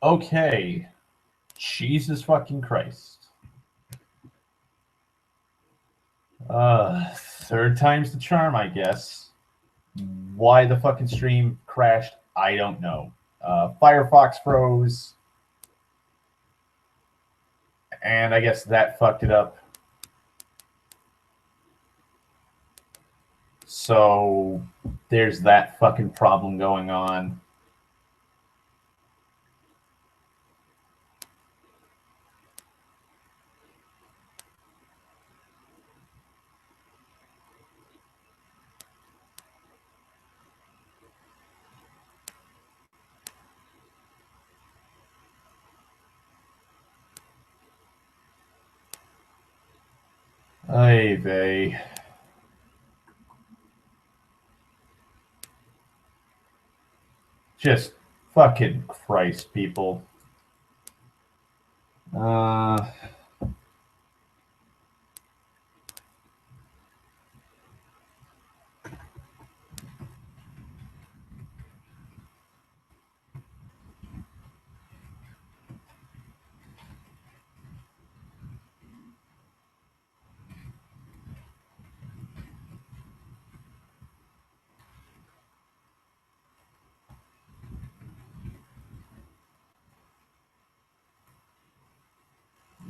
Okay. Jesus fucking Christ. Third time's the charm, I guess. Why the fucking stream crashed, I don't know. Firefox froze. And I guess that fucked it up. So there's that fucking problem going on. Ay vey. Just fucking Christ, people.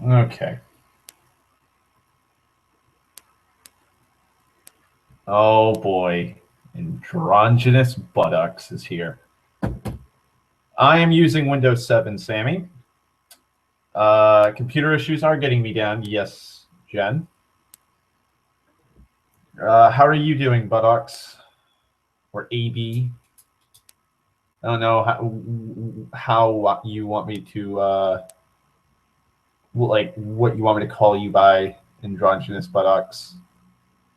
Okay. Oh boy. Androgynous buttocks is here. I am using Windows 7, Sammy. Computer issues are getting me down. Yes, Jen. How are you doing, buttocks? Or AB? I don't know how you want me to, like, what you want me to call you by, androgynous buttocks.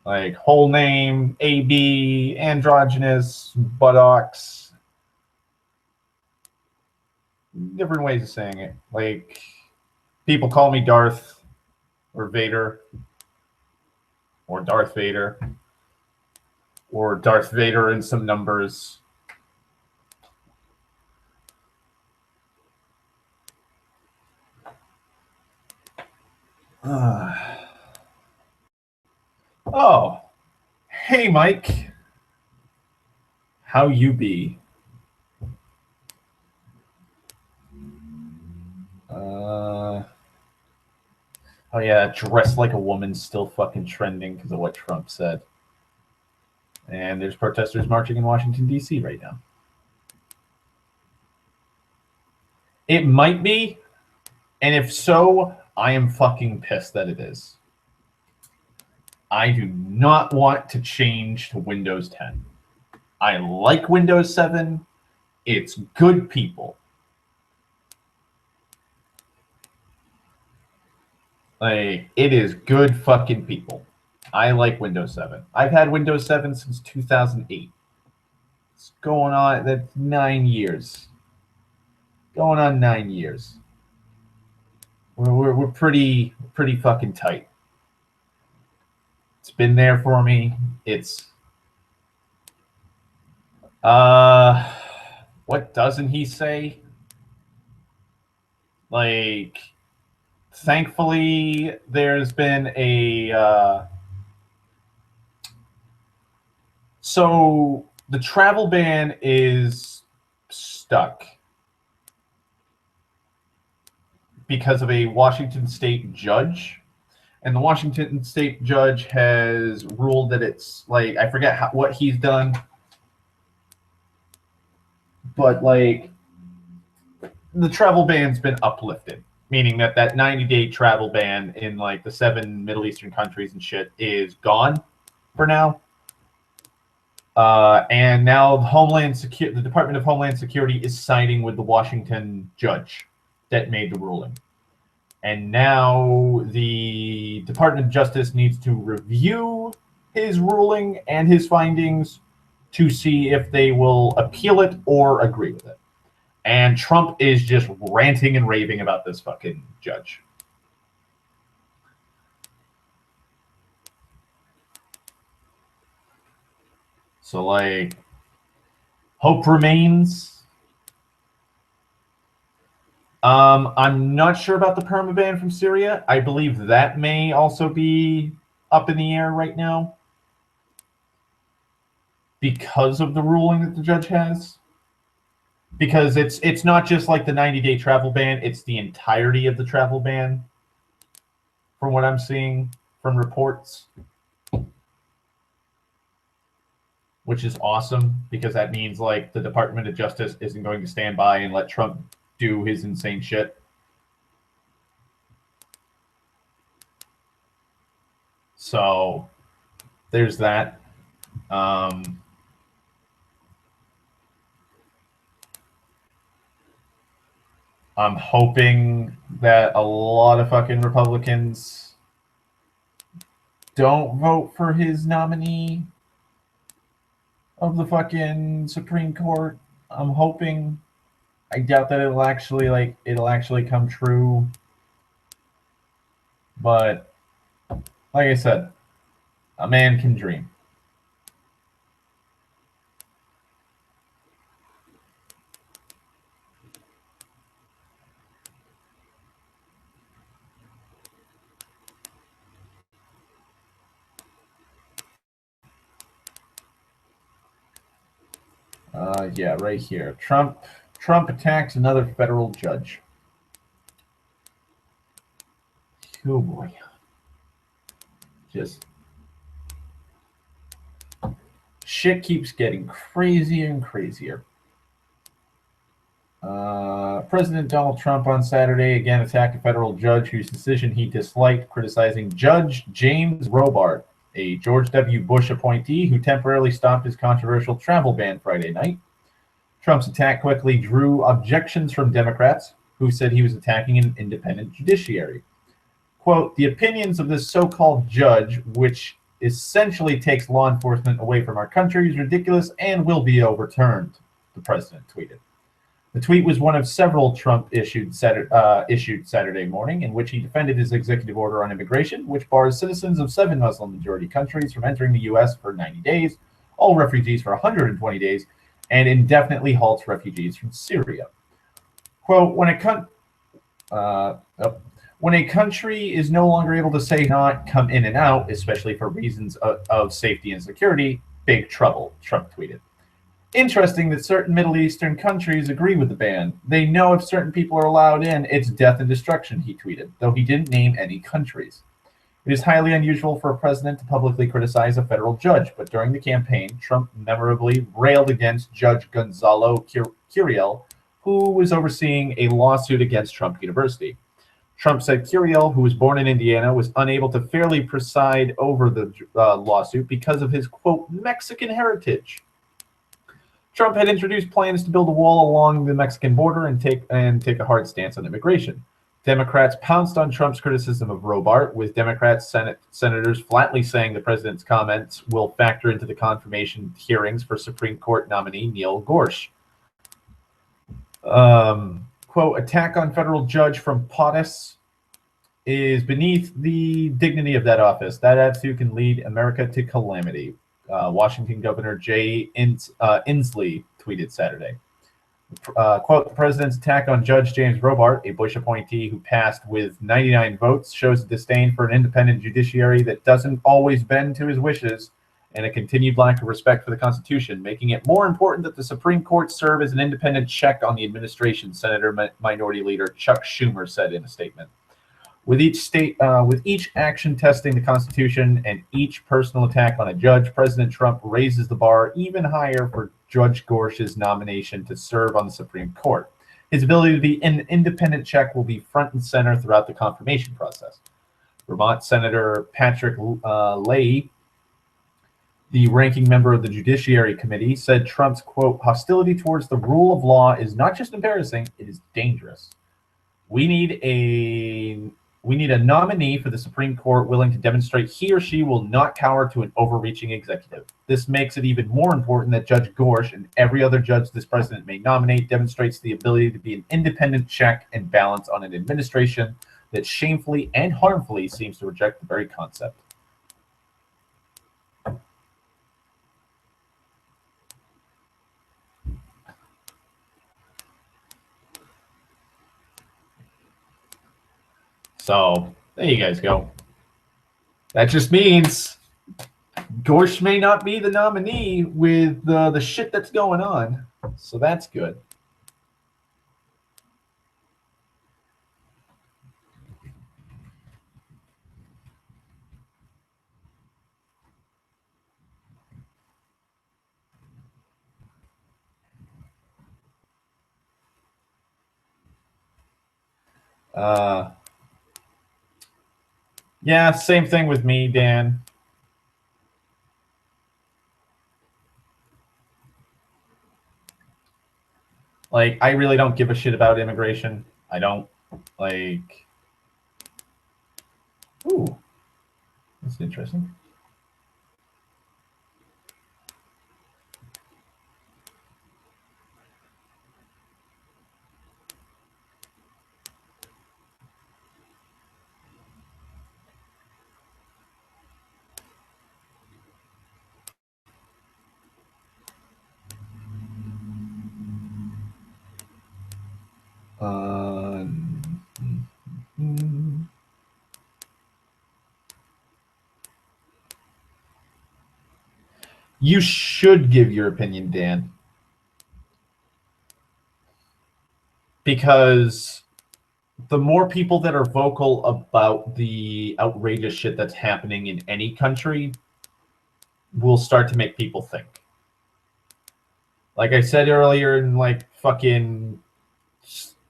Like, whole name, AB, androgynous, buttocks. Different ways of saying it. Like, people call me Darth or Vader or Darth Vader or Darth Vader in some numbers. Oh, hey, Mike. How you be? Oh yeah, dressed like a woman's still fucking trending because of what Trump said. And there's protesters marching in Washington, D.C. right now. It might be, and if so, I am fucking pissed that it is. I do not want to change to Windows 10. I like Windows 7. It's good people. Like, it is good fucking people. I like Windows 7. I've had Windows 7 since 2008. It's going on, that's 9 years. Going on 9 years. We're pretty fucking tight. It's been there for me. It's what doesn't he say? Like, thankfully there's been a so the travel ban is stuck because of a Washington state judge. And the Washington state judge has ruled that it's like, I forget what he's done, but like the travel ban's been uplifted, meaning that 90-day travel ban in like the 7 Middle Eastern countries and shit is gone for now. And now the Department of Homeland Security is siding with the Washington judge that made the ruling. And now the Department of Justice needs to review his ruling and his findings to see if they will appeal it or agree with it. And Trump is just ranting and raving about this fucking judge. So, like, hope remains. I'm not sure about the permaban from Syria. I believe that may also be up in the air right now because of the ruling that the judge has. Because it's not just like the 90-day travel ban, it's the entirety of the travel ban, from what I'm seeing from reports. Which is awesome, because that means like the Department of Justice isn't going to stand by and let Trump do his insane shit. So there's that. I'm hoping that a lot of fucking Republicans don't vote for his nominee of the fucking Supreme Court. I'm hoping. I doubt that it'll actually come true. But like I said, a man can dream. Yeah, right here. Trump attacks another federal judge. Oh boy. Just shit keeps getting crazier and crazier. President Donald Trump on Saturday again attacked a federal judge whose decision he disliked, criticizing Judge James Robart, a George W. Bush appointee who temporarily stopped his controversial travel ban Friday night. Trump's attack quickly drew objections from Democrats, who said he was attacking an independent judiciary. Quote, the opinions of this so-called judge, which essentially takes law enforcement away from our country, is ridiculous and will be overturned, the president tweeted. The tweet was one of several Trump issued Saturday morning, in which he defended his executive order on immigration, which bars citizens of 7 Muslim-majority countries from entering the U.S. for 90 days, all refugees for 120 days, and indefinitely halts refugees from Syria. Quote, when a country is no longer able to say not come in and out, especially for reasons of safety and security, big trouble, Trump tweeted. Interesting that certain Middle Eastern countries agree with the ban. They know if certain people are allowed in, it's death and destruction, he tweeted, though he didn't name any countries. It is highly unusual for a president to publicly criticize a federal judge, but during the campaign, Trump memorably railed against Judge Gonzalo Curiel, who was overseeing a lawsuit against Trump University. Trump said Curiel, who was born in Indiana, was unable to fairly preside over the lawsuit because of his, quote, Mexican heritage. Trump had introduced plans to build a wall along the Mexican border and take a hard stance on immigration. Democrats pounced on Trump's criticism of Robart, with Democrat senators flatly saying the president's comments will factor into the confirmation hearings for Supreme Court nominee Neil Gorsuch. Quote, attack on federal judge from POTUS is beneath the dignity of that office. That attitude can lead America to calamity. Washington Governor Jay Inslee tweeted Saturday. Quote, the president's attack on Judge James Robart, a Bush appointee who passed with 99 votes, shows a disdain for an independent judiciary that doesn't always bend to his wishes and a continued lack of respect for the Constitution, making it more important that the Supreme Court serve as an independent check on the administration, Senator Minority Leader Chuck Schumer said in a statement. With each action testing the Constitution and each personal attack on a judge, President Trump raises the bar even higher for Judge Gorsuch's nomination to serve on the Supreme Court. His ability to be an independent check will be front and center throughout the confirmation process. Vermont Senator Patrick Leahy, the ranking member of the Judiciary Committee, said Trump's, quote, hostility towards the rule of law is not just embarrassing, it is dangerous. We need a nominee for the Supreme Court willing to demonstrate he or she will not cower to an overreaching executive. This makes it even more important that Judge Gorsuch and every other judge this president may nominate demonstrates the ability to be an independent check and balance on an administration that shamefully and harmfully seems to reject the very concept. So there you guys go. That just means Gorsh may not be the nominee with the shit that's going on. So that's good. Yeah, same thing with me, Dan. Like, I really don't give a shit about immigration. I don't, like... Ooh. That's interesting. You should give your opinion, Dan. Because the more people that are vocal about the outrageous shit that's happening in any country will start to make people think. Like I said earlier in like fucking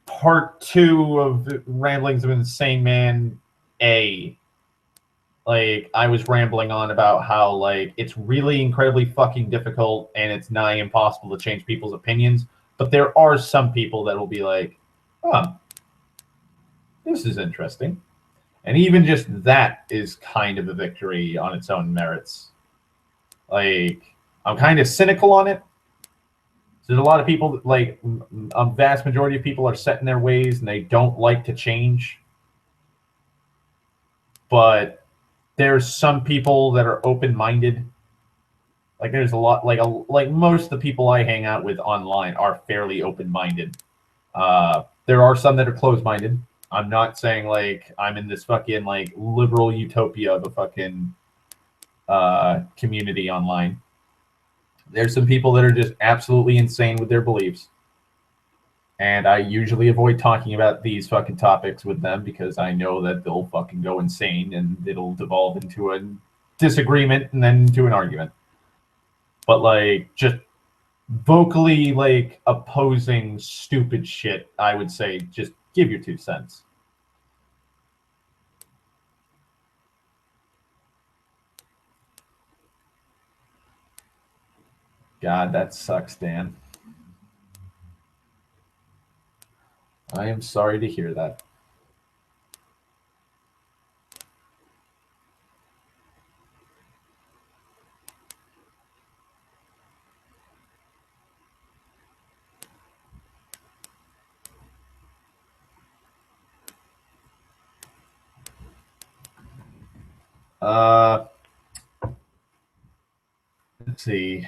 part 2 of Ramblings of an Insane Man A, like I was rambling on about how like it's really incredibly fucking difficult and it's nigh impossible to change people's opinions, but there are some people that will be like, oh, this is interesting. And even just that is kind of a victory on its own merits. Like, I'm kind of cynical on it. There's a lot of people, like, a vast majority of people are set in their ways and they don't like to change. But there's some people that are open-minded. Like, there's a lot, like most of the people I hang out with online are fairly open-minded. There are some that are closed-minded. I'm not saying, like, I'm in this fucking, like, liberal utopia of a fucking community online. There's some people that are just absolutely insane with their beliefs. And I usually avoid talking about these fucking topics with them because I know that they'll fucking go insane and it'll devolve into a disagreement and then into an argument. But, like, just vocally, like, opposing stupid shit, I would say just give your 2 cents. God, that sucks, Dan. I am sorry to hear that. Let's see.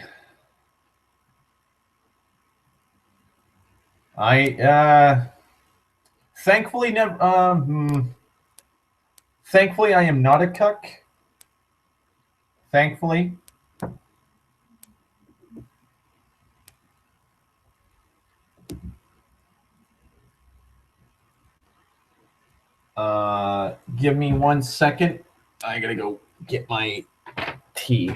Thankfully never thankfully I am not a cuck. Thankfully. Give me 1 second. I gotta go get my tea.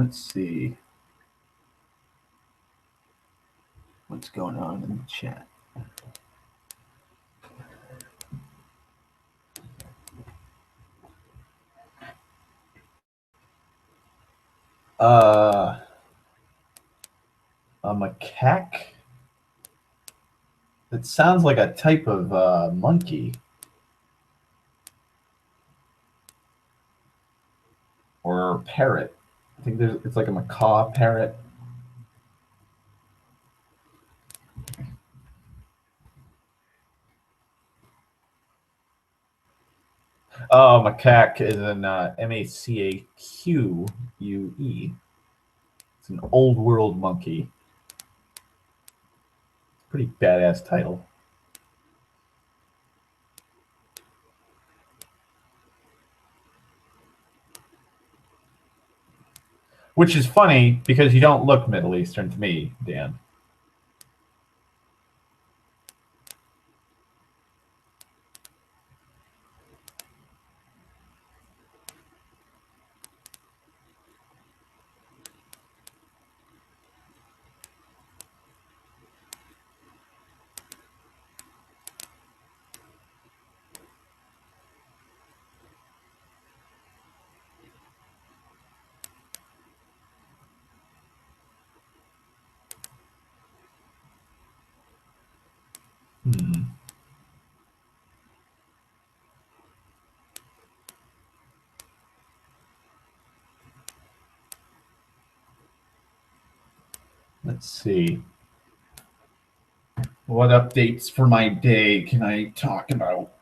Let's see what's going on in the chat. A macaque? It sounds like a type of monkey. Or parrot. I think it's like a macaw parrot. Oh, macaque is an Macaque. It's an old world monkey. Pretty badass title. Which is funny because you don't look Middle Eastern to me, Dan. Let's see. What updates for my day can I talk about?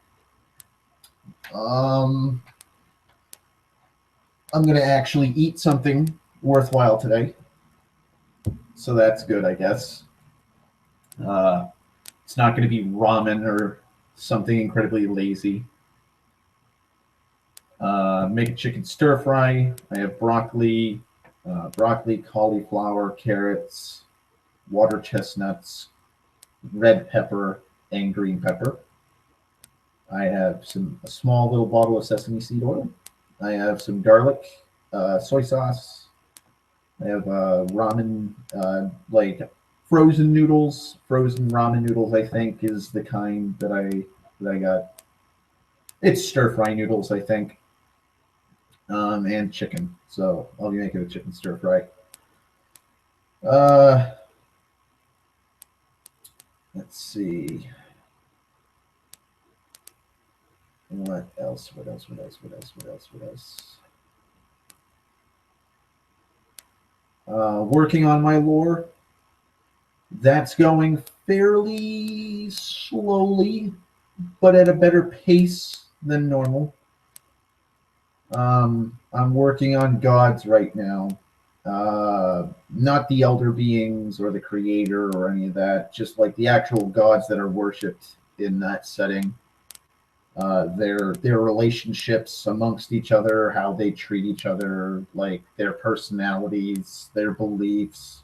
I'm going to actually eat something worthwhile today. So that's good, I guess. It's not going to be ramen or something incredibly lazy. Make a chicken stir fry. I have broccoli, cauliflower, carrots, water chestnuts, red pepper, and green pepper. I have a small little bottle of sesame seed oil. I have some garlic, soy sauce. I have ramen, like frozen noodles. Frozen ramen noodles, I think, is the kind that I got. It's stir fry noodles, I think. And chicken. So I'll be making a chicken stir fry. Let's see. What else? Working on my lore. That's going fairly slowly, but at a better pace than normal. I'm working on gods right now. Not the elder beings or the creator or any of that, just like the actual gods that are worshipped in that setting. Their relationships amongst each other, how they treat each other, like their personalities, their beliefs,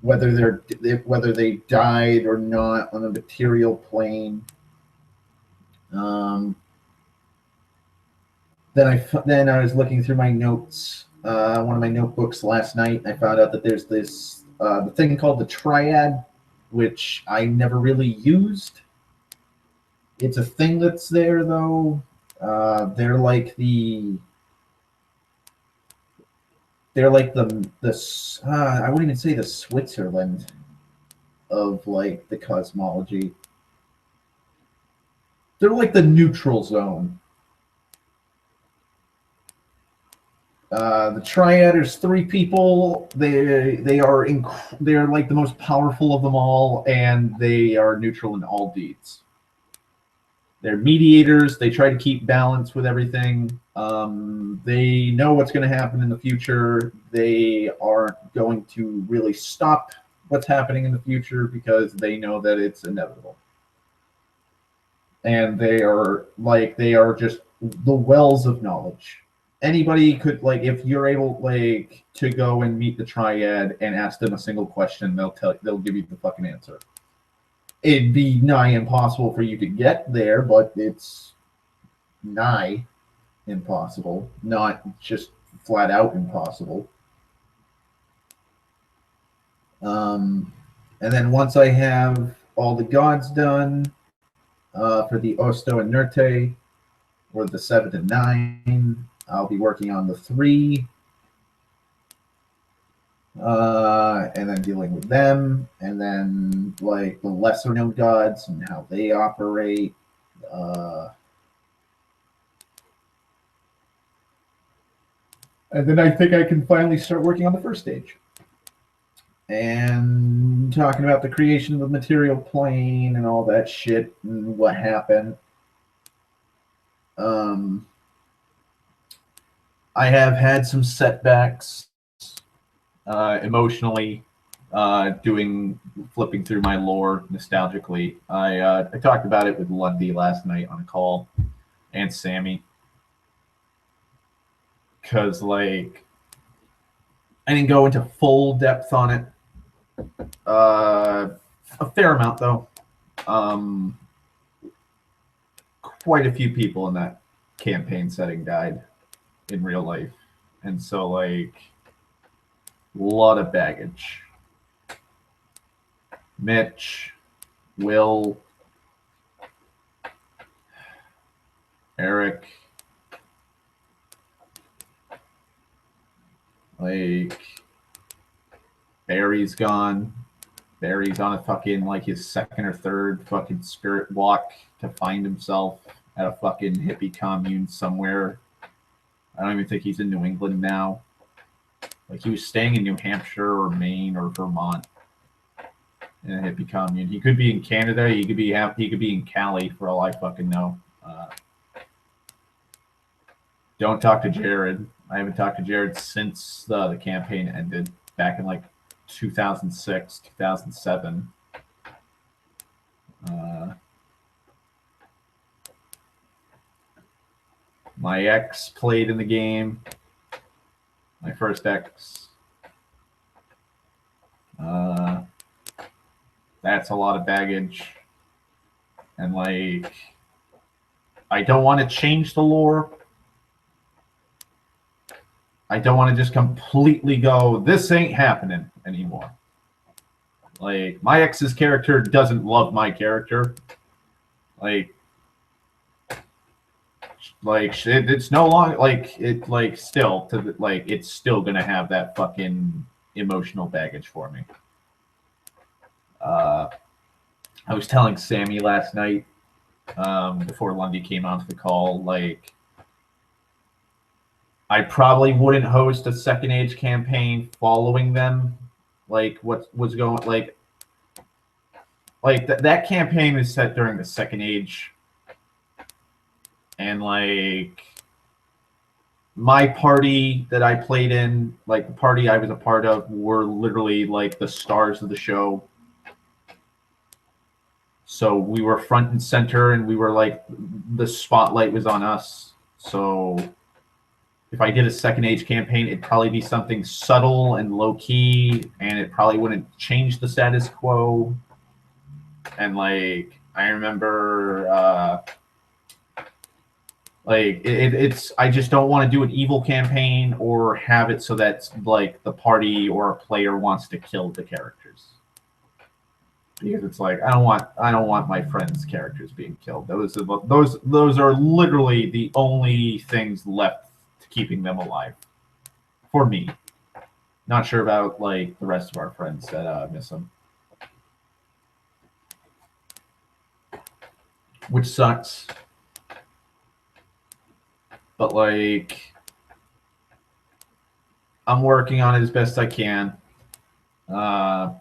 whether they died or not on a material plane. Then I was looking through my notes, one of my notebooks last night. I found out that there's this the thing called the triad, which I never really used. It's a thing that's there though. They're like the I wouldn't even say the Switzerland of like the cosmology. They're like the neutral zone. The triad is 3 people. They're like the most powerful of them all, and they are neutral in all deeds. They're mediators. They try to keep balance with everything. They know what's going to happen in the future. They aren't going to really stop what's happening in the future because they know that it's inevitable. And they are just the wells of knowledge. Anybody could, like, if you're able, like, to go and meet the triad and ask them a single question, they'll give you the fucking answer. It'd be nigh impossible for you to get there, but it's nigh impossible, not just flat out impossible. And then once I have all the gods done for the Osto and Nerte, or the 7 and 9, I'll be working on the 3. And then dealing with them, and then like the lesser known gods and how they operate. And then I think I can finally start working on the first stage. And talking about the creation of the material plane and all that shit and what happened. I have had some setbacks emotionally, flipping through my lore nostalgically. I talked about it with Lundy last night on a call, and Sammy, because like I didn't go into full depth on it. A fair amount though. Quite a few people in that campaign setting died in real life, and so like a lot of baggage. Mitch, Will, Eric, like Barry's gone. Barry's on a fucking like his second or third fucking spirit walk to find himself at a fucking hippie commune somewhere. I don't even think he's in New England now. Like he was staying in New Hampshire or Maine or Vermont in a hippie commune. He could be in Canada. He could be in Cali for all I fucking know. Don't talk to Jared. I haven't talked to Jared since the campaign ended back in like 2006, 2007. My ex played in the game. My first ex. That's a lot of baggage. And like, I don't want to change the lore. I don't want to just completely go, this ain't happening anymore. Like, my ex's character doesn't love my character. It's no longer it's still gonna have that fucking emotional baggage for me. I was telling Sammy last night, before Lundy came onto the call, like, I probably wouldn't host a Second Age campaign following them. Like, what was going, that campaign is set during the Second Age. And, like, my party that I played in, like, the party I was a part of, were literally, like, the stars of the show. So we were front and center, and we were, like, the spotlight was on us. So if I did a Second Age campaign, it'd probably be something subtle and low-key, and it probably wouldn't change the status quo. And, like, I remember... I just don't want to do an evil campaign or have it so that like the party or a player wants to kill the characters, because it's like I don't want my friends' characters being killed. Those are literally the only things left to keeping them alive for me. Not sure about like the rest of our friends that miss them, which sucks. But, like, I'm working on it as best I can. I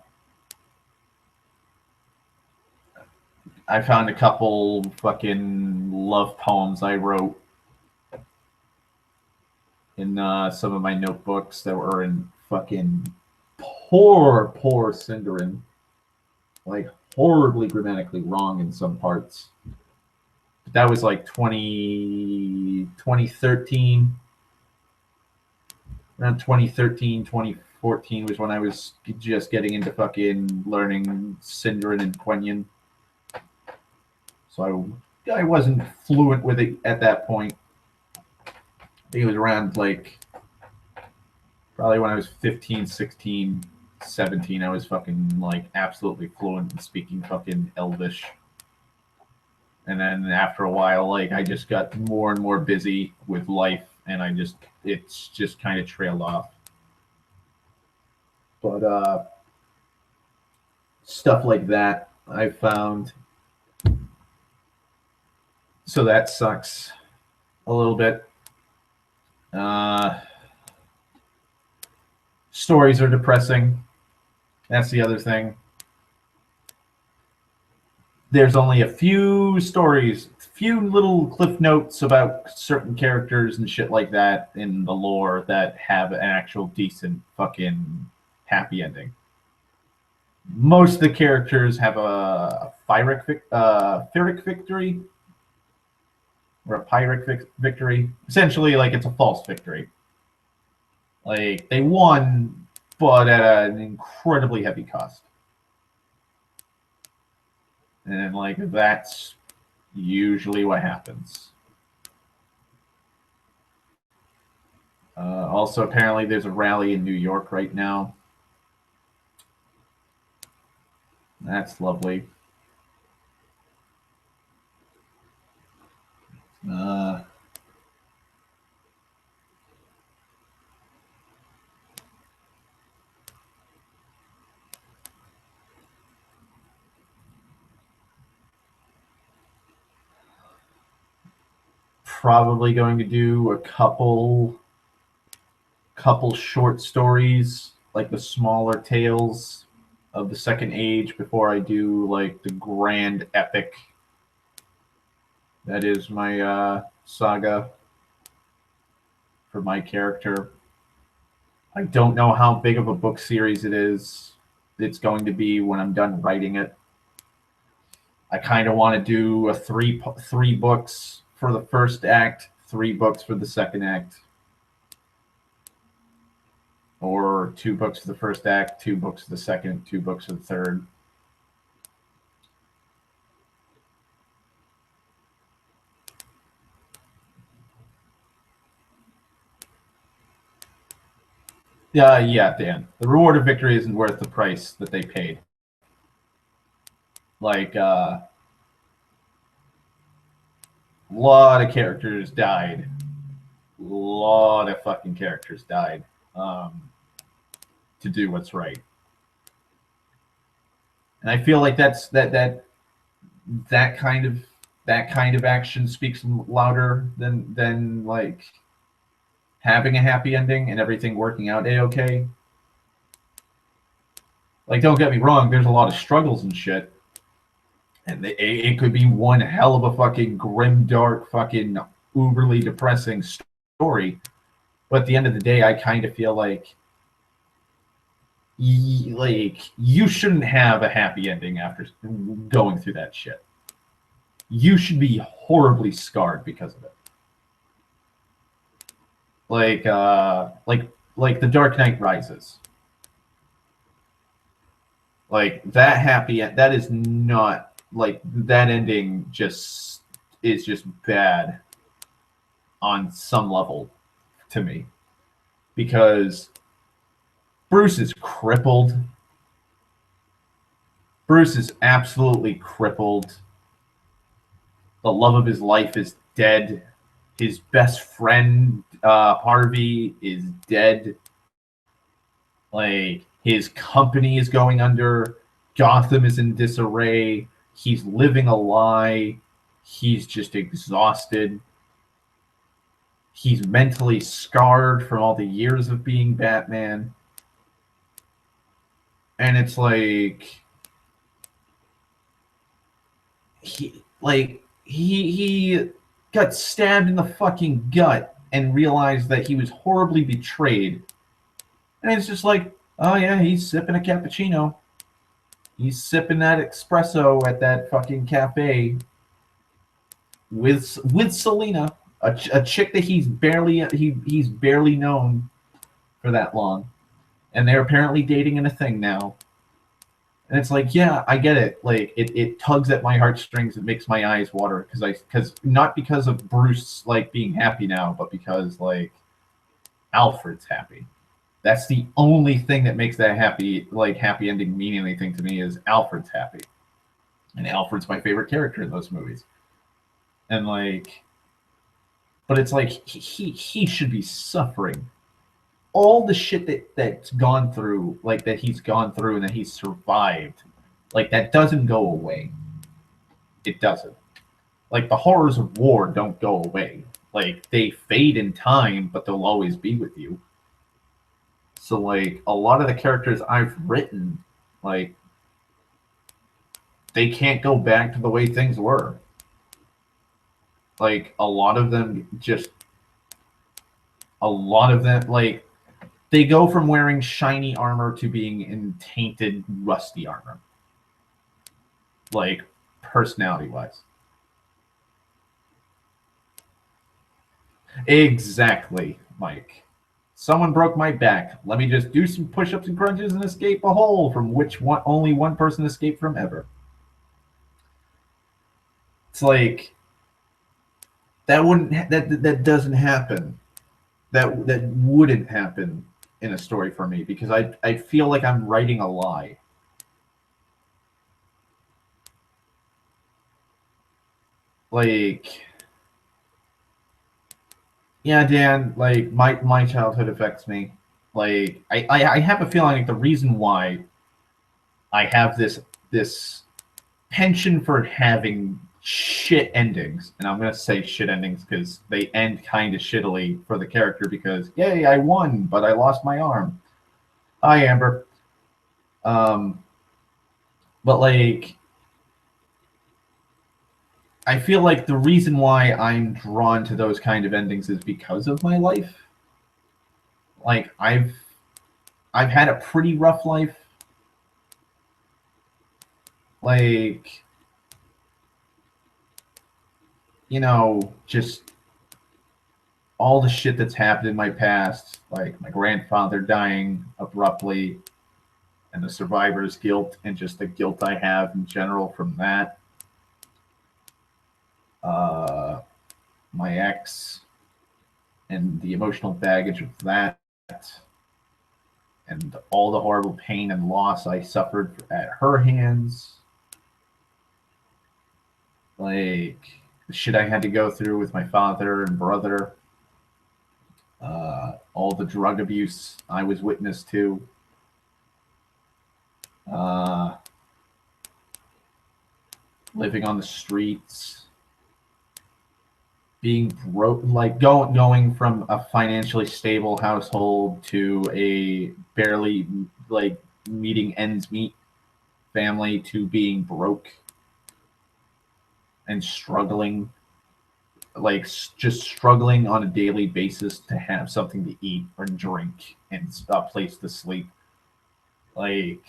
found a couple fucking love poems I wrote in some of my notebooks that were in fucking poor Sindarin. Like, horribly grammatically wrong in some parts. That was like 2013. Around 2013, 2014 was when I was just getting into fucking learning Sindarin and Quenya. So I wasn't fluent with it at that point. I think it was around like Probably when I was 15, 16, 17, I was fucking like absolutely fluent in speaking fucking Elvish. And then after a while, like I just got more and more busy with life, and it's just kind of trailed off. But stuff like that I found. So that sucks a little bit. Stories are depressing. That's the other thing. There's only a few stories, few little cliff notes about certain characters and shit like that in the lore that have an actual decent fucking happy ending. Most of the characters have a Pyrrhic victory, or a Pyrrhic victory. Essentially, like it's a false victory. Like they won, but at an incredibly heavy cost. And like that's usually what happens. Also, apparently, there's a rally in New York right now. That's lovely. Probably going to do a couple short stories, like the smaller tales of the Second Age, before I do like the grand epic that is my saga for my character. I don't know how big of a book series it's going to be when I'm done writing it. I kind of want to do a three books for the first act, 3 books for the second act, or 2 books for the first act, 2 books for the second, 2 books for the third. Yeah, Dan. The reward of victory isn't worth the price that they paid. Like, a lot of characters died. A lot of fucking characters died to do what's right. And I feel like that kind of action speaks louder than like having a happy ending and everything working out a-okay. Like, don't get me wrong, there's a lot of struggles and shit. And it could be one hell of a fucking grim, dark, fucking uberly depressing story. But at the end of the day, I kind of feel like you shouldn't have a happy ending after going through that shit. You should be horribly scarred because of it. Like The Dark Knight Rises. Like that is not, like, that ending is just bad on some level to me, because Bruce is crippled. Bruce is absolutely crippled. The love of his life is dead. His best friend, Harvey, is dead. Like, his company is going under. Gotham is in disarray. He's living a lie. He's just exhausted. He's mentally scarred from all the years of being Batman. And it's like he got stabbed in the fucking gut and realized that he was horribly betrayed. And it's just like, oh yeah, he's sipping a cappuccino. He's sipping that espresso at that fucking cafe with Selena, a chick that he's barely known for that long, and they're apparently dating in a thing now. And it's like, yeah, I get it. Like, it tugs at my heartstrings. It makes my eyes water because not because of Bruce like being happy now, but because like Alfred's happy. That's the only thing that makes that happy ending mean anything to me is Alfred's happy. And Alfred's my favorite character in those movies. And like, but it's like he should be suffering. All the shit that's gone through, like that he's gone through and that he's survived, like that doesn't go away. It doesn't. Like the horrors of war don't go away. Like they fade in time, but they'll always be with you. So like a lot of the characters I've written, like they can't go back to the way things were. Like a lot of them, like they go from wearing shiny armor to being in tainted, rusty armor. Like personality-wise. Exactly, Mike. Someone broke my back. Let me just do some push-ups and crunches and escape a hole from which only one person escaped from ever. It's like that doesn't happen. That wouldn't happen in a story for me because I feel like I'm writing a lie. Like, yeah, Dan, like my childhood affects me. Like I have a feeling like the reason why I have this penchant for having shit endings, and I'm gonna say shit endings because they end kind of shittily for the character because yay, I won, but I lost my arm. Hi, Amber. But like I feel like the reason why I'm drawn to those kind of endings is because of my life. Like I've had a pretty rough life. Like, you know, just all the shit that's happened in my past, like my grandfather dying abruptly and the survivor's guilt and just the guilt I have in general from that. My ex and the emotional baggage of that and all the horrible pain and loss I suffered at her hands. Like the shit I had to go through with my father and brother. All the drug abuse I was witness to. Living on the streets. Being broke, like going from a financially stable household to a barely like meeting ends meet family to being broke and struggling, like just struggling on a daily basis to have something to eat or drink and a place to sleep. Like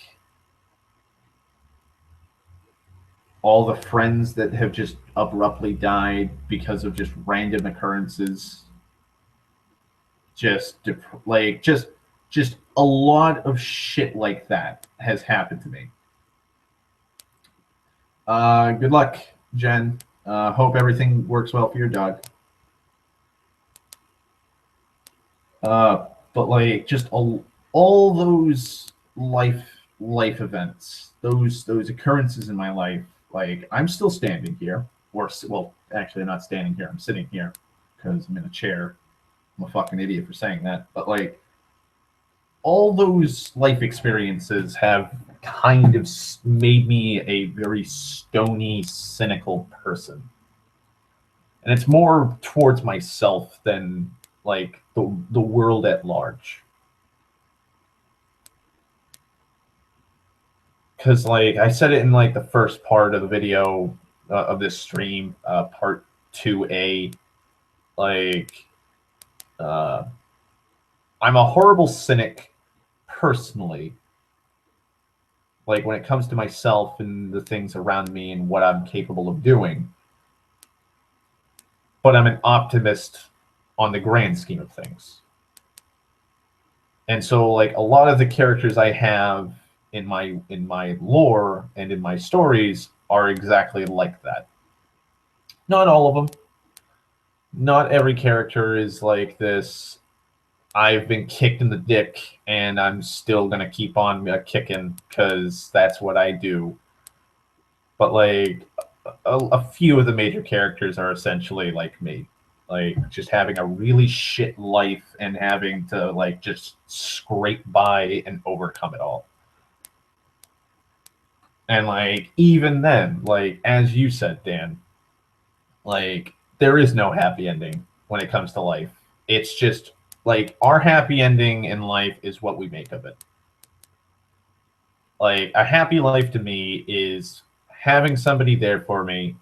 all the friends that have just abruptly died because of just random occurrences. Just a lot of shit like that has happened to me. Good luck, Jen. Hope everything works well for your dog. But like just all those life events, those occurrences in my life. Like I'm still standing here, or well, actually, I'm not standing here. I'm sitting here because I'm in a chair. I'm a fucking idiot for saying that. But like, all those life experiences have kind of made me a very stony, cynical person, and it's more towards myself than like the world at large. Because like I said it in like the first part of the video of this stream, part 2A, like I'm a horrible cynic personally, like when it comes to myself and the things around me and what I'm capable of doing, but I'm an optimist on the grand scheme of things. And so like a lot of the characters I have in my lore and in my stories are exactly like that. Not all of them. Not every character is like this I've been kicked in the dick, and I'm still gonna keep on kicking because that's what I do. But like a few of the major characters are essentially like me, like just having a really shit life and having to like just scrape by and overcome it all. And like even then, like as you said, Dan, like there is no happy ending when it comes to life. It's just like our happy ending in life is what we make of it. Like a happy life to me is having somebody there for me,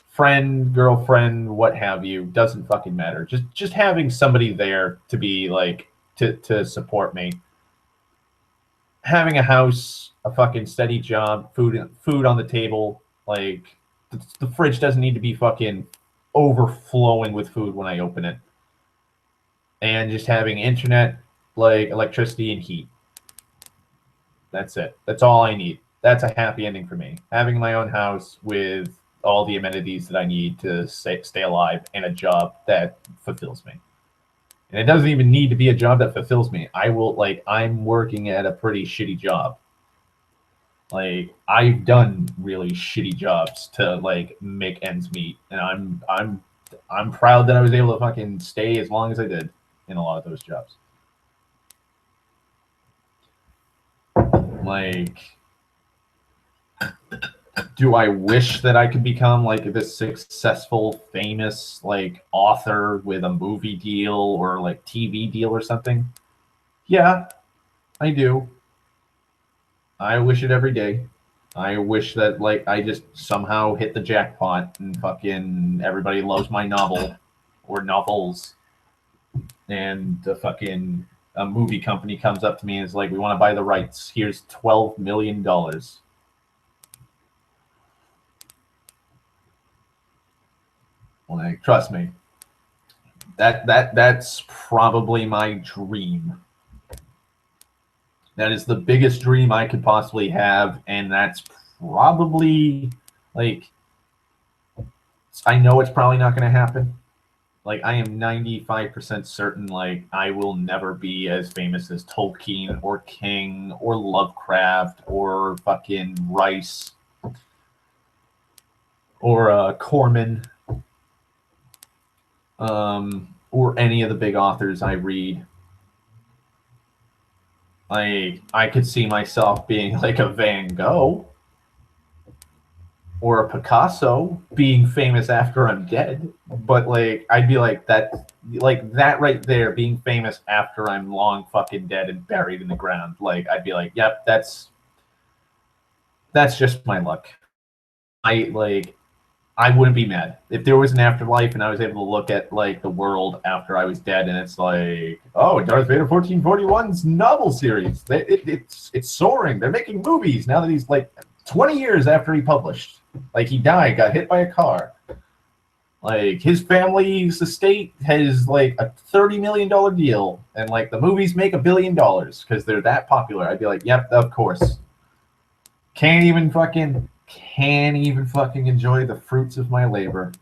friend, girlfriend, what have you, doesn't fucking matter. Just having somebody there to be like to support me. Having a house, a fucking steady job, food on the table, like the fridge doesn't need to be fucking overflowing with food when I open it. And just having internet, like electricity and heat. That's it. That's all I need. That's a happy ending for me. Having my own house with all the amenities that I need to stay alive and a job that fulfills me. And it doesn't even need to be a job that fulfills me. I'm working at a pretty shitty job. Like I've done really shitty jobs to like make ends meet, and I'm proud that I was able to fucking stay as long as I did in a lot of those jobs. Like, do I wish that I could become like this successful, famous like author with a movie deal or like TV deal or something? Yeah, I do. I wish it every day. I wish that like I just somehow hit the jackpot and fucking everybody loves my novel or novels, and the fucking a movie company comes up to me and is like, "We want to buy the rights. Here's $12 million." Like, trust me, that's probably my dream. That is the biggest dream I could possibly have, and that's probably like I know it's probably not going to happen. Like I am 95% certain like I will never be as famous as Tolkien or King or Lovecraft or fucking Rice or Corman or any of the big authors I read. Like I could see myself being like a Van Gogh or a Picasso being famous after I'm dead, but like I'd be like that right there, being famous after I'm long fucking dead and buried in the ground. Like I'd be like, yep, that's just my luck. I wouldn't be mad if there was an afterlife and I was able to look at like the world after I was dead, and it's like, oh, Darth Vader 1441's novel series, it's soaring. They're making movies now that he's like 20 years after he published. Like he died, got hit by a car. Like his family's estate has like a $30 million deal, and like the movies make $1 billion because they're that popular. I'd be like, yep, of course. Can't even fucking enjoy the fruits of my labor.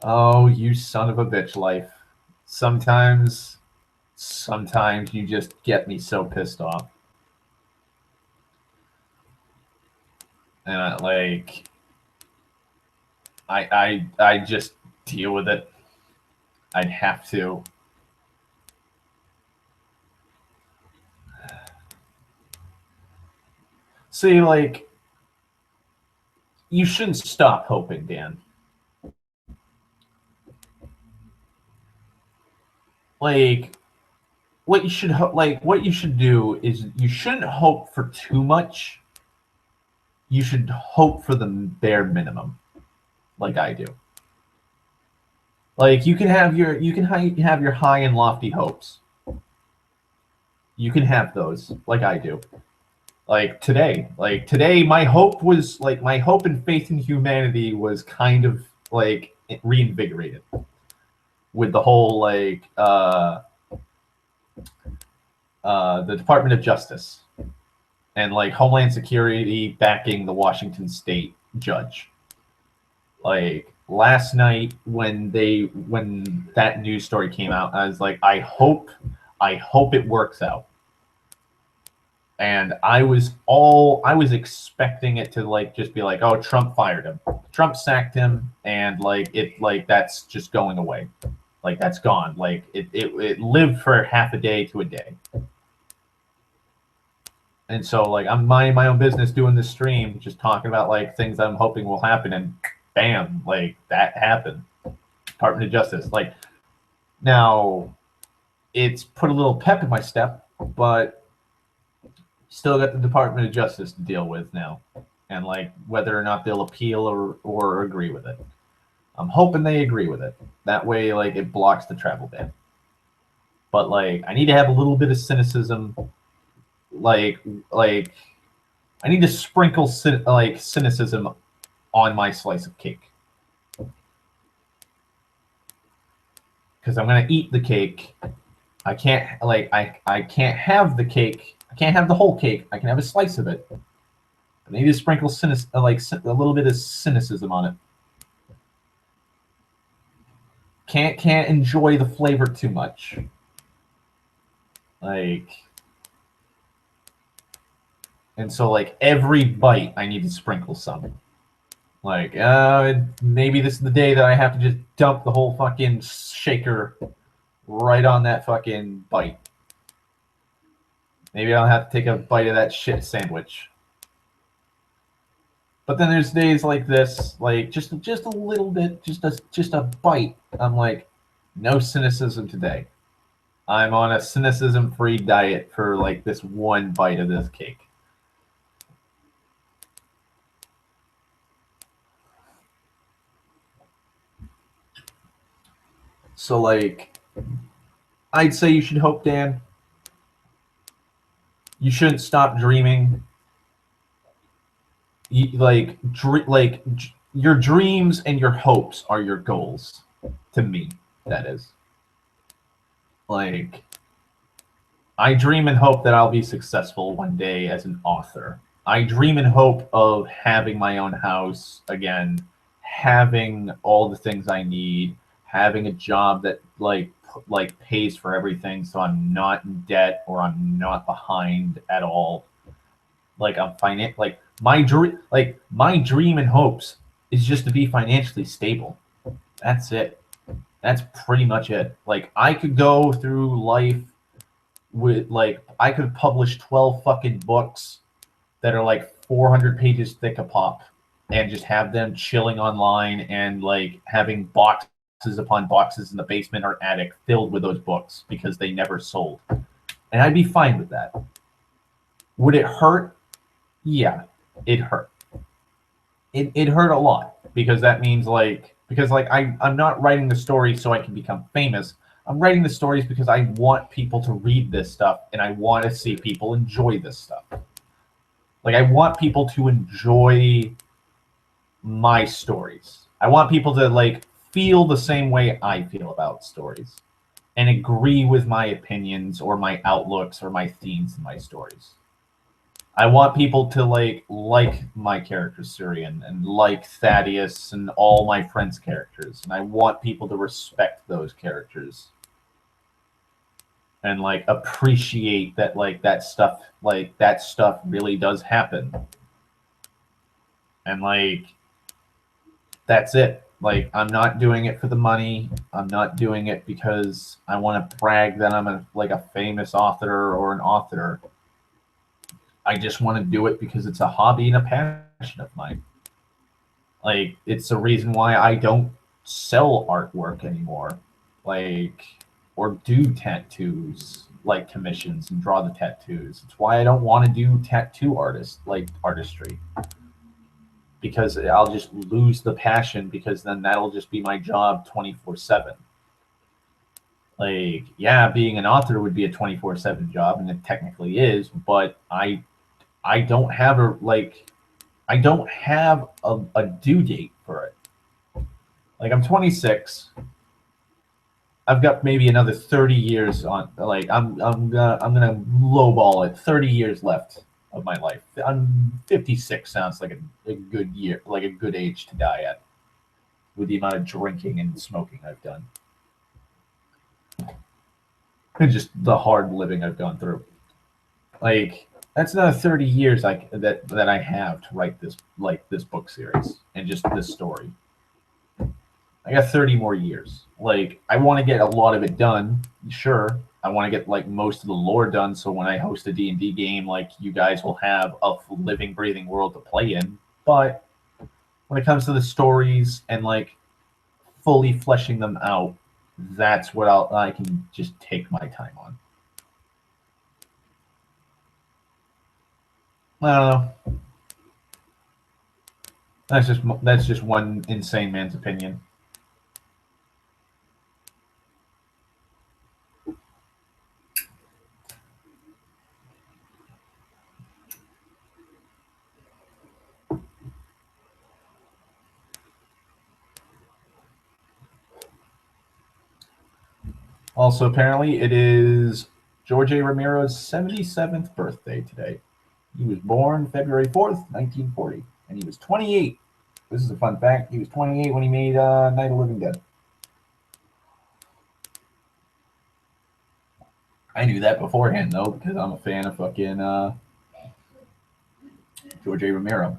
Oh, you son of a bitch, life. Sometimes you just get me so pissed off. And I just deal with it. I'd have to. See, like, you shouldn't stop hoping, Dan. Like, what you should do is you shouldn't hope for too much. You should hope for the bare minimum, like I do. Like you can have your high and lofty hopes. You can have those, like I do. Like today, my hope and faith in humanity was kind of like reinvigorated with the whole the Department of Justice and like Homeland Security backing the Washington State judge. Like last night when that news story came out, I was like, I hope it works out. And I was expecting it to like just be like, oh, Trump fired him, Trump sacked him, and that's just going away, like that's gone, like it lived for half a day to a day. And so like I'm minding my own business, doing this stream, just talking about like things I'm hoping will happen, and bam, like that happened. Department of Justice, like now, it's put a little pep in my step, but still got the Department of Justice to deal with now, and like whether or not they'll appeal or agree with it. I'm hoping they agree with it. That way, like it blocks the travel ban. But like I need to have a little bit of cynicism. Like I need to sprinkle cynicism on my slice of cake, because I'm gonna eat the cake. I can't I can't have the cake. I can't have the whole cake. I can have a slice of it. I need to sprinkle a little bit of cynicism on it. Can't enjoy the flavor too much. Like, and so like every bite, I need to sprinkle some. Like, maybe this is the day that I have to just dump the whole fucking shaker right on that fucking bite. Maybe I'll have to take a bite of that shit sandwich. But then there's days like this, like just a little bit, just a bite. I'm like, no cynicism today. I'm on a cynicism-free diet for like this one bite of this cake. So like, I'd say you should hope, Dan. You shouldn't stop dreaming. Your dreams and your hopes are your goals. To me, that is. Like, I dream and hope that I'll be successful one day as an author. I dream and hope of having my own house again, having all the things I need, having a job that like pays for everything, so I'm not in debt or I'm not behind at all. Like my dream and hopes is just to be financially stable. That's it. That's pretty much it. Like I could go through life with I could publish 12 fucking books that are like 400 pages thick a pop, and just have them chilling online and like having boxes upon boxes in the basement or attic filled with those books because they never sold. And I'd be fine with that. Would it hurt? Yeah, it hurt. It hurt a lot, because that means I'm not writing the story so I can become famous. I'm writing the stories because I want people to read this stuff, and I want to see people enjoy this stuff. Like, I want people to enjoy my stories. I want people to like feel the same way I feel about stories and agree with my opinions or my outlooks or my themes in my stories. I want people to like my character Syrian and like Thaddeus and all my friends' characters, and I want people to respect those characters and like appreciate that that stuff really does happen. And like that's it. Like, I'm not doing it for the money. I'm not doing it because I want to brag that I'm a famous author or an author. I just want to do it because it's a hobby and a passion of mine. Like, it's the reason why I don't sell artwork anymore, or do tattoos, like commissions and draw the tattoos. It's why I don't want to do tattoo artistry. Because I'll just lose the passion, because then that'll just be my job 24/7. Like, yeah, being an author would be a 24/7 job, and it technically is, but I don't have a due date for it. Like, I'm 26. I've got maybe another 30 years on. Like, I'm gonna lowball it. 30 years left of my life. I'm 56. Sounds like a good year, like a good age to die at. with the amount of drinking and smoking I've done. And just the hard living I've gone through. Like, that's another 30 years that I have to write this book series and just this story. I got 30 more years. Like, I want to get a lot of it done, sure. I want to get like most of the lore done, so when I host a D&D game, like, you guys will have a living, breathing world to play in. But when it comes to the stories and like fully fleshing them out, that's what I can just take my time on. I don't know. That's just one insane man's opinion. Also, apparently, it is George A. Romero's 77th birthday today. He was born February 4th, 1940, and he was 28. This is a fun fact. He was 28 when he made Night of the Living Dead. I knew that beforehand, though, because I'm a fan of fucking George A. Romero.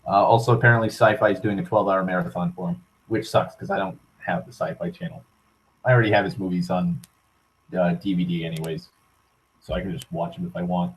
Also, apparently, Sci-Fi is doing a 12-hour marathon for him, which sucks because I don't have the Sci-Fi channel. I already have his movies on DVD anyways, so I can just watch them if I want.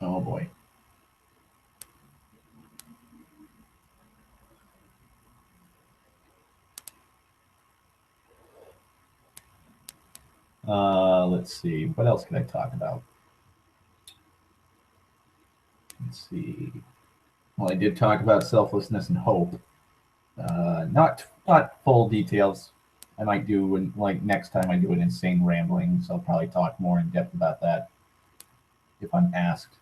Oh boy. Let's see. What else can I talk about? Let's see. Well, I did talk about selflessness and hope. Not full details. I might do like next time I do an insane rambling, so I'll probably talk more in depth about that if I'm asked.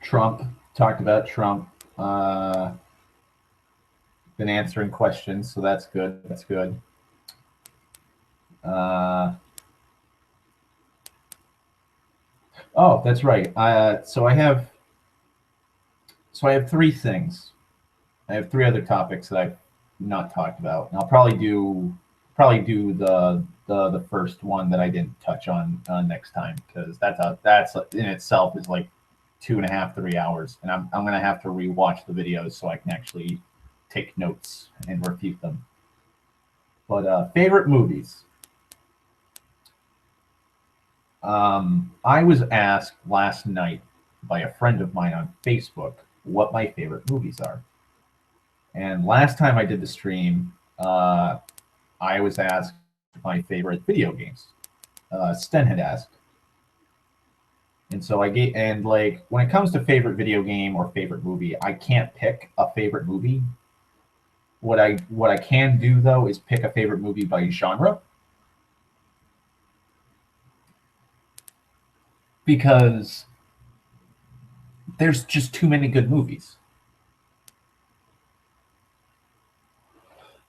Trump, talked about Trump. Been answering questions, so that's good. That's good. Oh, that's right. So I have three things. I have three other topics that I've not talked about. And I'll probably do the first one that I didn't touch on next time, because that's in itself is like 2.5, 3 hours, and I'm gonna have to rewatch the videos so I can actually take notes and refute them. But favorite movies. I was asked last night by a friend of mine on Facebook what my favorite movies are. And last time I did the stream, I was asked my favorite video games. Sten had asked. And so like, when it comes to favorite video game or favorite movie, I can't pick a favorite movie. What I can do, though, is pick a favorite movie by genre. Because there's just too many good movies.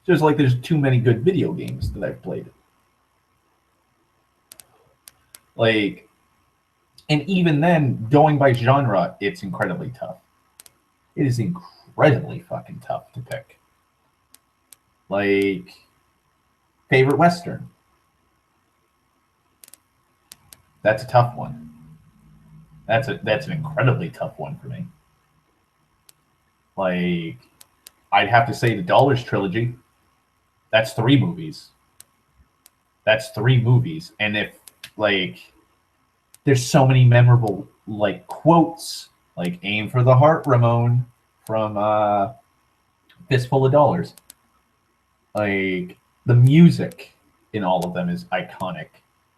Just like there's too many good video games that I've played. Like, and even then, going by genre, it's incredibly tough. It is incredibly fucking tough to pick. Like, favorite Western. That's a tough one. That's an incredibly tough one for me. Like, I'd have to say the Dollars trilogy. That's 3 movies. That's 3 movies, and if like there's so many memorable like quotes, like "Aim for the heart, Ramon" from Fistful of Dollars. Like the music in all of them is iconic.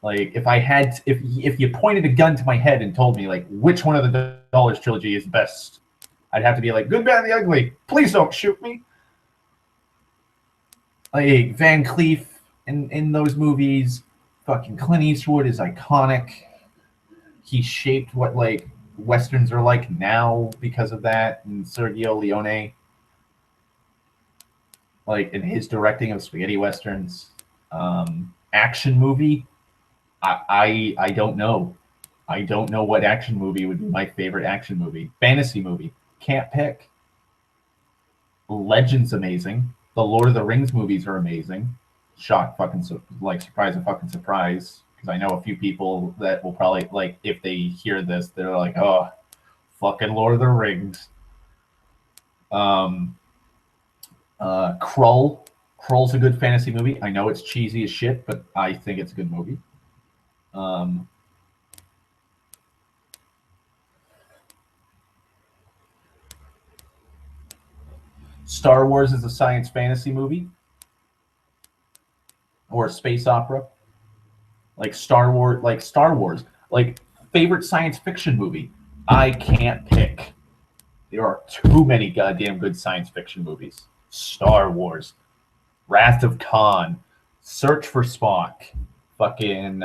Like if you pointed a gun to my head and told me like which one of the Dollars trilogy is best, I'd have to be like Good, Bad, and the Ugly. Please don't shoot me. Like Van Cleef in those movies, fucking Clint Eastwood is iconic. He shaped what like westerns are like now because of that, and Sergio Leone, like in his directing of spaghetti westerns. Action movie, I don't know. I don't know what action movie would be my favorite action movie. Fantasy movie, can't pick. Legend's amazing. The Lord of the Rings movies are amazing. Shock, fucking like surprise and fucking surprise. Because I know a few people that will probably like if they hear this, they're like, "Oh, fucking Lord of the Rings." Krull. Krull's a good fantasy movie. I know it's cheesy as shit, but I think it's a good movie. Star Wars is a science fantasy movie or a space opera. Like Star Wars, like favorite science fiction movie. I can't pick. There are too many goddamn good science fiction movies. Star Wars, Wrath of Khan, Search for Spock, fucking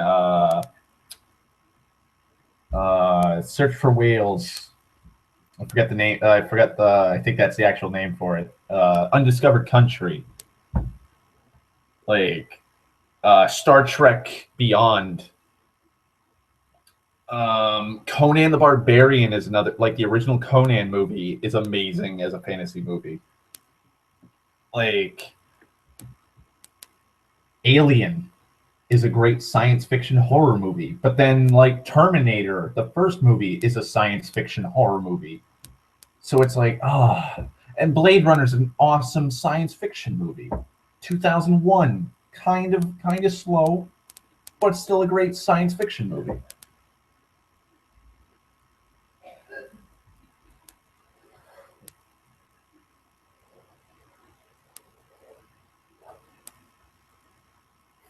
Search for Whales. I forget the name. I think that's the actual name for it. Undiscovered Country. Like Star Trek Beyond. Conan the Barbarian is another. Like the original Conan movie is amazing as a fantasy movie. Like Alien is a great science fiction horror movie, but then like Terminator, the first movie, is a science fiction horror movie. So it's like, and Blade Runner is an awesome science fiction movie. 2001, kind of slow, but still a great science fiction movie.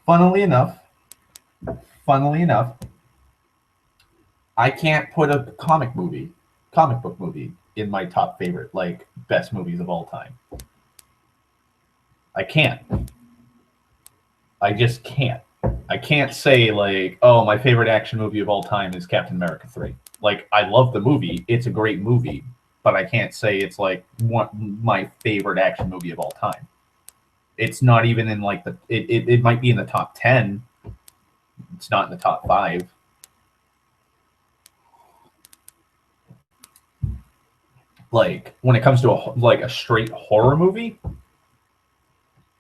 Funnily enough, I can't put a comic book movie in my top favorite, like best movies of all time. I can't. I just can't. I can't say like, oh, my favorite action movie of all time is Captain America 3. Like, I love the movie. It's a great movie, but I can't say it's like my favorite action movie of all time. It's not even in like it might be in the top 10. It's not in the top 5. Like when it comes to a straight horror movie,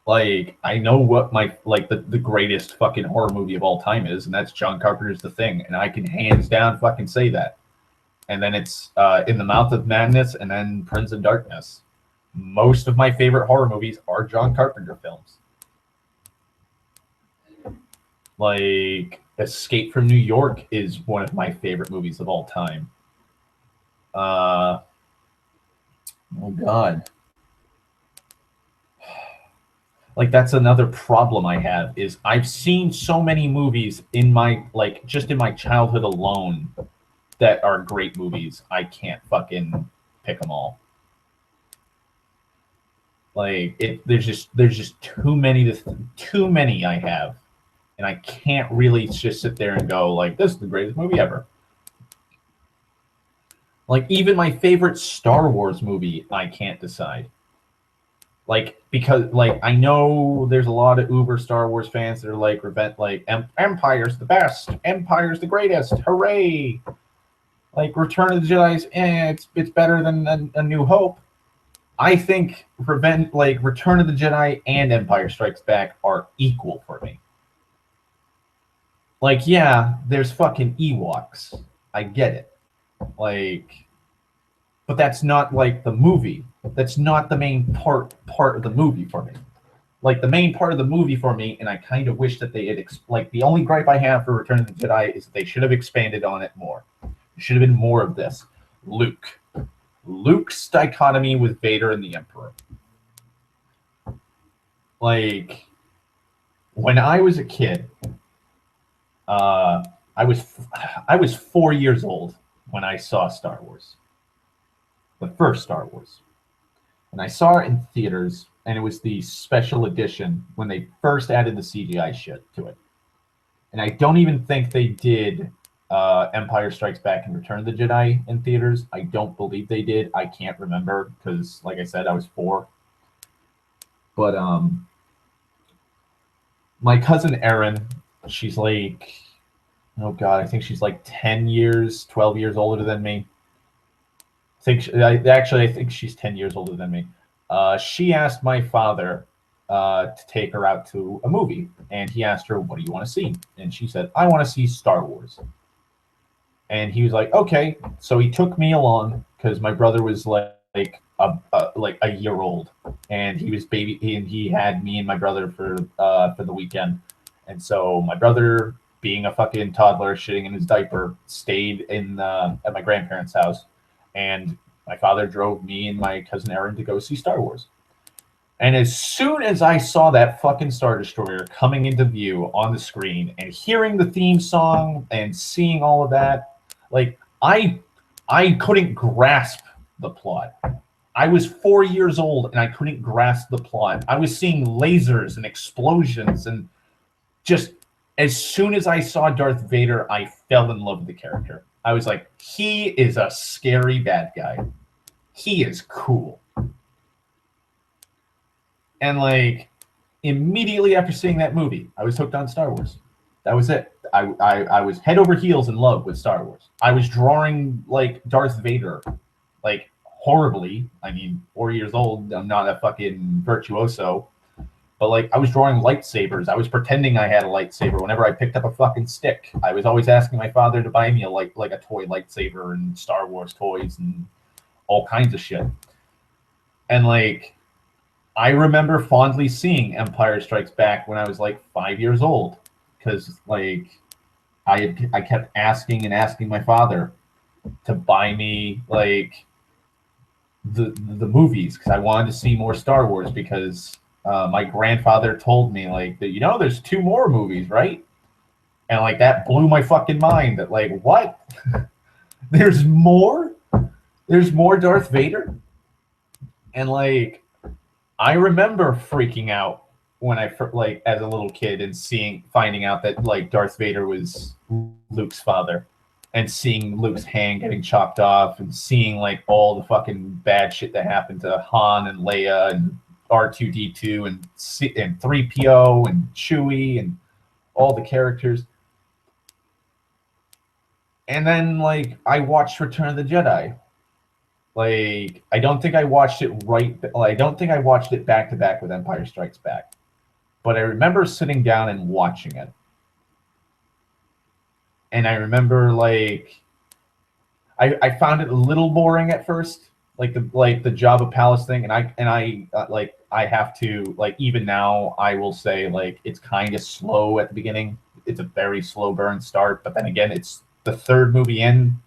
like I know what my like the greatest fucking horror movie of all time is, and that's John Carpenter's The Thing, and I can hands down fucking say that. And then it's In the Mouth of Madness, and then Prince of Darkness. Most of my favorite horror movies are John Carpenter films. Like Escape from New York is one of my favorite movies of all time. Oh God. Like that's another problem I have is I've seen so many movies in my like just in my childhood alone that are great movies. I can't fucking pick them all. Like there's just too many I have, and I can't really just sit there and go like this is the greatest movie ever. Like even my favorite Star Wars movie, I can't decide. Like because like I know there's a lot of uber Star Wars fans that are like Empire's the best, Empire's the greatest, hooray! Like Return of the Jedi's, it's better than a New Hope. I think Return of the Jedi and Empire Strikes Back are equal for me. Like, yeah, there's fucking Ewoks. I get it. Like, but that's not like the movie. That's not the main part of the movie for me. like the main part of the movie for me, and I kind of wish that they had like the only gripe I have for Return of the Jedi is that they should have expanded on it more. There should have been more of this. Luke's dichotomy with Vader and the Emperor. Like when I was a kid, I was 4 years old when I saw Star Wars, the first Star Wars, and I saw it in theaters, and it was the special edition when they first added the CGI shit to it. And I don't even think they did Empire Strikes Back and Return of the Jedi in theaters. I don't believe they did. I can't remember because, like I said, I was 4. But my cousin Erin, she's like, oh God, I think she's like 10 years, 12 years older than me. I think she's 10 years older than me. She asked my father to take her out to a movie, and he asked her, "What do you want to see?" And she said, "I want to see Star Wars." And he was like, "Okay." So he took me along because my brother was like a year old, and he was and he had me and my brother for the weekend. And so my brother, being a fucking toddler shitting in his diaper, stayed at my grandparents' house, and my father drove me and my cousin Erin to go see Star Wars. And as soon as I saw that fucking Star Destroyer coming into view on the screen and hearing the theme song and seeing all of that, like I couldn't grasp the plot. I was 4 years old and I couldn't grasp the plot. I was seeing lasers and explosions, and just as soon as I saw Darth Vader, I fell in love with the character. I was like, he is a scary bad guy. He is cool. And like immediately after seeing that movie, I was hooked on Star Wars. That was it. I was head over heels in love with Star Wars. I was drawing like Darth Vader, like horribly. I mean, 4 years old. I'm not a fucking virtuoso, but like I was drawing lightsabers. I was pretending I had a lightsaber whenever I picked up a fucking stick. I was always asking my father to buy me like a toy lightsaber and Star Wars toys and all kinds of shit. And like I remember fondly seeing Empire Strikes Back when I was like 5 years old, because like I kept asking my father to buy me like the movies because I wanted to see more Star Wars, because my grandfather told me like that, there's 2 more movies, right? And like that blew my fucking mind. That like, what? There's more Darth Vader? And like I remember freaking out when I like as a little kid and finding out that like Darth Vader was Luke's father, and seeing Luke's hand getting chopped off, and seeing like all the fucking bad shit that happened to Han and Leia and R2D2 and 3PO and Chewie and all the characters. And then like I watched Return of the Jedi. Like I don't think I watched it I don't think I watched it back to back with Empire Strikes Back. But I remember sitting down and watching it. And I remember like I found it a little boring at first, like the Jabba Palace thing, and I have to, like, even now I will say like it's kind of slow at the beginning. It's a very slow burn start, but then again it's the 3rd movie in.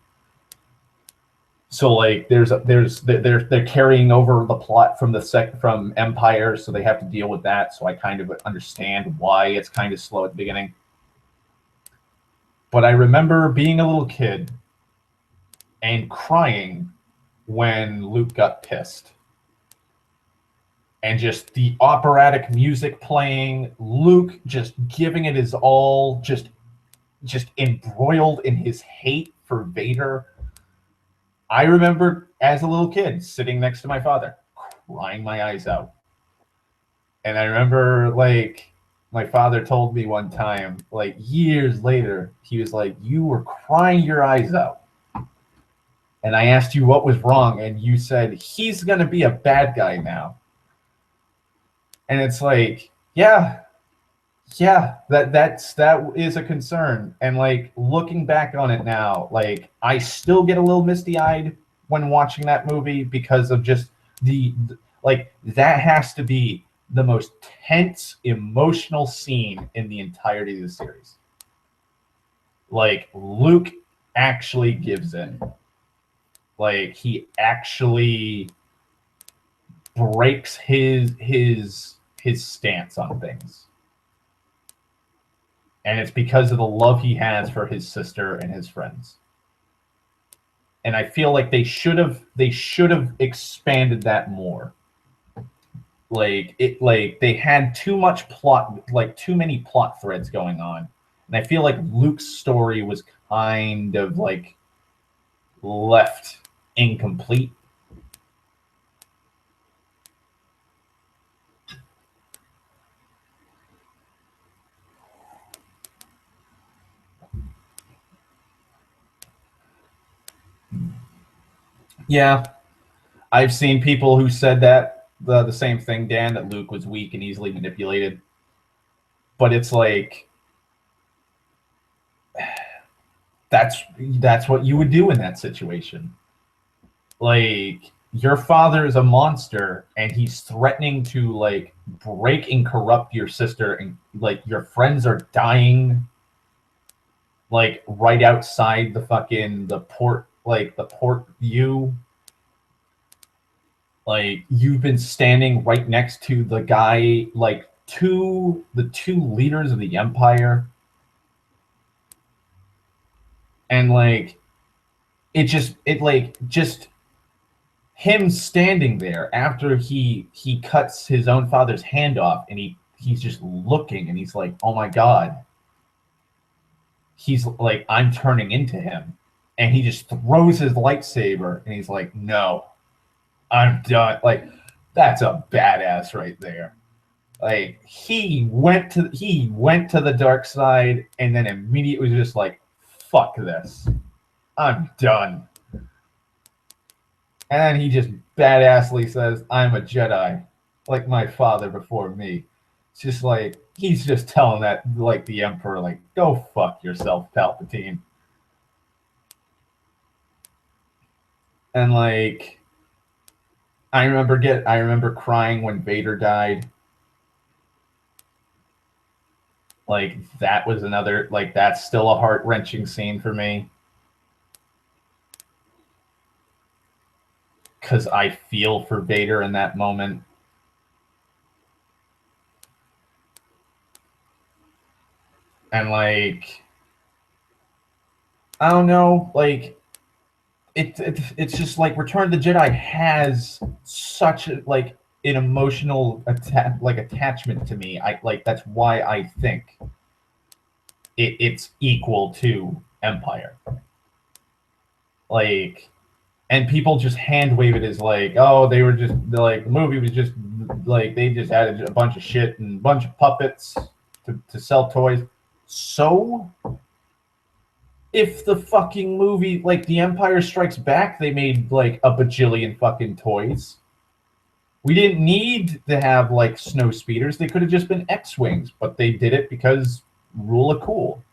So like they're carrying over the plot from from Empire, so they have to deal with that. So I kind of understand why it's kind of slow at the beginning. But I remember being a little kid and crying when Luke got pissed. And just the operatic music playing, Luke just giving it his all, just embroiled in his hate for Vader. I remember as a little kid sitting next to my father, crying my eyes out. And I remember like my father told me one time, like years later, he was like, "You were crying your eyes out. And I asked you what was wrong, and you said, he's going to be a bad guy now." And it's like, yeah, that is a concern. And like looking back on it now, like I still get a little misty-eyed when watching that movie, because of just the like that has to be the most tense, emotional scene in the entirety of the series. Like, Luke actually gives in. Like, he actually breaks his stance on things. And it's because of the love he has for his sister and his friends. And I feel like they should have expanded that more. Like they had too much plot, like too many plot threads going on. And I feel like Luke's story was kind of like left incomplete. Yeah, I've seen people who said that the same thing, Dan, that Luke was weak and easily manipulated. But it's like that's what you would do in that situation. Like, your father is a monster and he's threatening to like break and corrupt your sister, and like your friends are dying like right outside the port view. Like, you've been standing right next to the guy, like the two leaders of the Empire. And like just him standing there after he cuts his own father's hand off, and he's just looking, and he's like, oh my god. He's like, I'm turning into him. And he just throws his lightsaber, and he's like, no, I'm done. Like, that's a badass right there. Like, he went to the dark side, and then immediately was just like, fuck this. I'm done. And then he just badassly says, I'm a Jedi, like my father before me. It's just like, he's just telling that, like, the Emperor, like, go fuck yourself, Palpatine. And like, I remember crying when Vader died. Like, that was another, like, that's still a heart-wrenching scene for me. Because I feel for Vader in that moment. And like, I don't know, like, it's just like Return of the Jedi has such a, like, an emotional attachment to me. That's why I think it's equal to Empire. Like, and people just hand wave it as like, oh, they were just like, the movie was just like, they just added a bunch of shit and a bunch of puppets to sell toys. So if the fucking movie, like The Empire Strikes Back, they made like a bajillion fucking toys. We didn't need to have like snow speeders. They could have just been X-Wings, but they did it because rule of cool.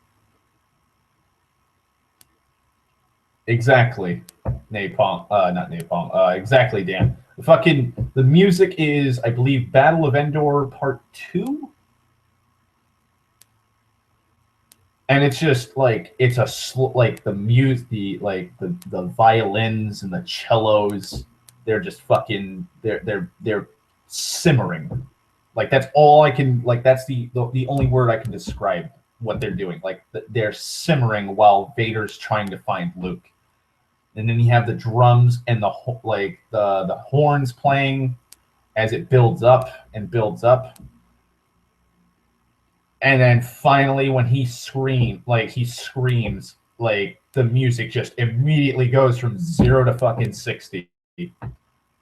Exactly. Napalm. Not Napalm. Exactly, Dan. The music is, I believe, Battle of Endor Part 2. And it's just like, it's like the music, the violins and the cellos, they're just fucking, they're simmering. Like, that's all I can, like, that's the only word I can describe what they're doing. Like, they're simmering while Vader's trying to find Luke. And then you have the drums and the horns playing as it builds up and builds up. And then finally, when he screams, like, the music just immediately goes from 0 to fucking 60.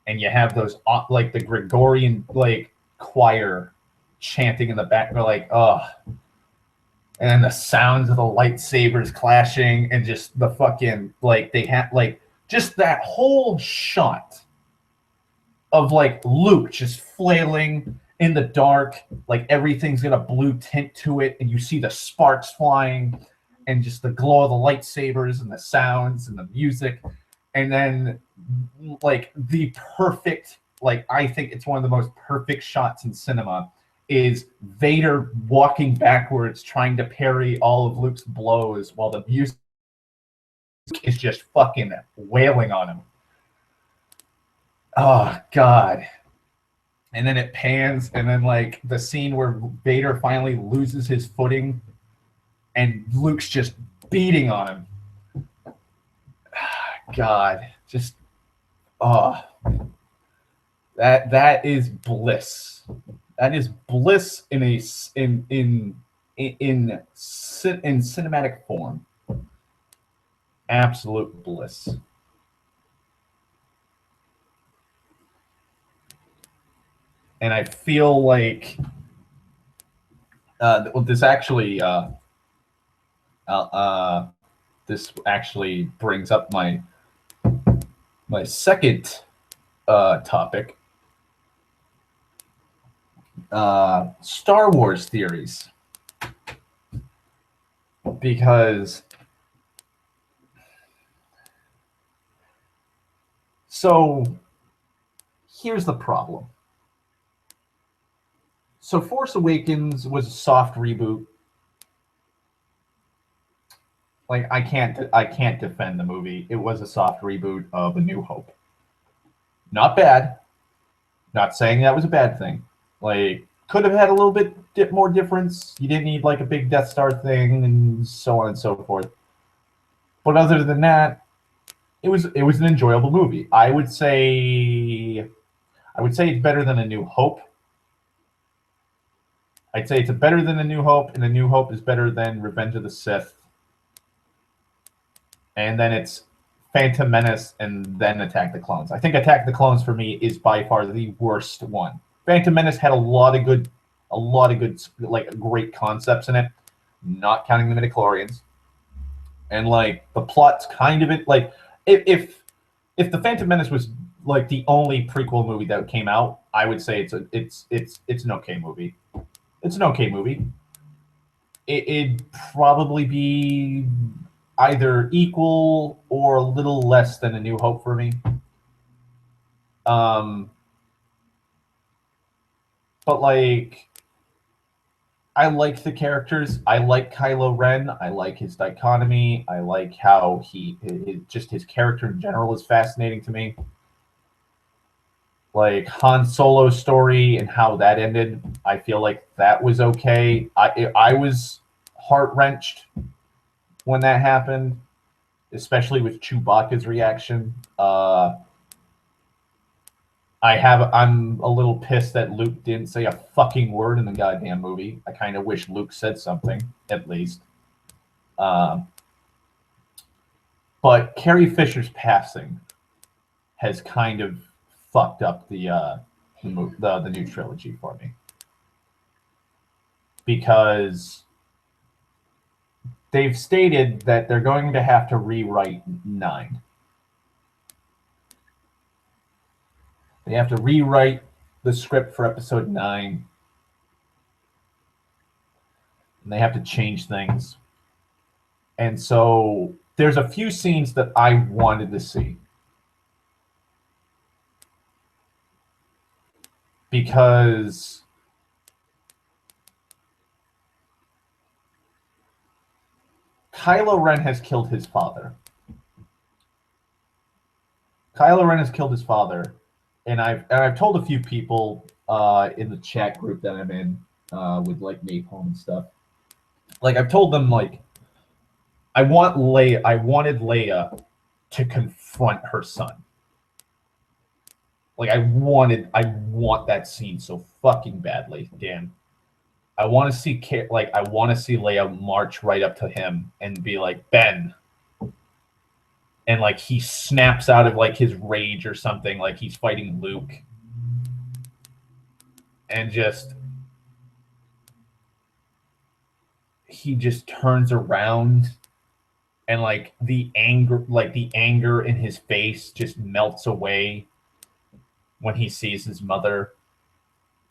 And you have those, like, the Gregorian, like, choir chanting in the background, like, oh. And then the sounds of the lightsabers clashing, and just the fucking, like, they have, like, just that whole shot of, like, Luke just flailing in the dark, like everything's got a blue tint to it, and you see the sparks flying, and just the glow of the lightsabers, and the sounds, and the music, and then, like, the perfect like I think it's one of the most perfect shots in cinema, is Vader walking backwards trying to parry all of Luke's blows while the music is just fucking wailing on him. Oh God. And then it pans, and then like the scene where Vader finally loses his footing and Luke's just beating on him. God, just that is bliss. That is bliss in cinematic form. Absolute bliss. And I feel like this actually this actually brings up my second topic. Star Wars theories, because so here's the problem. So Force Awakens was a soft reboot. Like I can't defend the movie. It was a soft reboot of A New Hope. Not bad. Not saying that was a bad thing. Like could have had a little bit more difference. You didn't need like a big Death Star thing and so on and so forth. But other than that, it was an enjoyable movie. I would say it's better than A New Hope. I'd say it's better than A New Hope, and A New Hope is better than Revenge of the Sith. And then it's Phantom Menace, and then Attack the Clones. I think Attack the Clones for me is by far the worst one. Phantom Menace had a lot of good, like great concepts in it, not counting the midichlorians. And like the plot's kind of it. Like if the Phantom Menace was like the only prequel movie that came out, I would say it's an okay movie. It's an okay movie. It'd probably be either equal or a little less than A New Hope for me. But like, I like the characters. I like Kylo Ren. I like his dichotomy. I like how his character in general is fascinating to me. Like Han Solo's story and how that ended, I feel like that was okay. I was heart-wrenched when that happened, especially with Chewbacca's reaction. I'm a little pissed that Luke didn't say a fucking word in the goddamn movie. I kind of wish Luke said something, at least. But Carrie Fisher's passing has kind of fucked up the new trilogy for me, because they've stated that they're going to have to rewrite 9. They have to rewrite the script for episode 9. And they have to change things. And so there's a few scenes that I wanted to see. Because Kylo Ren has killed his father. And I've told a few people in the chat group that I'm in with like Napalm and stuff. Like I've told them like I wanted Leia to confront her son. Like I want that scene so fucking badly, Dan. I want to see Leia march right up to him and be like, Ben. And like he snaps out of like his rage or something, like he's fighting Luke. And he just turns around, and like the anger in his face just melts away when he sees his mother,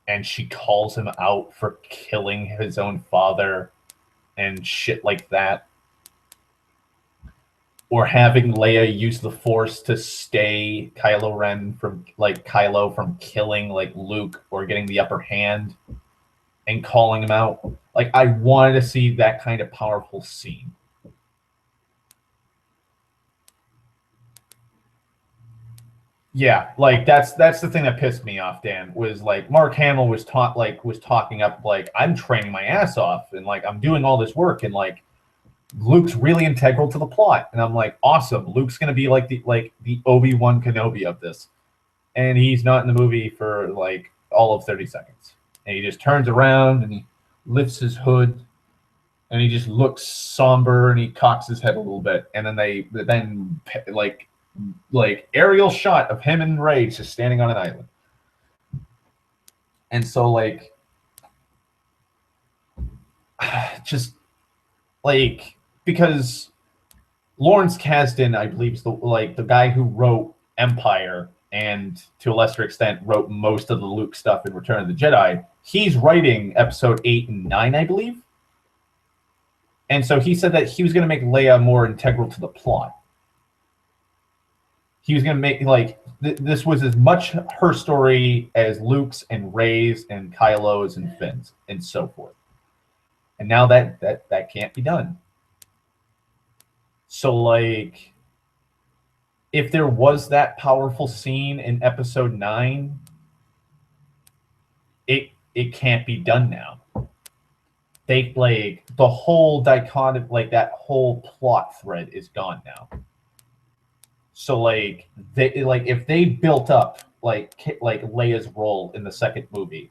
and she calls him out for killing his own father and shit like that. or having Leia use the Force to stay Kylo from killing like Luke or getting the upper hand and calling him out. Like I wanted to see that kind of powerful scene. Yeah, like that's the thing that pissed me off, Dan, was like Mark Hamill was talking up like I'm training my ass off and like I'm doing all this work and like Luke's really integral to the plot. And I'm like, awesome. Luke's gonna be like the Obi-Wan Kenobi of this. And he's not in the movie for like all of 30 seconds. And he just turns around and he lifts his hood and he just looks somber and he cocks his head a little bit. And then like aerial shot of him and Rey just standing on an island. And so like just like because Lawrence Kasdan, I believe, is the guy who wrote Empire and to a lesser extent wrote most of the Luke stuff in Return of the Jedi. He's writing episode 8 and 9, I believe. And so he said that he was going to make Leia more integral to the plot. He was going to make like this was as much her story as Luke's and Rey's and Kylo's and Finn's and so forth. And now that can't be done. So like if there was that powerful scene in episode 9, it can't be done now. They like the whole dichotomy, like that whole plot thread is gone now. So like they like if they built up like Leia's role in the second movie,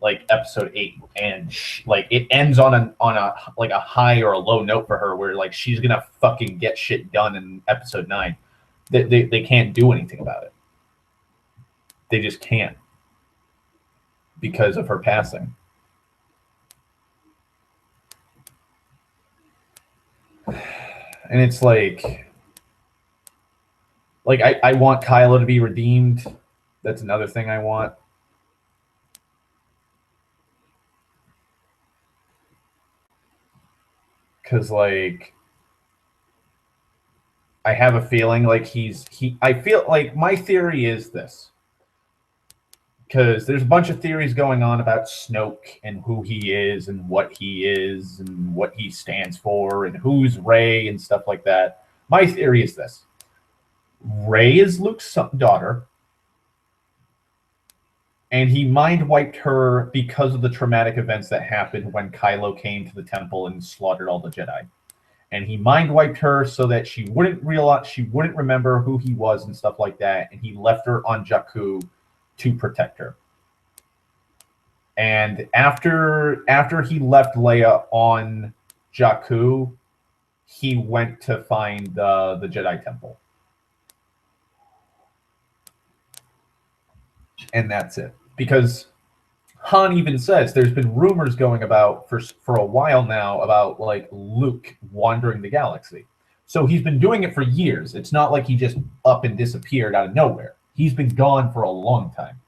like episode 8, and like it ends on a like a high or a low note for her where like she's gonna fucking get shit done in episode 9. They can't do anything about it. They just can't because of her passing. And it's like I want Kylo to be redeemed. That's another thing I want. Because like I have a feeling like I feel like my theory is this. Because there's a bunch of theories going on about Snoke and who he is and what he is and what he stands for and who's Rey and stuff like that. My theory is this. Rey is Luke's daughter, and he mind-wiped her because of the traumatic events that happened when Kylo came to the temple and slaughtered all the Jedi. And he mind-wiped her so that she wouldn't remember who he was and stuff like that, and he left her on Jakku to protect her. And after he left Leia on Jakku, he went to find the Jedi Temple. And that's it. Because Han even says there's been rumors going about for a while now about like Luke wandering the galaxy. So he's been doing it for years. It's not like he just up and disappeared out of nowhere. He's been gone for a long time.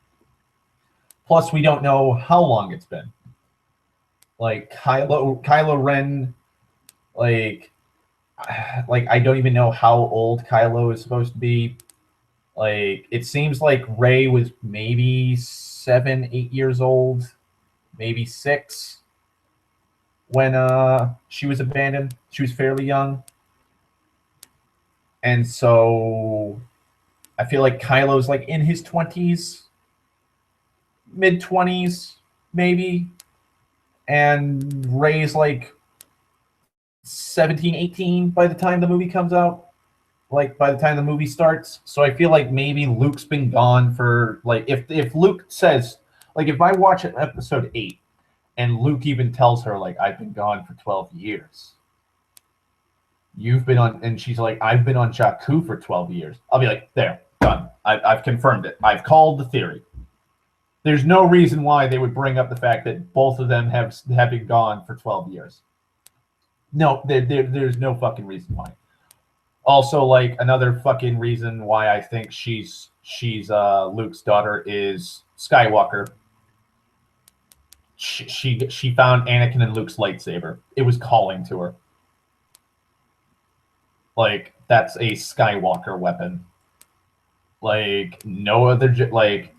Plus, we don't know how long it's been. Like Kylo Ren, like I don't even know how old Kylo is supposed to be. Like it seems like Rey was maybe 7, 8 years old, maybe 6 when she was abandoned. She was fairly young. And so I feel like Kylo's like in his 20s, mid-20s, maybe. And Rey's like 17, 18 by the time the movie comes out. Like by the time the movie starts. So I feel like maybe Luke's been gone for like if Luke says like if I watch episode 8 and Luke even tells her like I've been gone for 12 years. You've been on and she's like I've been on Jakku for 12 years. I'll be like there, done. I've confirmed it. I've called the theory. There's no reason why they would bring up the fact that both of them have been gone for 12 years. No, there's no fucking reason why. Also, like another fucking reason why I think she's Luke's daughter is Skywalker. She found Anakin and Luke's lightsaber. It was calling to her. Like that's a Skywalker weapon. Like no other like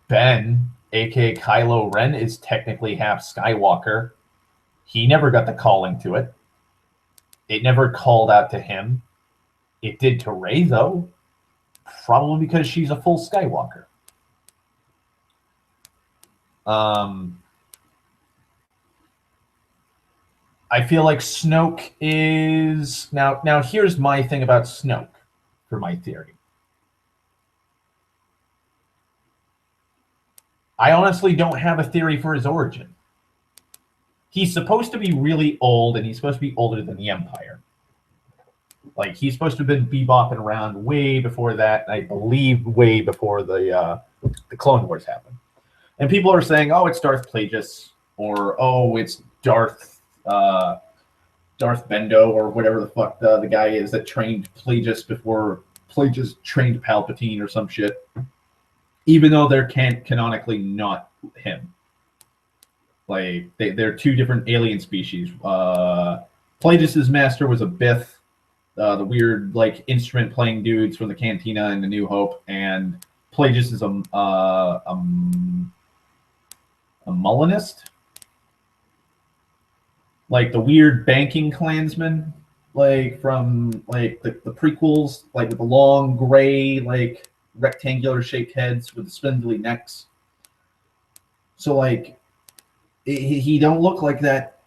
Ben, aka Kylo Ren, is technically half Skywalker. He never got the calling to it. It never called out to him. It did to Rey, though, probably because she's a full Skywalker. I feel like Snoke is now. Here's my thing about Snoke, for my theory. I honestly don't have a theory for his origin. He's supposed to be really old, and he's supposed to be older than the Empire. Like, he's supposed to have been bebopping around way before that, and I believe way before the Clone Wars happened. And people are saying, oh, it's Darth Plagueis, or, oh, it's Darth Bendo, or whatever the fuck the guy is that trained Plagueis before Plagueis trained Palpatine or some shit. Even though they're canonically not him. Like, they're two different alien species. Plagueis' master was a Bith, the weird, like, instrument-playing dudes from the Cantina in the New Hope, and Plagueis is a Molinist? Like, the weird banking clansman, like, from, like, the prequels, like, with the long, gray, like, rectangular-shaped heads with the spindly necks. So, like, he don't look like that.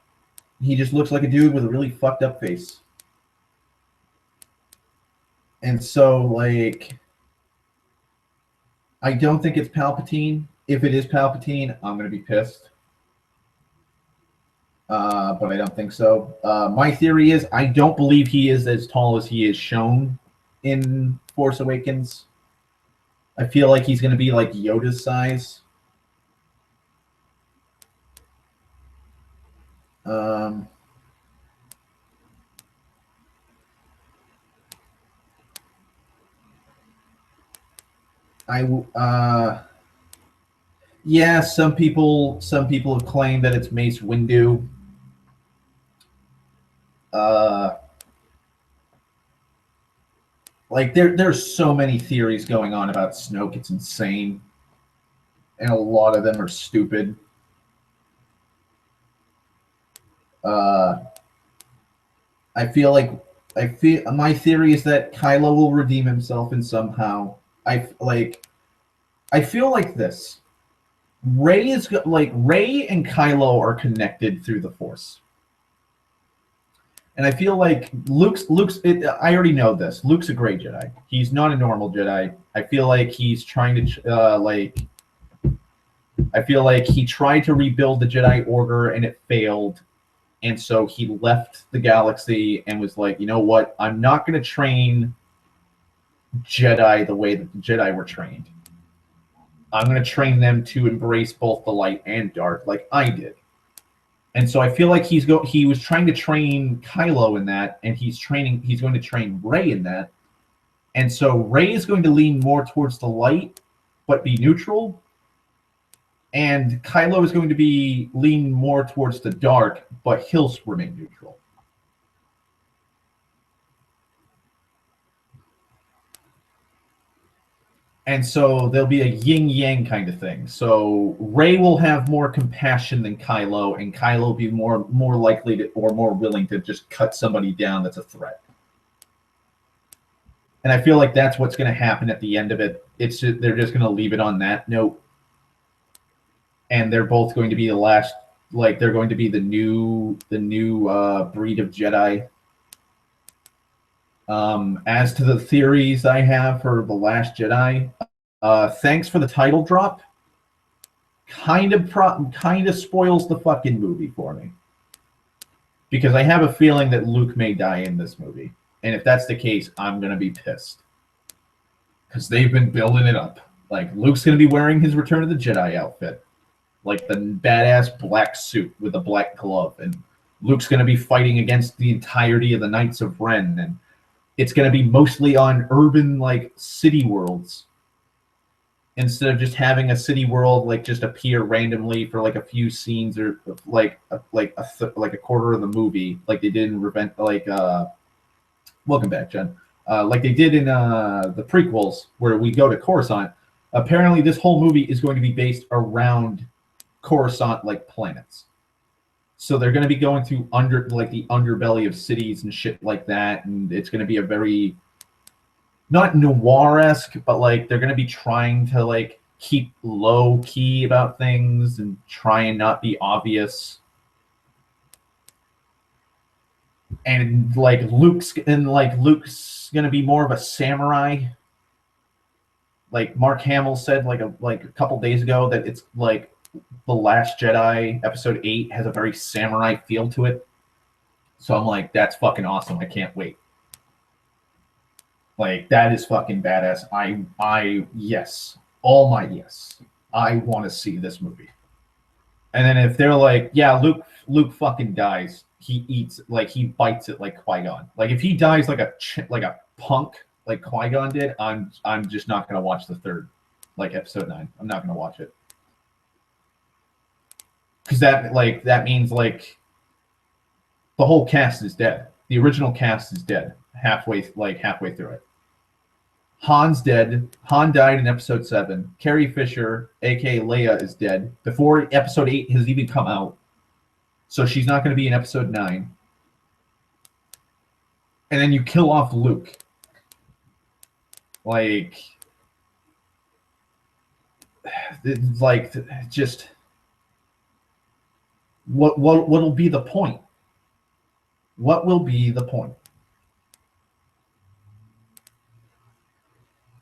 He just looks like a dude with a really fucked up face. And so, like, I don't think it's Palpatine. If it is Palpatine, I'm going to be pissed. But I don't think so. My theory is I don't believe he is as tall as he is shown in Force Awakens. I feel like he's going to be like Yoda's size. Yeah, some people have claimed that it's Mace Windu. Like there's so many theories going on about Snoke, it's insane. And a lot of them are stupid. I feel my theory is that Kylo will redeem himself in somehow. I feel like this. Rey and Kylo are connected through the Force. And I feel like I already know this. Luke's a great Jedi. He's not a normal Jedi. I feel like he's trying to I feel like he tried to rebuild the Jedi Order and it failed. And so he left the galaxy and was like, you know what? I'm not going to train Jedi the way that the Jedi were trained. I'm going to train them to embrace both the light and dark like I did. And so I feel like he was trying to train Kylo in that, and he's going to train Rey in that. And so Rey is going to lean more towards the light, but be neutral. And Kylo is going to be lean more towards the dark, but he'll remain neutral. And so there'll be a yin-yang kind of thing. So Rey will have more compassion than Kylo, and Kylo will be more likely to, or more willing to just cut somebody down that's a threat. And I feel like that's what's going to happen at the end of it. They're just going to leave it on that note. And they're both going to be the last, like they're going to be the new breed of Jedi. As to the theories I have for The Last Jedi, thanks for the title drop. Kind of spoils the fucking movie for me. Because I have a feeling that Luke may die in this movie. And if that's the case, I'm going to be pissed. Because they've been building it up. Like, Luke's going to be wearing his Return of the Jedi outfit. Like the badass black suit with a black glove. And Luke's going to be fighting against the entirety of the Knights of Ren. And it's going to be mostly on urban, like, city worlds. Instead of just having a city world, like, just appear randomly for, like, a few scenes or, like a quarter of the movie. Like they did in Welcome back, Jen. Like they did in the prequels, where we go to Coruscant. Apparently, this whole movie is going to be based around Coruscant-like planets. So they're going to be going through the underbelly of cities and shit like that, and it's going to be a very not noir-esque, but like they're going to be trying to like keep low key about things and try and not be obvious. And Luke's gonna be more of a samurai. Like Mark Hamill said like a couple days ago that it's like The Last Jedi episode 8 has a very samurai feel to it. So I'm like, that's fucking awesome. I can't wait. Like that is fucking badass. Yes. All my yes. I want to see this movie. And then if they're like, yeah, Luke fucking dies. He eats he bites it like Qui-Gon. Like if he dies like a punk like Qui-Gon did, I'm just not gonna watch the third episode 9. I'm not gonna watch it because that means the whole cast is dead. The original cast is dead halfway through it. Han's dead. Han died in episode 7. Carrie Fisher, aka Leia, is dead before episode 8 has even come out. So she's not going to be in episode 9. And then you kill off Luke. Just what'll be the point? What will be the point?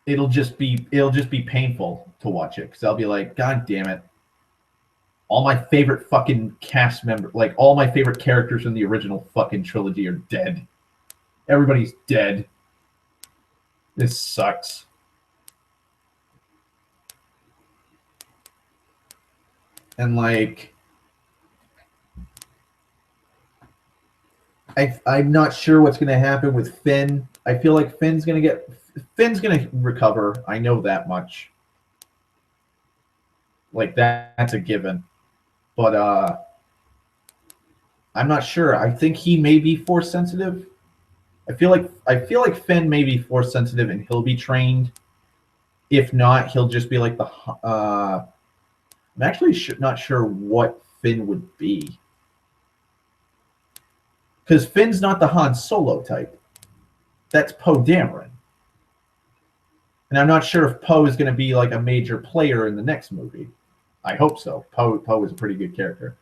It'll just be painful to watch it because I'll be like, God damn it. All my favorite fucking cast members, all my favorite characters in the original fucking trilogy are dead. Everybody's dead. This sucks. And I'm not sure what's going to happen with Finn. I feel like Finn's going to recover. I know that much. That's a given. But I'm not sure. I think he may be force sensitive. I feel like Finn may be force sensitive and he'll be trained. If not, he'll just be like the. I'm actually not sure what Finn would be. Because Finn's not the Han Solo type. That's Poe Dameron. And I'm not sure if Poe is going to be a major player in the next movie. I hope so. Poe is a pretty good character.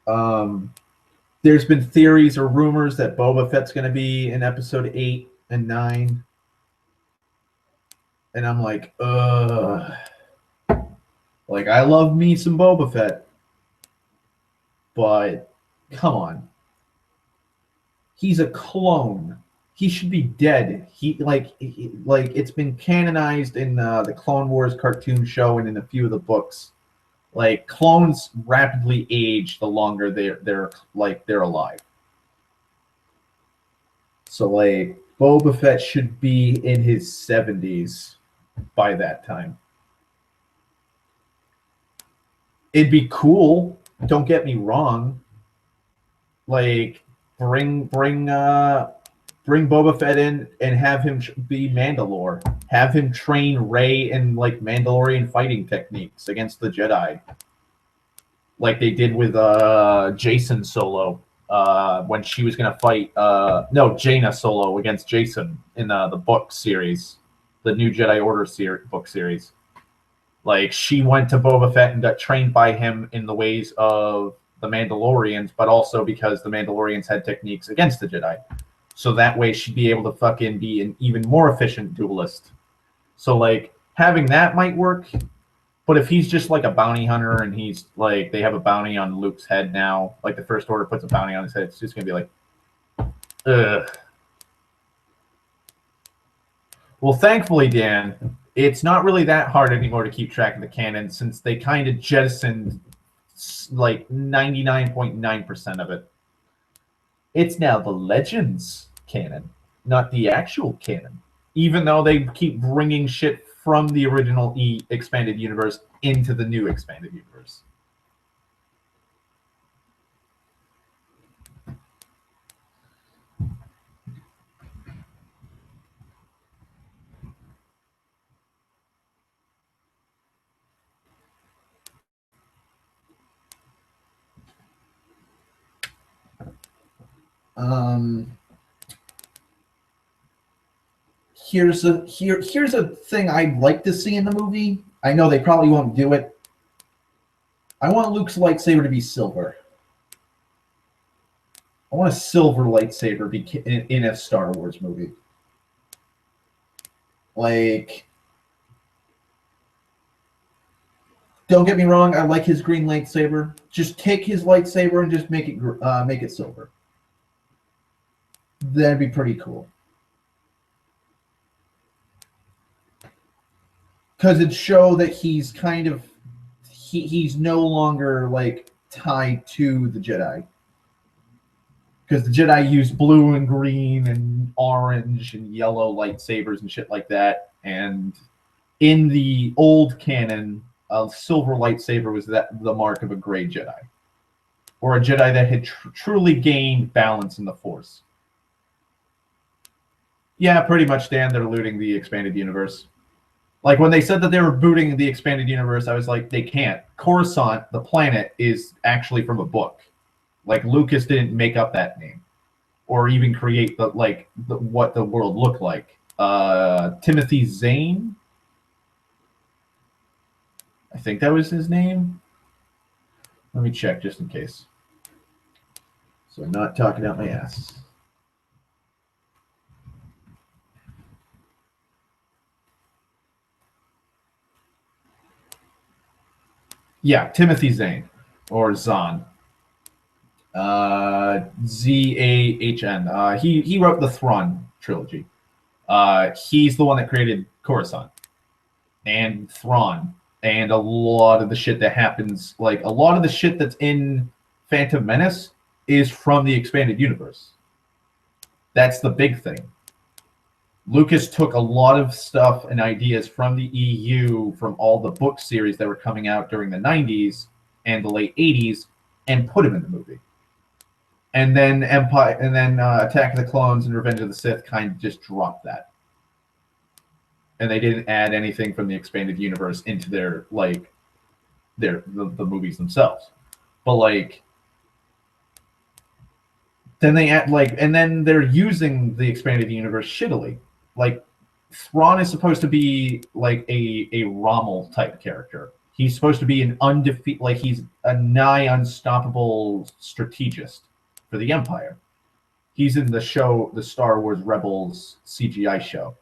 There's been theories or rumors that Boba Fett's going to be in episode 8 and 9. And I'm like, ugh. I love me some Boba Fett. But, come on. He's a clone. He should be dead. It's been canonized in the Clone Wars cartoon show and in a few of the books. Clones rapidly age the longer they're alive. So Boba Fett should be in his 70s by that time. It'd be cool. Don't get me wrong. Bring Boba Fett in and have him be Mandalore. Have him train Rey in Mandalorian fighting techniques against the Jedi, like they did with Jason Solo when she was gonna fight Jaina Solo against Jason in the book series, the New Jedi Order book series. She went to Boba Fett and got trained by him in the ways of the Mandalorians, but also because the Mandalorians had techniques against the Jedi. So that way she'd be able to fucking be an even more efficient duelist. So having that might work. But if he's just a bounty hunter and he's they have a bounty on Luke's head now, the First Order puts a bounty on his head, it's just gonna be ugh. Well, thankfully, Dan, it's not really that hard anymore to keep track of the canon since they kind of jettisoned 99.9% of it. It's now the Legends canon, not the actual canon. Even though they keep bringing shit from the original expanded universe into the new expanded universe. Here's a thing I'd like to see in the movie. I know they probably won't do it. I want Luke's lightsaber to be silver. I want a silver lightsaber in a Star Wars movie. Like, don't get me wrong, I like his green lightsaber. Just take his lightsaber and just make it silver. That'd be pretty cool. Because it'd show that he's kind of he's no longer like tied to the Jedi. Because the Jedi use blue and green and orange and yellow lightsabers and shit like that. And in the old canon, a silver lightsaber was the mark of a gray Jedi. Or a Jedi that had truly gained balance in the Force. Yeah, pretty much, Dan. They're looting the expanded universe. Like, when they said that they were booting the expanded universe, I was like, they can't. Coruscant, the planet, is actually from a book. Like, Lucas didn't make up that name. Or even create what the world looked like. Timothy Zahn? I think that was his name. Let me check just in case. So I'm not talking out my ass. Yeah, Timothy Zahn. Or Zahn. Zahn. He wrote the Thrawn trilogy. He's the one that created Coruscant. And Thrawn. And a lot of the shit that happens, like, a lot of the shit that's in Phantom Menace is from the expanded universe. That's the big thing. Lucas took a lot of stuff and ideas from the EU, from all the book series that were coming out during the 90s and the late 80s, and put them in the movie. And then Attack of the Clones and Revenge of the Sith kind of just dropped that. And they didn't add anything from the expanded universe into the movies themselves. But like, then they add and then they're using the expanded universe shittily. Like, Thrawn is supposed to be like a Rommel type character. He's supposed to be an undefeated, like, he's a nigh unstoppable strategist for the Empire. He's in the show, the Star Wars Rebels CGI show.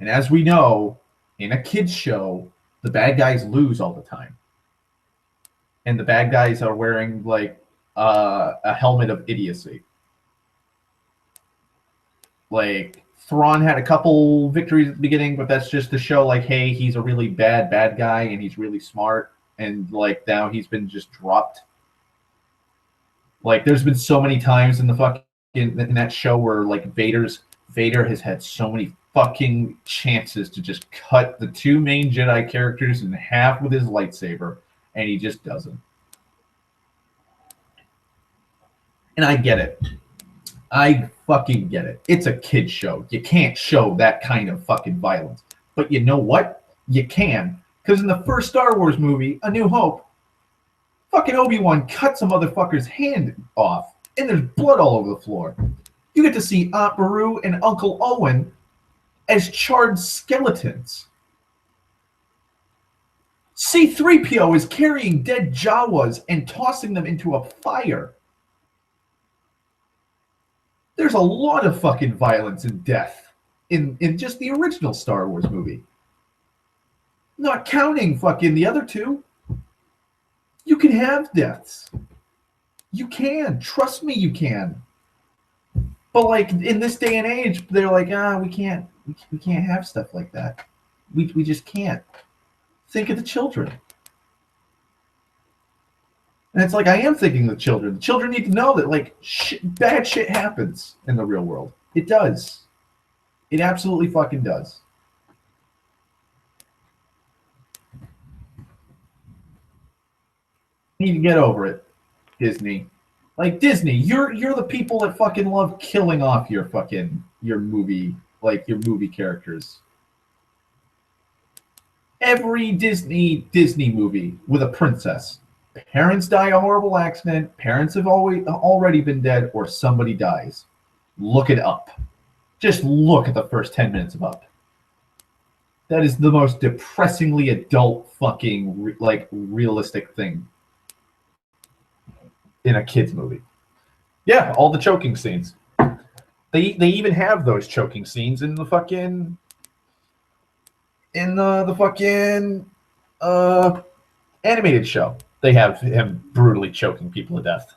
And as we know, in a kid's show, the bad guys lose all the time. And the bad guys are wearing, like, a helmet of idiocy. Like, Thrawn had a couple victories at the beginning, but that's just to show, like, hey, he's a really bad guy, and he's really smart. And, like, now he's been just dropped. Like, there's been so many times in in that show where, like, Vader has had so many fucking chances to just cut the two main Jedi characters in half with his lightsaber, and he just doesn't. And I get it. I fucking get it. It's a kid's show. You can't show that kind of fucking violence. But you know what? You can. Because in the first Star Wars movie, A New Hope, fucking Obi-Wan cuts a motherfucker's hand off, and there's blood all over the floor. You get to see Aunt Beru and Uncle Owen as charred skeletons. C-3PO is carrying dead Jawas and tossing them into a fire. There's a lot of fucking violence and death in just the original Star Wars movie. Not counting fucking the other two. You can have deaths. You can. Trust me, you can. But like, in this day and age, they're like, we can't have stuff like that. We just can't. Think of the children. And it's like, I am thinking of the children. The children need to know that, like, bad shit happens in the real world. It does. It absolutely fucking does. You need to get over it, Disney. Like, Disney, you're the people that fucking love killing off your movie, like, your movie characters. Every Disney movie with a princess Parents die a horrible accident, parents have already been dead, or somebody dies. Look it up. Just look at the first 10 minutes of Up. That is the most depressingly adult fucking realistic thing in a kids movie. Yeah, all the choking scenes. They even have those choking scenes in the fucking animated show. They have him brutally choking people to death.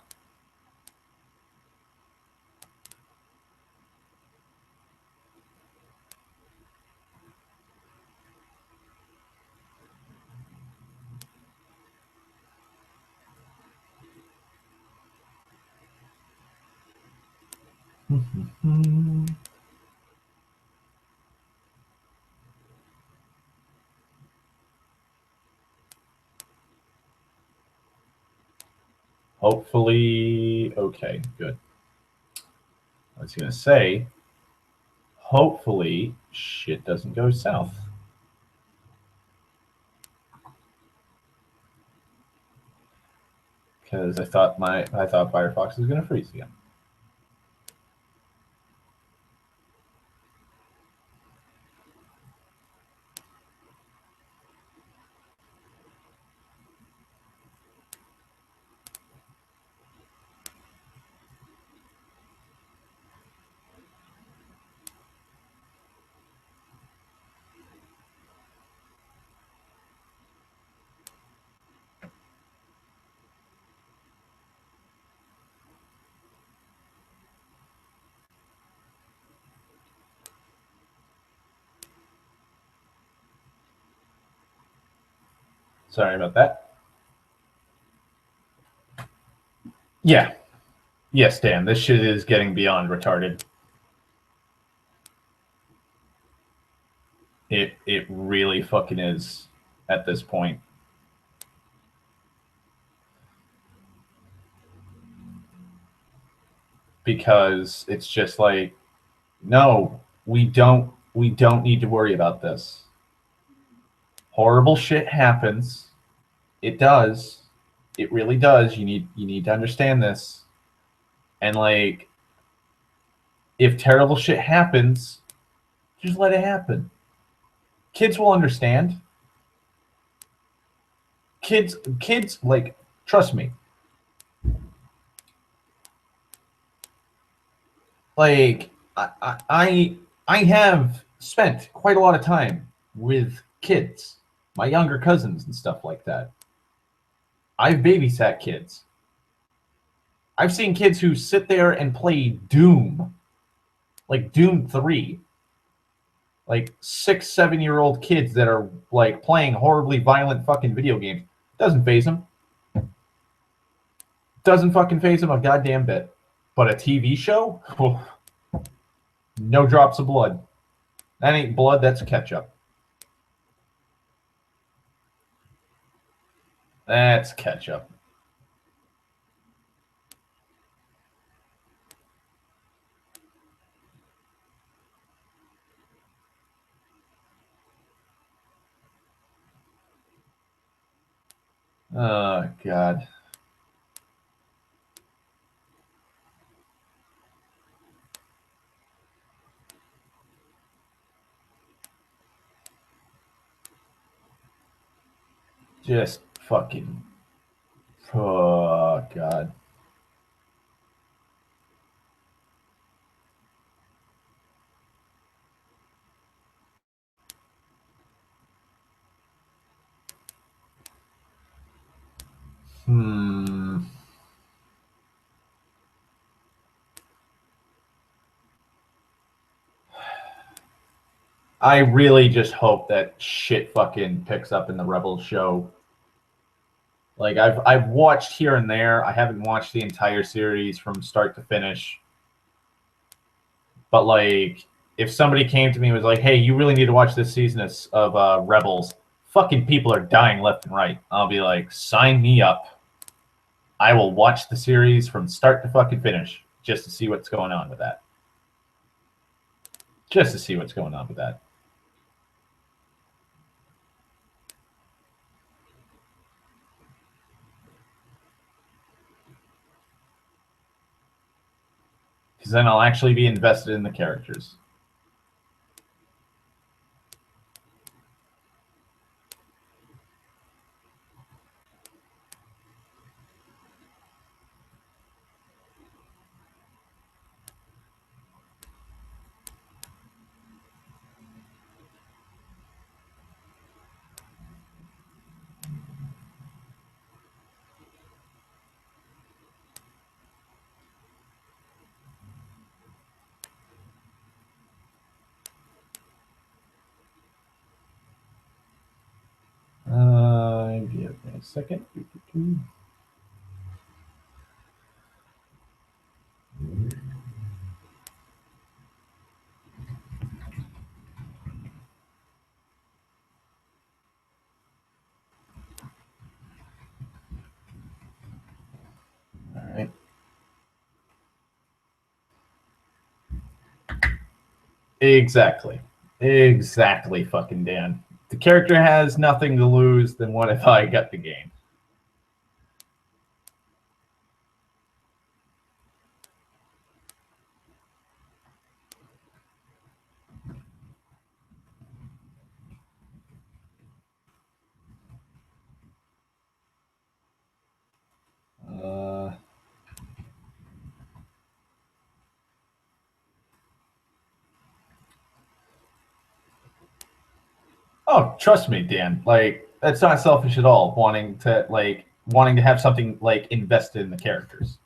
Hopefully, okay, good. I was going to say, hopefully shit doesn't go south. Because I thought Firefox was going to freeze again. Sorry about that. Yeah. Yes, Dan, this shit is getting beyond retarded. It really fucking is at this point. Because it's just like, no, we don't need to worry about this. Horrible shit happens. It does. It really does. You need to understand this. And like, if terrible shit happens, just let it happen. Kids will understand. Kids, like, trust me. Like, I have spent quite a lot of time with kids, my younger cousins and stuff like that. I've babysat kids. I've seen kids who sit there and play Doom, like Doom 3. Like 6, 7-year-old kids that are like playing horribly violent fucking video games. Doesn't faze them. Doesn't fucking faze them a goddamn bit. But a TV show? Oh, no drops of blood. That ain't blood, that's ketchup. That's ketchup. Oh, God. Just fucking... Oh, God. I really just hope that shit fucking picks up in the Rebels show. Like, I've watched here and there. I haven't watched the entire series from start to finish. But like, if somebody came to me and was like, "Hey, you really need to watch this season of Rebels," fucking people are dying left and right. I'll be like, "Sign me up. I will watch the series from start to fucking finish just to see what's going on with that. Just to see what's going on with that." Because then I'll actually be invested in the characters. Give me a second. All right. Exactly. Exactly, fucking Dan. The character has nothing to lose, then what if I got the game? Oh, trust me, Dan. Like, that's not selfish at all, wanting to have something like invested in the characters.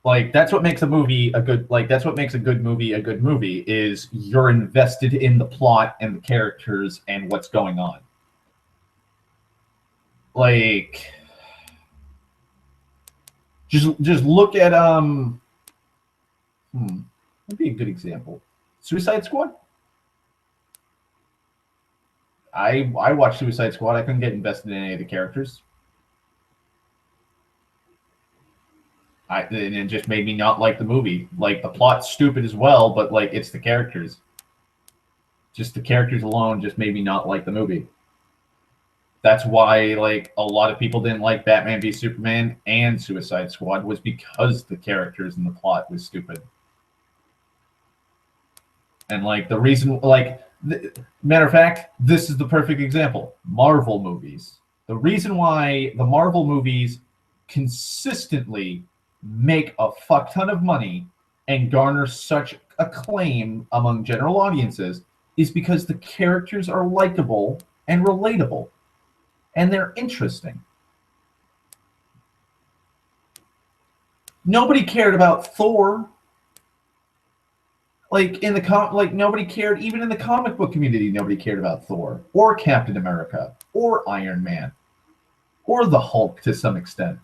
Like, that's what makes a movie a good that's what makes a good movie is you're invested in the plot and the characters and what's going on. Like, just look at that'd be a good example. Suicide Squad. I watched Suicide Squad. I couldn't get invested in any of the characters. And it just made me not like the movie. Like, the plot's stupid as well, but like, it's the characters. Just the characters alone just made me not like the movie. That's why like a lot of people didn't like Batman v Superman and Suicide Squad, was because the characters and the plot was stupid. And like the reason, matter of fact, this is the perfect example. Marvel movies. The reason why the Marvel movies consistently make a fuck ton of money and garner such acclaim among general audiences is because the characters are likable and relatable, and they're interesting. Nobody cared about Thor. Like, nobody cared, even in the comic book community, nobody cared about Thor or Captain America or Iron Man or the Hulk to some extent.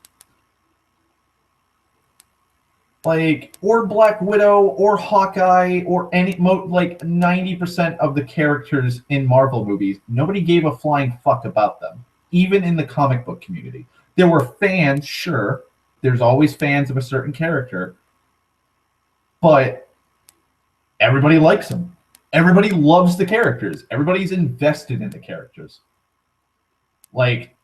Like, or Black Widow or Hawkeye or any 90% of the characters in Marvel movies, nobody gave a flying fuck about them, even in the comic book community. There were fans, sure. There's always fans of a certain character, but everybody likes them. Everybody loves the characters. Everybody's invested in the characters. Like,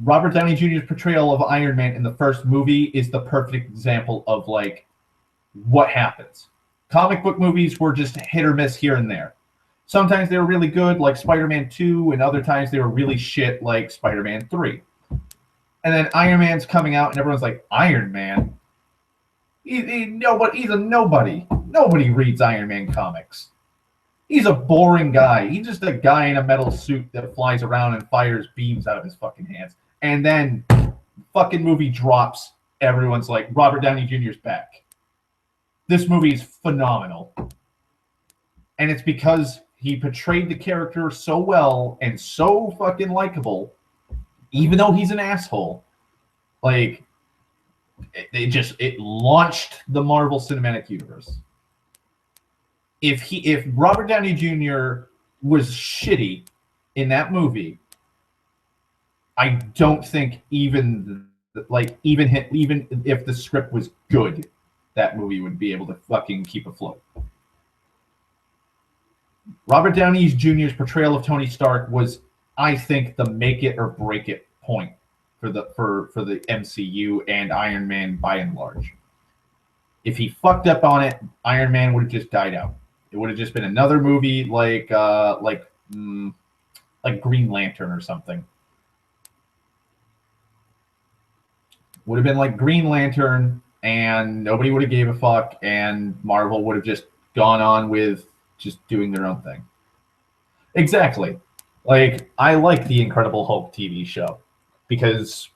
Robert Downey Jr.'s portrayal of Iron Man in the first movie is the perfect example of like what happens. Comic book movies were just hit or miss here and there. Sometimes they were really good, like Spider-Man 2, and other times they were really shit, like Spider-Man 3. And then Iron Man's coming out, and everyone's like, Iron Man? He's a nobody. Nobody reads Iron Man comics. He's a boring guy. He's just a guy in a metal suit that flies around and fires beams out of his fucking hands. And then fucking movie drops. Everyone's like, Robert Downey Jr.'s back. This movie is phenomenal. And it's because he portrayed the character so well and so fucking likable, even though he's an asshole. Like, it launched the Marvel Cinematic Universe. If Robert Downey Jr. was shitty in that movie, I don't think even if the script was good, that movie would be able to fucking keep afloat. Robert Downey Jr.'s portrayal of Tony Stark was, I think, the make it or break it point for the MCU and Iron Man by and large. If he fucked up on it, Iron Man would have just died out. It would have just been another movie like Green Lantern or something. Would have been like Green Lantern, and nobody would have gave a fuck, and Marvel would have just gone on with just doing their own thing. Exactly. Like, I like the Incredible Hulk TV show because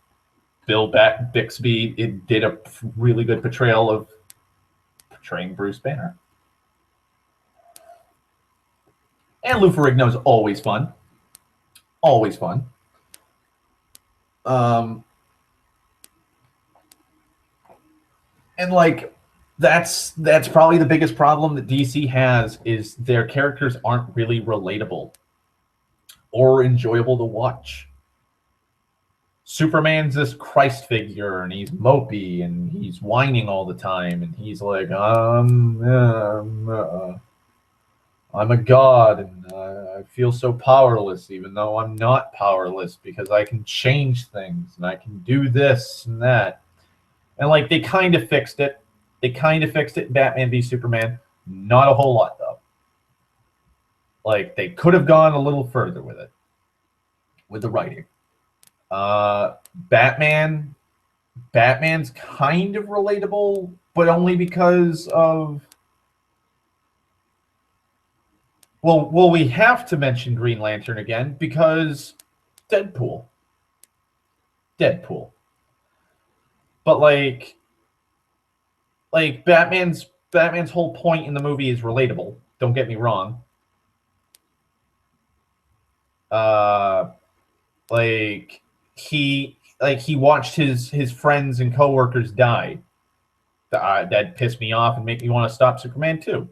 Bill Bixby it did a really good portrayal of portraying Bruce Banner. And Lou Ferrigno is always fun. Always fun. And like that's probably the biggest problem that DC has is their characters aren't really relatable or enjoyable to watch. Superman's this Christ figure, and he's mopey, and he's whining all the time, and he's like, I'm a god, and I feel so powerless, even though I'm not powerless, because I can change things, and I can do this and that. And like they kind of fixed it. They kind of fixed it in Batman v Superman. Not a whole lot, though. Like, they could have gone a little further with it, with the writing. Batman's kind of relatable, but only because of... Well, we have to mention Green Lantern again, because Deadpool. But like Batman's whole point in the movie is relatable. Don't get me wrong. He watched his friends and coworkers die. That pissed me off and make me want to stop Superman too.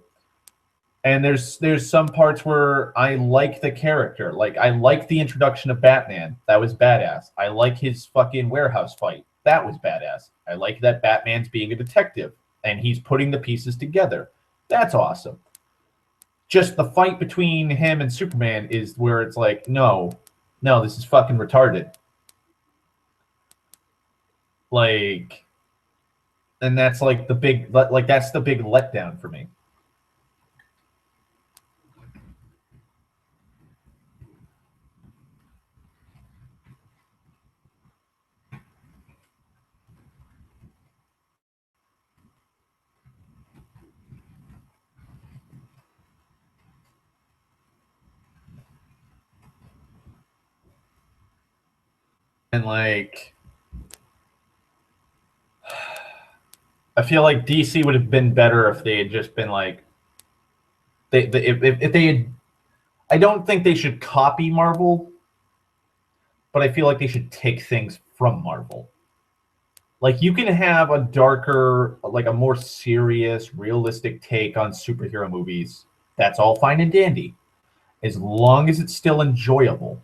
And there's some parts where I like the character. Like, I like the introduction of Batman. That was badass. I like his fucking warehouse fight. That was badass. I like that Batman's being a detective and he's putting the pieces together. That's awesome. Just the fight between him and Superman is where it's like, no, this is fucking retarded. Like, and that's like the big letdown for me. And like, I feel like DC would have been better if they had just been like, if they had. I don't think they should copy Marvel, but I feel like they should take things from Marvel. Like, you can have a darker, like a more serious, realistic take on superhero movies. That's all fine and dandy, as long as it's still enjoyable.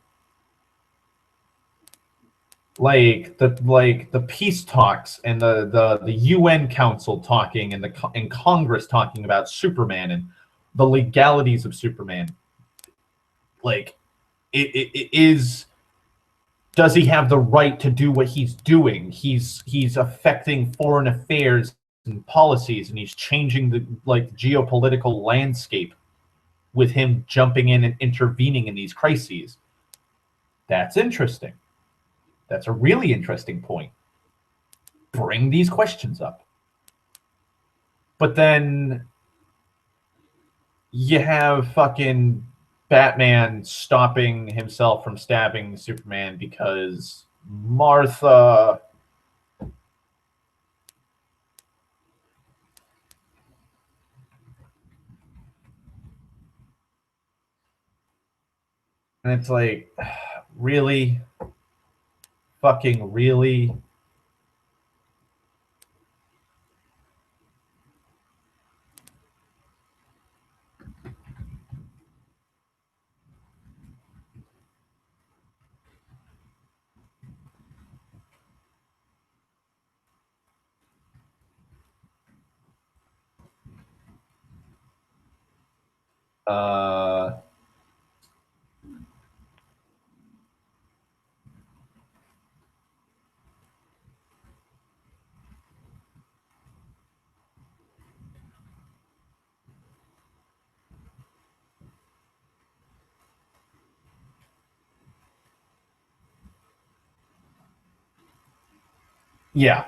Like the peace talks and the UN Council talking and Congress talking about Superman and the legalities of Superman. Like, it is. Does he have the right to do what he's doing? He's affecting foreign affairs and policies, and he's changing the geopolitical landscape with him jumping in and intervening in these crises. That's interesting. That's a really interesting point. Bring these questions up. But then you have fucking Batman stopping himself from stabbing Superman because Martha... And it's like, really? Fucking really? Yeah.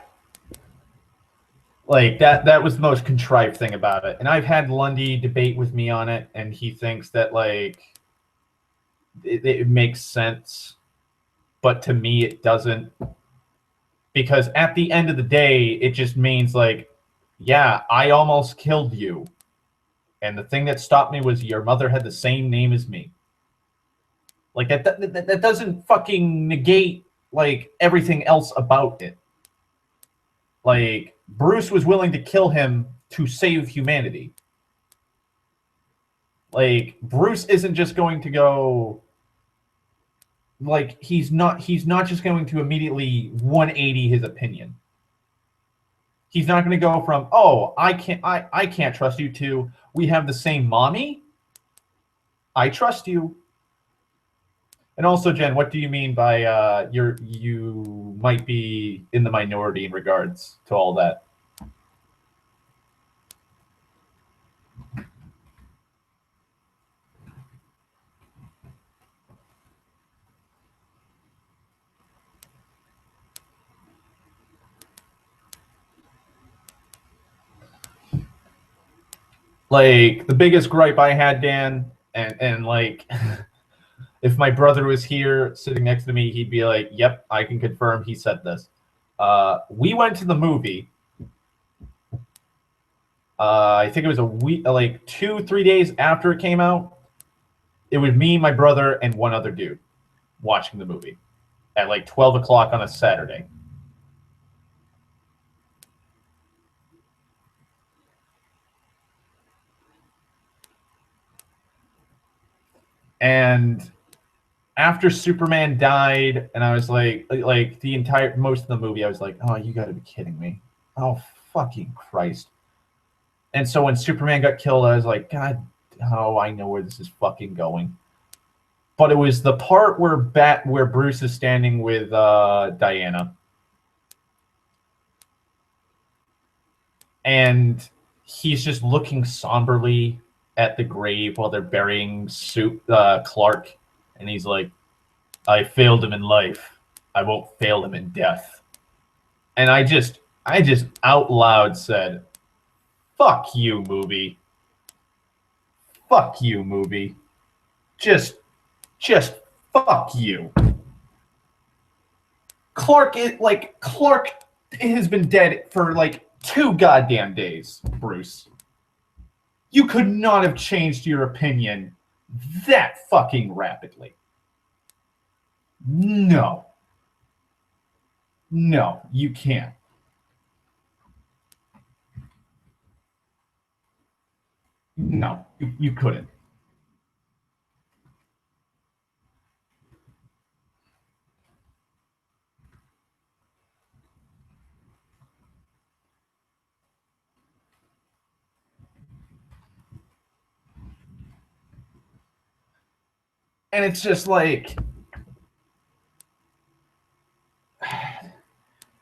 Like that was the most contrived thing about it. And I've had Lundy debate with me on it, and he thinks that like it makes sense, but to me it doesn't. Because at the end of the day, it just means like, yeah, I almost killed you. And the thing that stopped me was your mother had the same name as me. Like that doesn't fucking negate like everything else about it. Like Bruce was willing to kill him to save humanity. Like Bruce isn't just going to go like he's not just going to immediately 180 his opinion. He's not going to go from, "Oh, I can't trust you," to, "We have the same mommy. I trust you." And also, Jen, what do you mean by you might be in the minority in regards to all that? Like the biggest gripe I had, Dan, and like if my brother was here sitting next to me, he'd be like, "Yep, I can confirm he said this." We went to the movie. I think it was a week, like 2-3 days after it came out. It was me, my brother, and one other dude watching the movie at like 12 o'clock on a Saturday. And after Superman died, and I was like the entire most of the movie, I was like, "Oh, you got to be kidding me! Oh, fucking Christ!" And so when Superman got killed, I was like, "God, oh, I know where this is fucking going." But it was the part where Bruce is standing with Diana, and he's just looking somberly at the grave while they're burying Clark, and he's like, "I failed him in life. I won't fail him in death." And I just out loud said, "Fuck you, movie. Fuck you, movie. Just fuck you." Clark has been dead for like 2 goddamn days, Bruce. You could not have changed your opinion that fucking rapidly. No. No, you can't. No, you couldn't. And it's just like,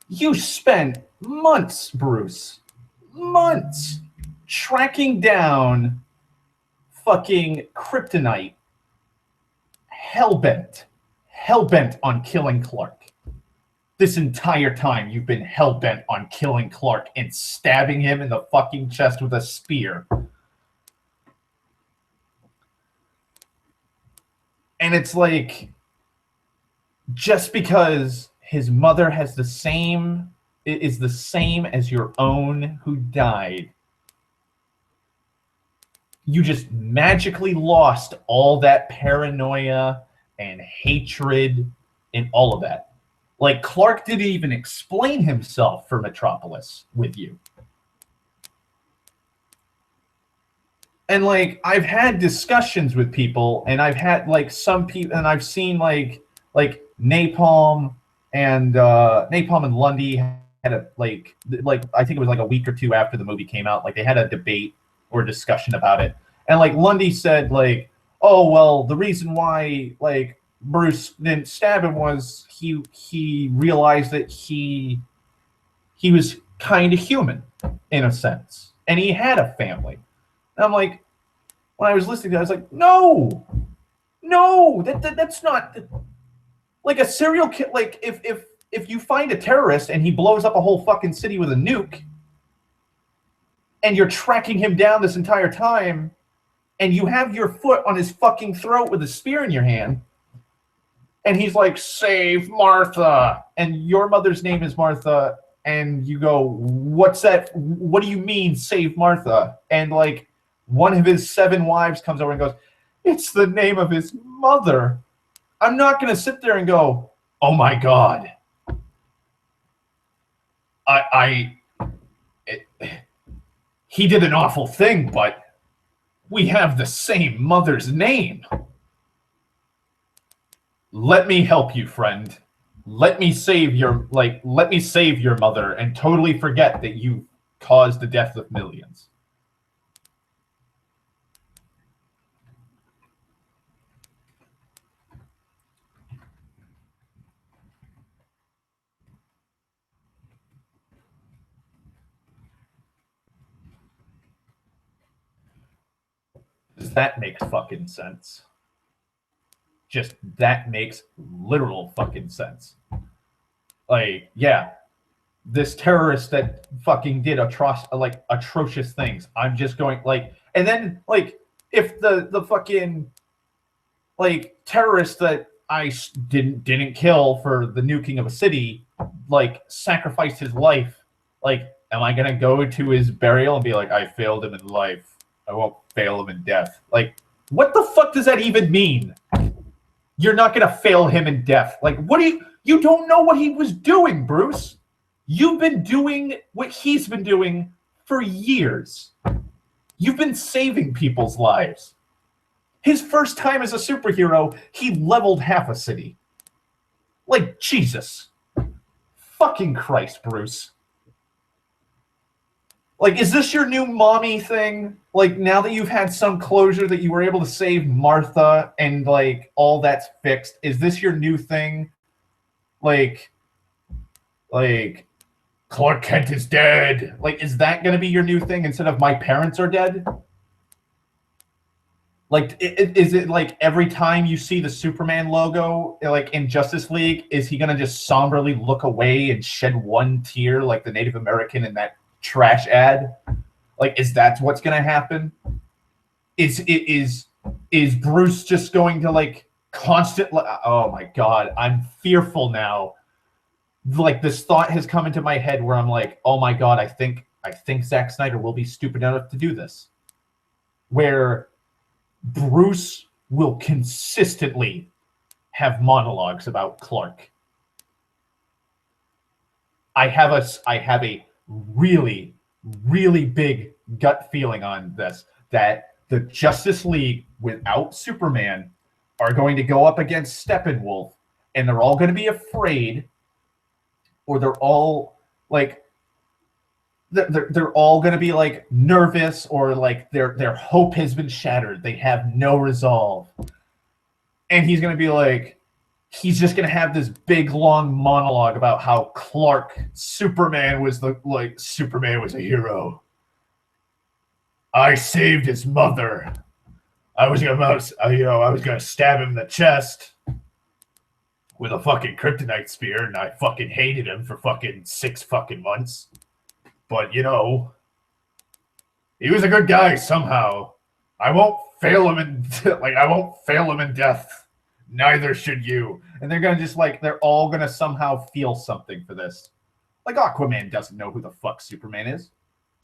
you spent months, Bruce, months tracking down fucking kryptonite, hellbent on killing Clark. This entire time you've been hellbent on killing Clark and stabbing him in the fucking chest with a spear. And it's like, just because his mother is the same as your own who died, you just magically lost all that paranoia and hatred and all of that. Like, Clark didn't even explain himself for Metropolis with you. And like, I've had discussions with people, and I've had like some people, and I've seen like Napalm and Lundy had a like I think it was like a week or two after the movie came out, like they had a debate or discussion about it. And like Lundy said, like, "Oh, well, the reason why like Bruce didn't stab him was he realized that he was kind of human in a sense, and he had a family." And I'm like, when I was listening to that, I was like, no, that's not like a serial killer. Like if if you find a terrorist and he blows up a whole fucking city with a nuke, and you're tracking him down this entire time, and you have your foot on his fucking throat with a spear in your hand, and he's like, "Save Martha," and your mother's name is Martha, and you go, "What's that? What do you mean, save Martha?" And like one of his 7 wives comes over and goes, "It's the name of his mother." I'm not going to sit there and go, "Oh my God. He did an awful thing, but we have the same mother's name." Let me help you, friend. Let me save your mother and totally forget that you caused the death of millions. Does that make fucking sense? Just that makes literal fucking sense. Like, yeah, this terrorist that fucking did atrocious things. I'm just going like, and then like, if the fucking like terrorist that I didn't kill for the nuking of a city, like sacrificed his life, like, am I gonna go to his burial and be like, I failed him in life, I won't fail him in death? Like, what the fuck does that even mean? You're not gonna fail him in death. Like, what do you don't know what he was doing, Bruce. You've been doing what he's been doing for years. You've been saving people's lives. His first time as a superhero, he leveled half a city. Like, Jesus. Fucking Christ, Bruce. Like, is this your new mommy thing? Like, now that you've had some closure that you were able to save Martha and, like, all that's fixed, is this your new thing? Like, Clark Kent is dead. Like, is that going to be your new thing instead of my parents are dead? Like, is it like every time you see the Superman logo, like in Justice League, is he going to just somberly look away and shed one tear like the Native American in that trash ad? Like, is that what's going to happen? Is Bruce just going to like constantly? Oh my God, I'm fearful now. Like, this thought has come into my head where I'm like, oh my God, I think Zack Snyder will be stupid enough to do this, where Bruce will consistently have monologues about Clark. I have a really, really big gut feeling on this, that the Justice League without Superman are going to go up against Steppenwolf, and they're all going to be afraid, or they're all like, they're all going to be like nervous, or like their hope has been shattered. They have no resolve. And he's going to be like, he's just going to have this big long monologue about how Superman was a hero. I saved his mother. I was going to stab him in the chest with a fucking kryptonite spear, and I fucking hated him for fucking 6 fucking months. But, he was a good guy somehow. I won't fail him in death. Neither should you. And they're going to just they're all going to somehow feel something for this. Like, Aquaman doesn't know who the fuck Superman is.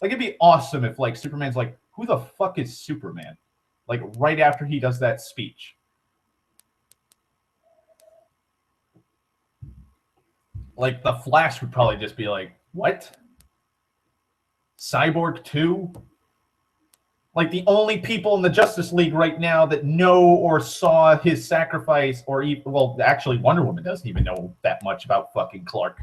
Like, it'd be awesome if Superman's like, who the fuck is Superman? Like, right after he does that speech. Like, the Flash would probably just be like, what? Cyborg 2? Like, the only people in the Justice League right now that know or saw his sacrifice, or even, well, actually, Wonder Woman doesn't even know that much about fucking Clark.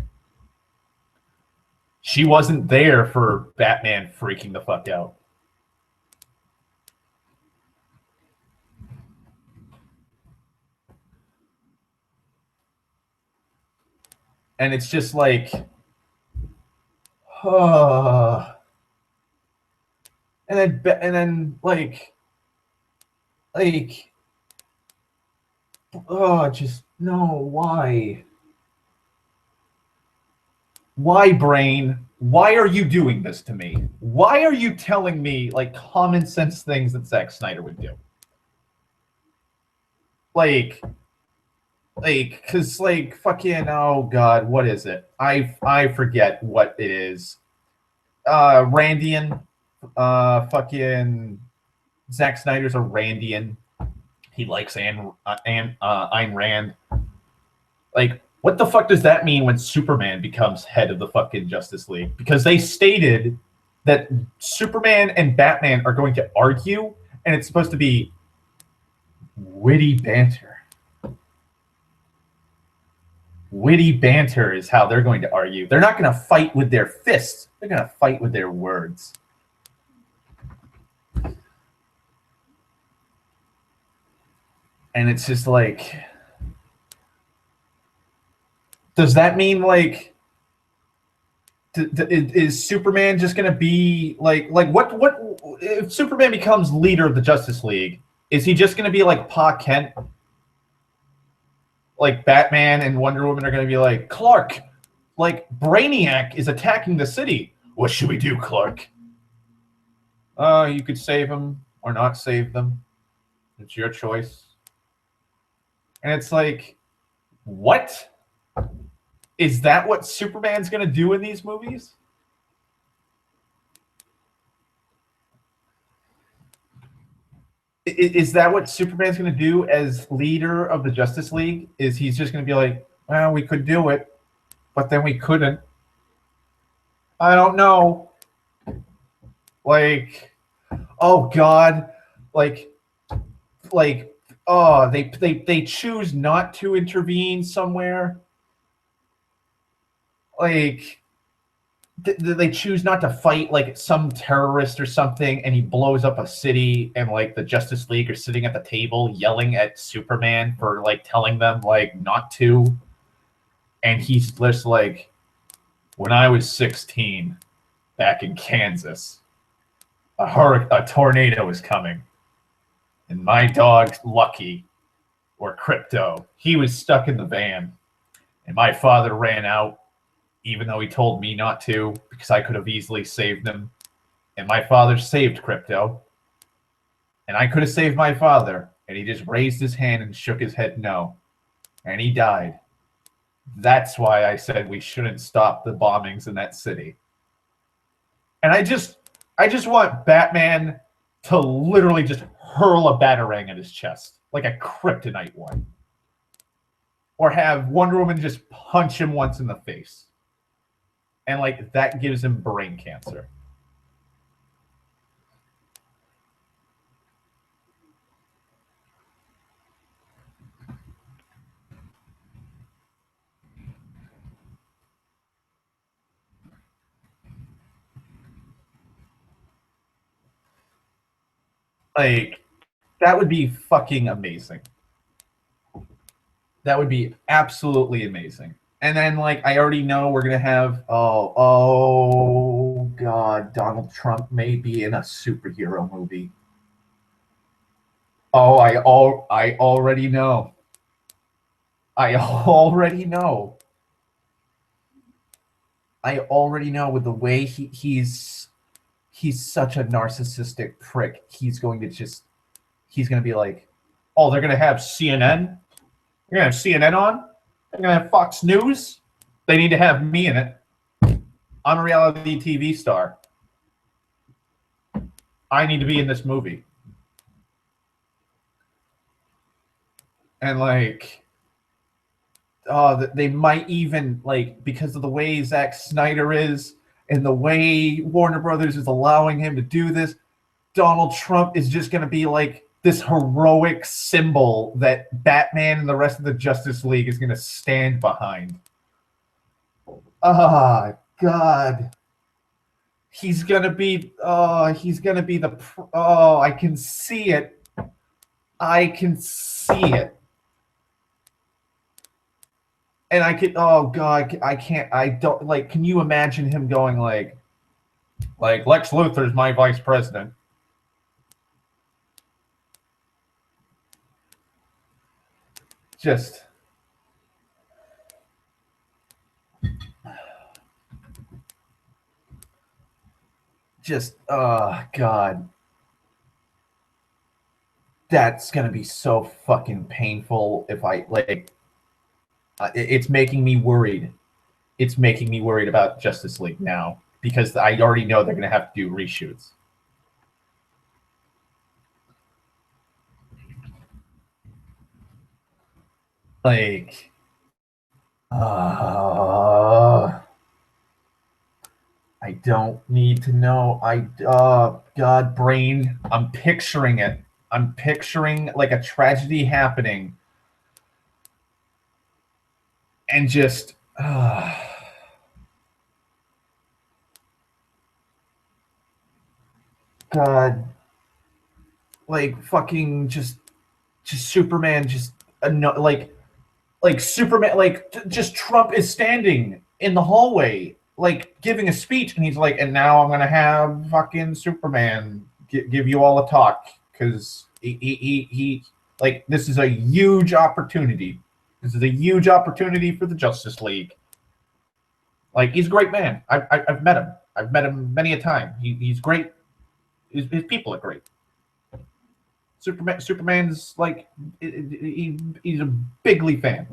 She wasn't there for Batman freaking the fuck out. And it's just like, and then just no, why? Why, Brain? Why are you doing this to me? Why are you telling me like common sense things that Zack Snyder would do? Like, cause like fucking oh god, what is it? I forget what it is. Randian, fucking Zack Snyder's a Randian. He likes Ayn Rand. Like, what the fuck does that mean when Superman becomes head of the fucking Justice League? Because they stated that Superman and Batman are going to argue, and it's supposed to be witty banter. Witty banter is how they're going to argue. They're not going to fight with their fists. They're going to fight with their words. And it's just like, does that mean like, is Superman just going to be like what if Superman becomes leader of the Justice League? Is he just going to be like Pa Kent? Like Batman and Wonder Woman are going to be like, Clark, like Brainiac is attacking the city. What should we do, Clark? You could save him or not save them. It's your choice. And it's like, what? Is that what Superman's going to do in these movies? Is that what Superman's going to do as leader of the Justice League? Is he's just going to be like, well, we could do it, but then we couldn't. I don't know. Like, oh God, like, oh, they choose not to intervene somewhere. Like, they choose not to fight like some terrorist or something, and he blows up a city, and like the Justice League are sitting at the table yelling at Superman for like telling them like not to, and he's just like, when I was 16 back in Kansas, a tornado was coming, and my dog Lucky, or Crypto, he was stuck in the van, and my father ran out even though he told me not to, because I could have easily saved him. And my father saved Crypto. And I could have saved my father. And he just raised his hand and shook his head no. And he died. That's why I said we shouldn't stop the bombings in that city. And I just want Batman to literally just hurl a batarang at his chest, like a kryptonite one. Or have Wonder Woman just punch him once in the face. And like that gives him brain cancer. Like, that would be fucking amazing. That would be absolutely amazing. And then, like, I already know we're gonna have oh god, Donald Trump may be in a superhero movie. Oh, I already know. I already know. I already know with the way he's such a narcissistic prick. He's going to be like, oh, they're gonna have CNN. They're gonna have CNN on. They're gonna have Fox News. They need to have me in it. I'm a reality TV star. I need to be in this movie. And like, oh, they might even like, because of the way Zack Snyder is and the way Warner Brothers is allowing him to do this, Donald Trump is just gonna be like this heroic symbol that Batman and the rest of the Justice League is gonna stand behind. Oh God. He's gonna be the I can see it. I can see it. And I could, oh God, I can't, I don't, like, can you imagine him going like Lex Luthor's my vice president? Just, just God, that's gonna be so fucking painful if I like. It's making me worried. It's making me worried about Justice League now because I already know they're gonna have to do reshoots. Like, I don't need to know. God, brain. I'm picturing it. I'm picturing like a tragedy happening, and just, God, like fucking just Superman, like Superman, just Trump is standing in the hallway, like giving a speech, and he's like, and now I'm gonna have fucking Superman give you all a talk because he like this is a huge opportunity. This is a huge opportunity for the Justice League. Like he's a great man. I've met him. I've met him many a time. He's great. His people are great. Superman's like he's a bigly fan,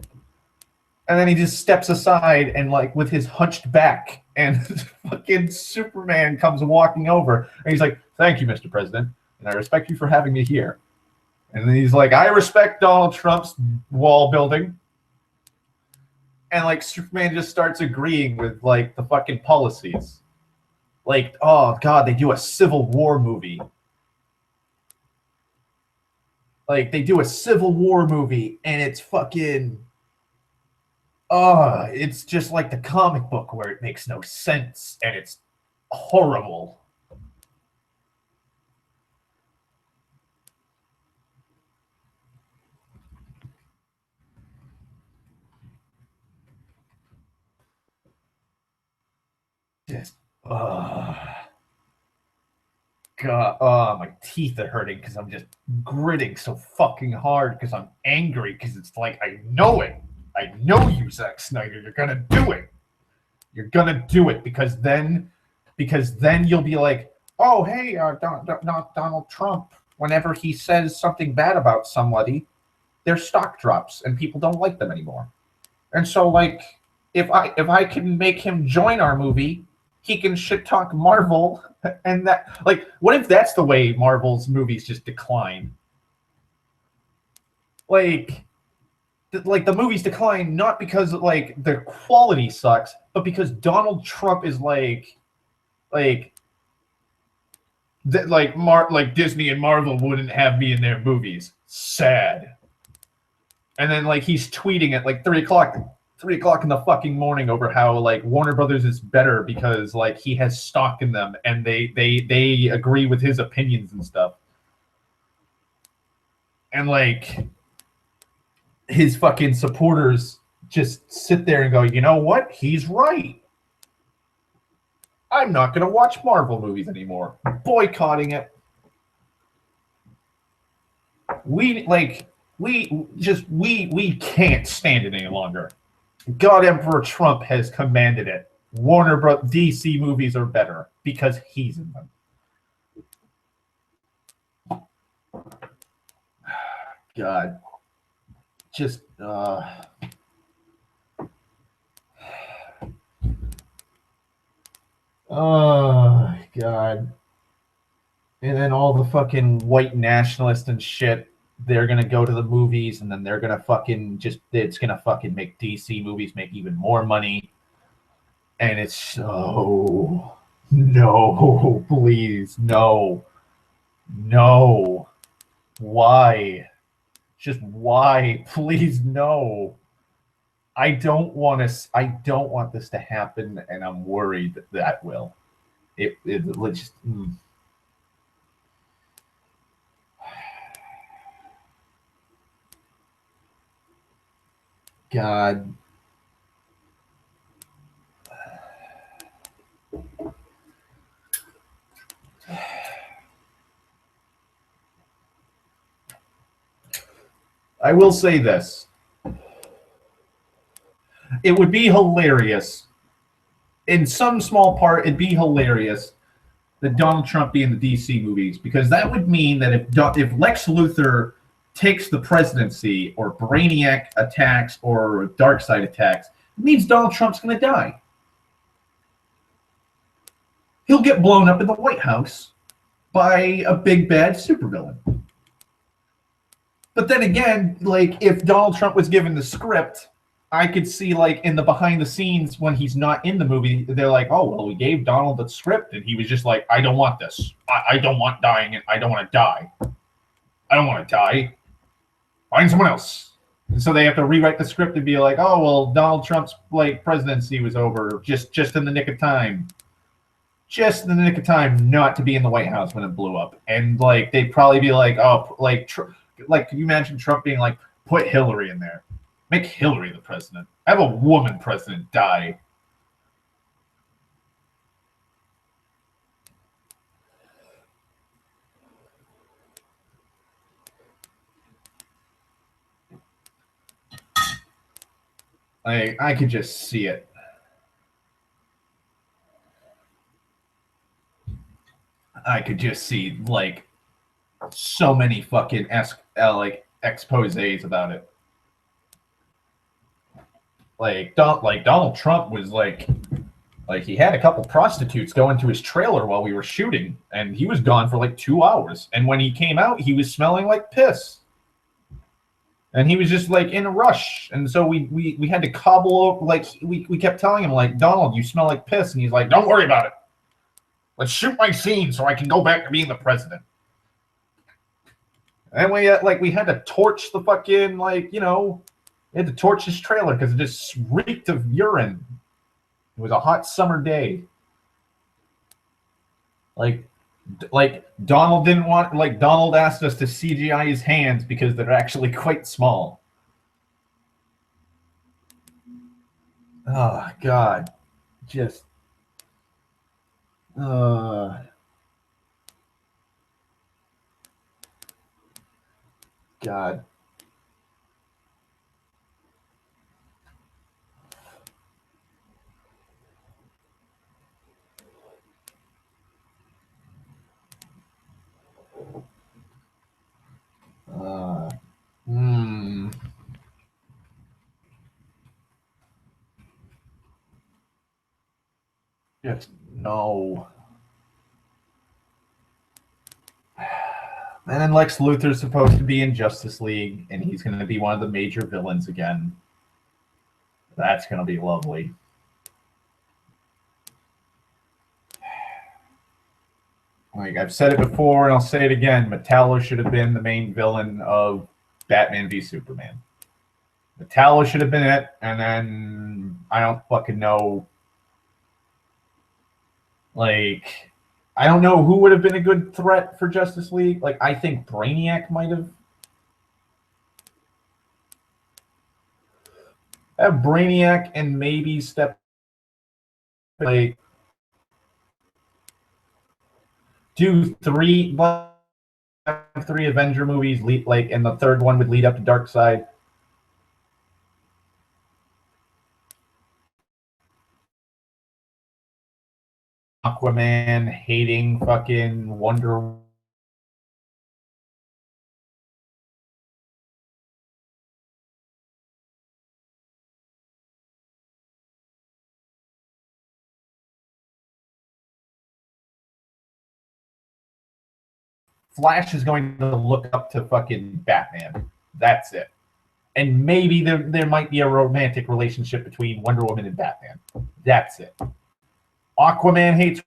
and then he just steps aside and like with his hunched back, and fucking Superman comes walking over, and he's like, "Thank you, Mr. President, and I respect you for having me here." And then he's like, "I respect Donald Trump's wall building," and like Superman just starts agreeing with like the fucking policies. Like, oh God, they do a Civil War movie. Like they do a Civil War movie, and it's fucking, it's just like the comic book where it makes no sense and it's horrible. Just, God, my teeth are hurting because I'm just gritting so fucking hard because I'm angry because it's like I know it. I know you, Zack Snyder. You're gonna do it. You're gonna do it because then you'll be like, oh hey, Donald Trump. Whenever he says something bad about somebody, their stock drops and people don't like them anymore. And so like, if I can make him join our movie, he can shit talk Marvel, and that like, what if that's the way Marvel's movies just decline? Like the movies decline not because like the quality sucks, but because Donald Trump is like Disney and Marvel wouldn't have me in their movies. Sad. And then like he's tweeting at like 3:00 in the fucking morning over how like Warner Brothers is better because like he has stock in them and they agree with his opinions and stuff. And like his fucking supporters just sit there and go, you know what? He's right. I'm not going to watch Marvel movies anymore. Boycotting it. We can't stand it any longer. God Emperor Trump has commanded it. Warner Bros. DC movies are better because he's in them. God. Just oh God. And then all the fucking white nationalists and shit, they're gonna go to the movies and then they're gonna fucking it's gonna fucking make DC movies make even more money. And it's so no, please, no. Why? Just why? Please, no. I don't want this to happen, and I'm worried that will. It just. God. I will say this. It would be hilarious. In some small part, it'd be hilarious that Donald Trump be in the DC movies, because that would mean that if Lex Luthor takes the presidency, or Brainiac attacks, or Darkseid attacks, it means Donald Trump's going to die. He'll get blown up in the White House by a big bad supervillain. But then again, like, if Donald Trump was given the script, I could see, like, in the behind the scenes when he's not in the movie, they're like, oh, well, we gave Donald the script, and he was just like, I don't want this. I don't want dying, and I don't want to die. I don't want to die. Find someone else. And so they have to rewrite the script and be like, oh, well, Donald Trump's, like, presidency was over just in the nick of time. Just in the nick of time not to be in the White House when it blew up. And, like, they'd probably be like, oh, like, can you imagine Trump being like, put Hillary in there? Make Hillary the president. Have a woman president die. I could just see it. I could just see, like, so many fucking exposés about it. Like Donald Trump was like he had a couple prostitutes go into his trailer while we were shooting, and he was gone for like 2 hours. And when he came out, he was smelling like piss. And he was just like in a rush. And so we had to cobble up, like, we kept telling him, like, Donald, you smell like piss. And he's like, don't worry about it. Let's shoot my scene so I can go back to being the president. And we had to torch the fucking, like, we had to torch his trailer because it just reeked of urine. It was a hot summer day. Like Donald didn't want, like, Donald asked us to CGI his hands because they're actually quite small. Oh, God. Just, God. Just no. And then Lex Luthor's supposed to be in Justice League, and he's going to be one of the major villains again. That's going to be lovely. Like, I've said it before, and I'll say it again. Metallo should have been the main villain of Batman v Superman. Metallo should have been it, and then I don't fucking know. Like, I don't know who would have been a good threat for Justice League. Like, I think Brainiac might have. Have Brainiac and maybe step, like, do three Avenger movies, like, and the third one would lead up to Darkseid. Aquaman hating fucking Wonder Flash is going to look up to fucking Batman. That's it. And maybe there might be a romantic relationship between Wonder Woman and Batman. That's it. Aquaman hates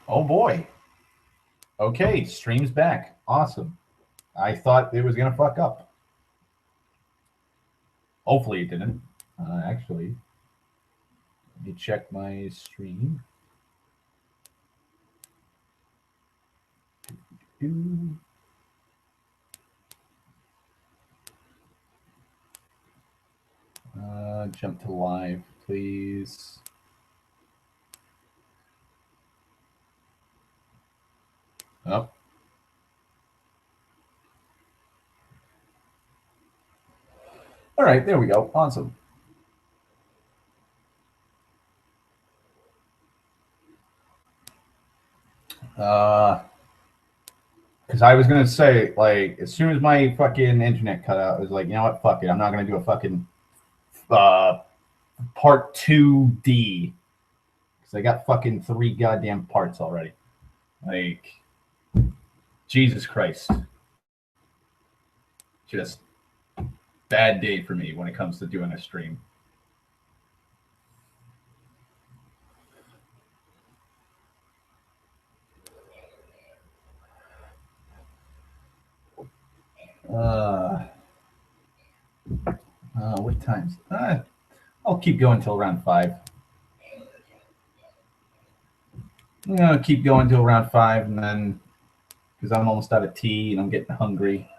Oh boy. Okay, stream's back. Awesome. I thought it was gonna fuck up. Hopefully it didn't. Actually, let me check my stream. Jump to live, please. Oh. All right, there we go. Awesome. Because I was gonna say, like, as soon as my fucking internet cut out, I was like, you know what, fuck it, I'm not gonna do a fucking part 2D because I got fucking 3 goddamn parts already. Like, Jesus Christ, just bad day for me when it comes to doing a stream. What times? I'll keep going till around 5. I'm gonna keep going till around 5, and then because I'm almost out of tea and I'm getting hungry,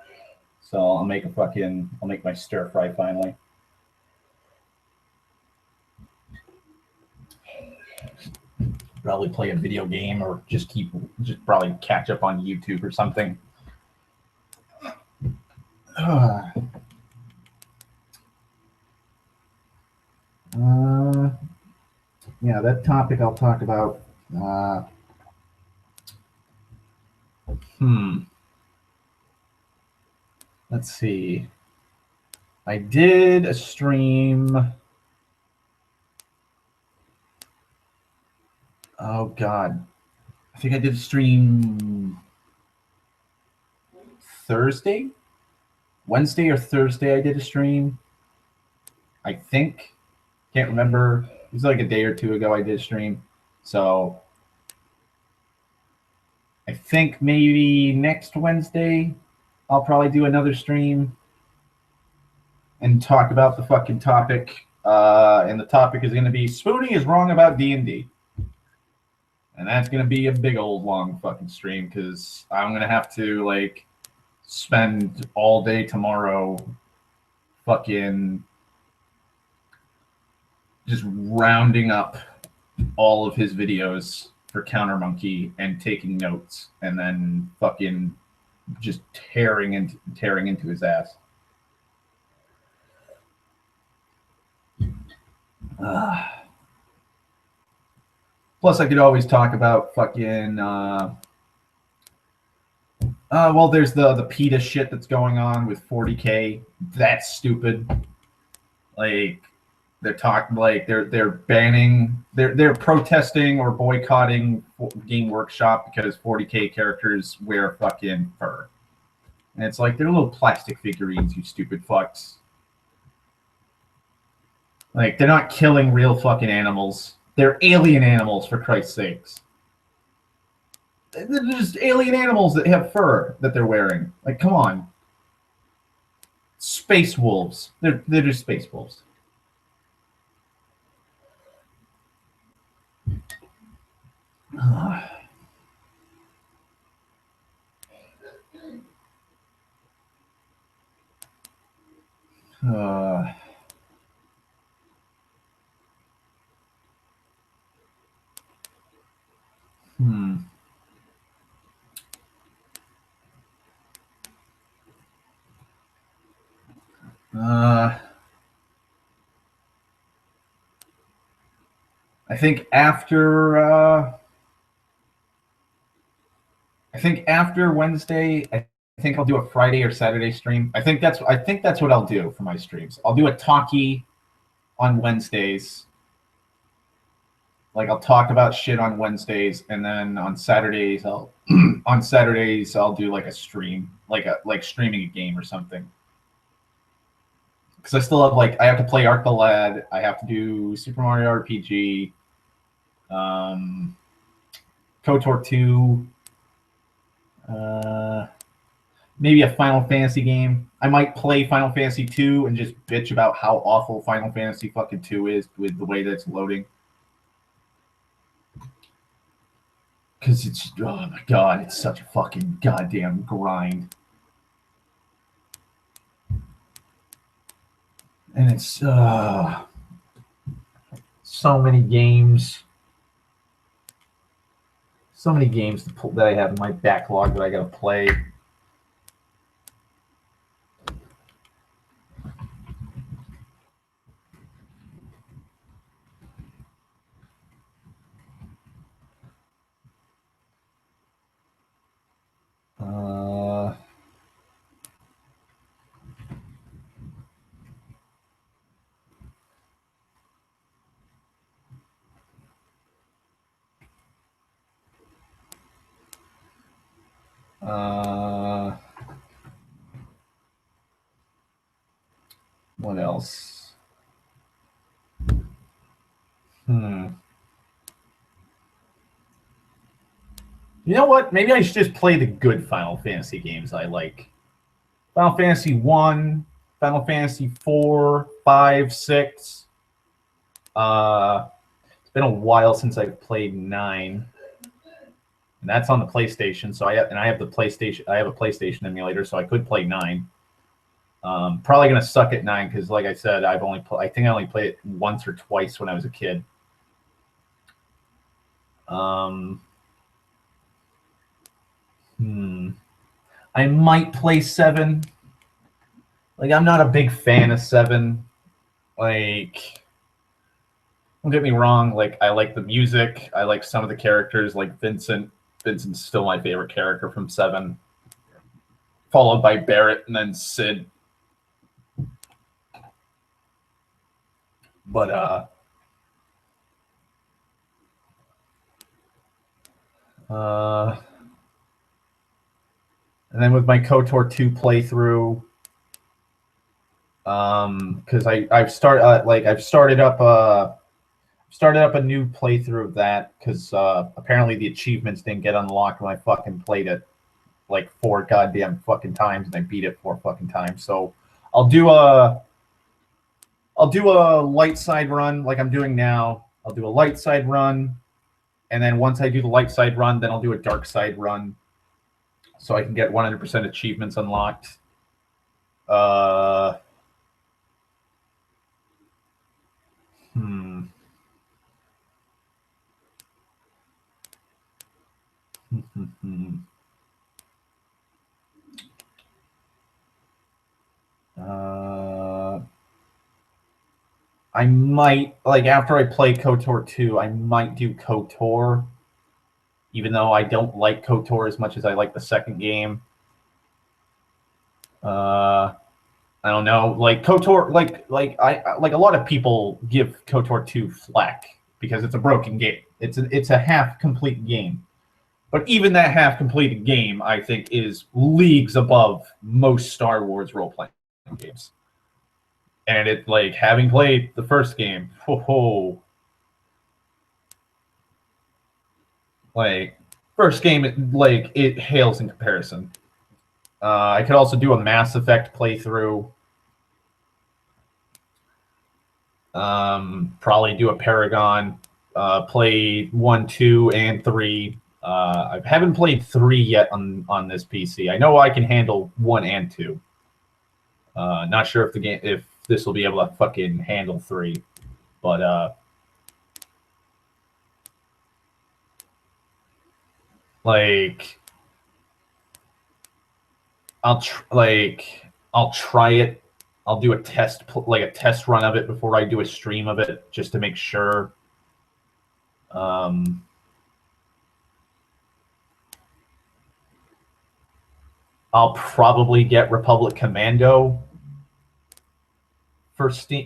so I'll make my stir fry finally. Probably play a video game or just probably catch up on YouTube or something. Yeah, that topic I'll talk about. Let's see. I did a stream. Oh God, I think I did a stream Thursday, Wednesday or Thursday. I did a stream. I think, can't remember. It was like a day or two ago. I did a stream, so I think maybe next Wednesday I'll probably do another stream and talk about the fucking topic. And the topic is going to be Spoonie is wrong about D&D. And that's going to be a big old long fucking stream because I'm going to have to like spend all day tomorrow fucking just rounding up all of his videos for Counter Monkey and taking notes and then fucking just tearing into his ass. Plus, I could always talk about fucking. Well, there's the PETA shit that's going on with 40K. That's stupid. Like, they're talking like they're banning, they're protesting or boycotting Game Workshop because 40K characters wear fucking fur. And it's like they're little plastic figurines, you stupid fucks. Like, they're not killing real fucking animals. They're alien animals, for Christ's sakes. They're just alien animals that have fur that they're wearing. Like, come on. Space wolves. They're just space wolves. I think after Wednesday, I think I'll do a Friday or Saturday stream. I think that's what I'll do for my streams. I'll do a talkie on Wednesdays. Like, I'll talk about shit on Wednesdays, and then on Saturdays I'll do like a stream, like streaming a game or something. Because I still have I have to play Arc the Lad, I have to do Super Mario RPG. KOTOR 2. Maybe a Final Fantasy game. I might play Final Fantasy 2 and just bitch about how awful Final Fantasy fucking 2 is with the way that it's loading. Because it's, oh my god, it's such a fucking goddamn grind. And it's so many games. So many games that I have in my backlog that I gotta play. What else? You know what? Maybe I should just play the good Final Fantasy games I like. Final Fantasy 1, Final Fantasy 4, 5, 6. It's been a while since I've played 9. And that's on the PlayStation, so I have the PlayStation. I have a PlayStation emulator, so I could play 9. Probably gonna suck at 9 because, like I said, I think I only played it once or twice when I was a kid. I might play 7. Like, I'm not a big fan of 7. Like, don't get me wrong. Like, I like the music. I like some of the characters, like Vincent. Vincent's still my favorite character from 7. Followed by Barrett and then Sid. But, and then with my KOTOR 2 playthrough, because I've started up a new playthrough of that because apparently the achievements didn't get unlocked when I fucking played it like 4 goddamn fucking times and I beat it 4 fucking times. So I'll do a light side run like I'm doing now. I'll do a light side run, and then once I do the light side run, then I'll do a dark side run, so I can get 100% achievements unlocked. I might, like, after I play KOTOR 2, I might do KOTOR, even though I don't like KOTOR as much as I like the second game. I don't know, like KOTOR, like a lot of people give KOTOR 2 flack because it's a broken game. It's a half complete game. But even that half completed game, I think, is leagues above most Star Wars role-playing games. And it, like, having played the first game, like, first game, it hails in comparison. I could also do a Mass Effect playthrough. Probably do a Paragon. Play 1, 2, and 3. I haven't played 3 yet on this PC. I know I can handle 1 and 2. Not sure if this will be able to fucking handle 3, but like I'll try it. I'll do a test run of it before I do a stream of it, just to make sure. I'll probably get Republic Commando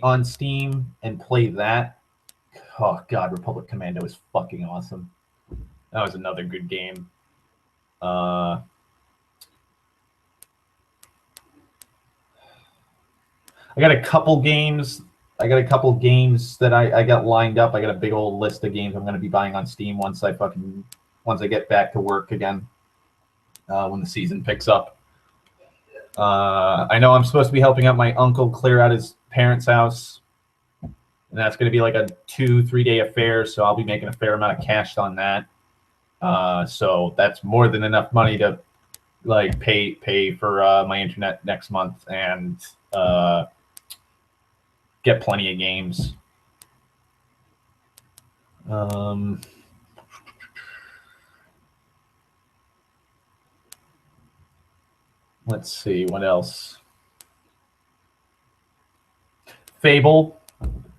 on Steam and play that. Oh god, Republic Commando is fucking awesome. That was another good game. I got a couple games. that I got lined up. I got a big old list of games I'm going to be buying on Steam once once I get back to work again when the season picks up. I know I'm supposed to be helping out my uncle clear out his parents' house, and that's going to be like a 2-3 day affair. So I'll be making a fair amount of cash on that. So that's more than enough money to like pay for my internet next month and get plenty of games. Let's see what else. Fable,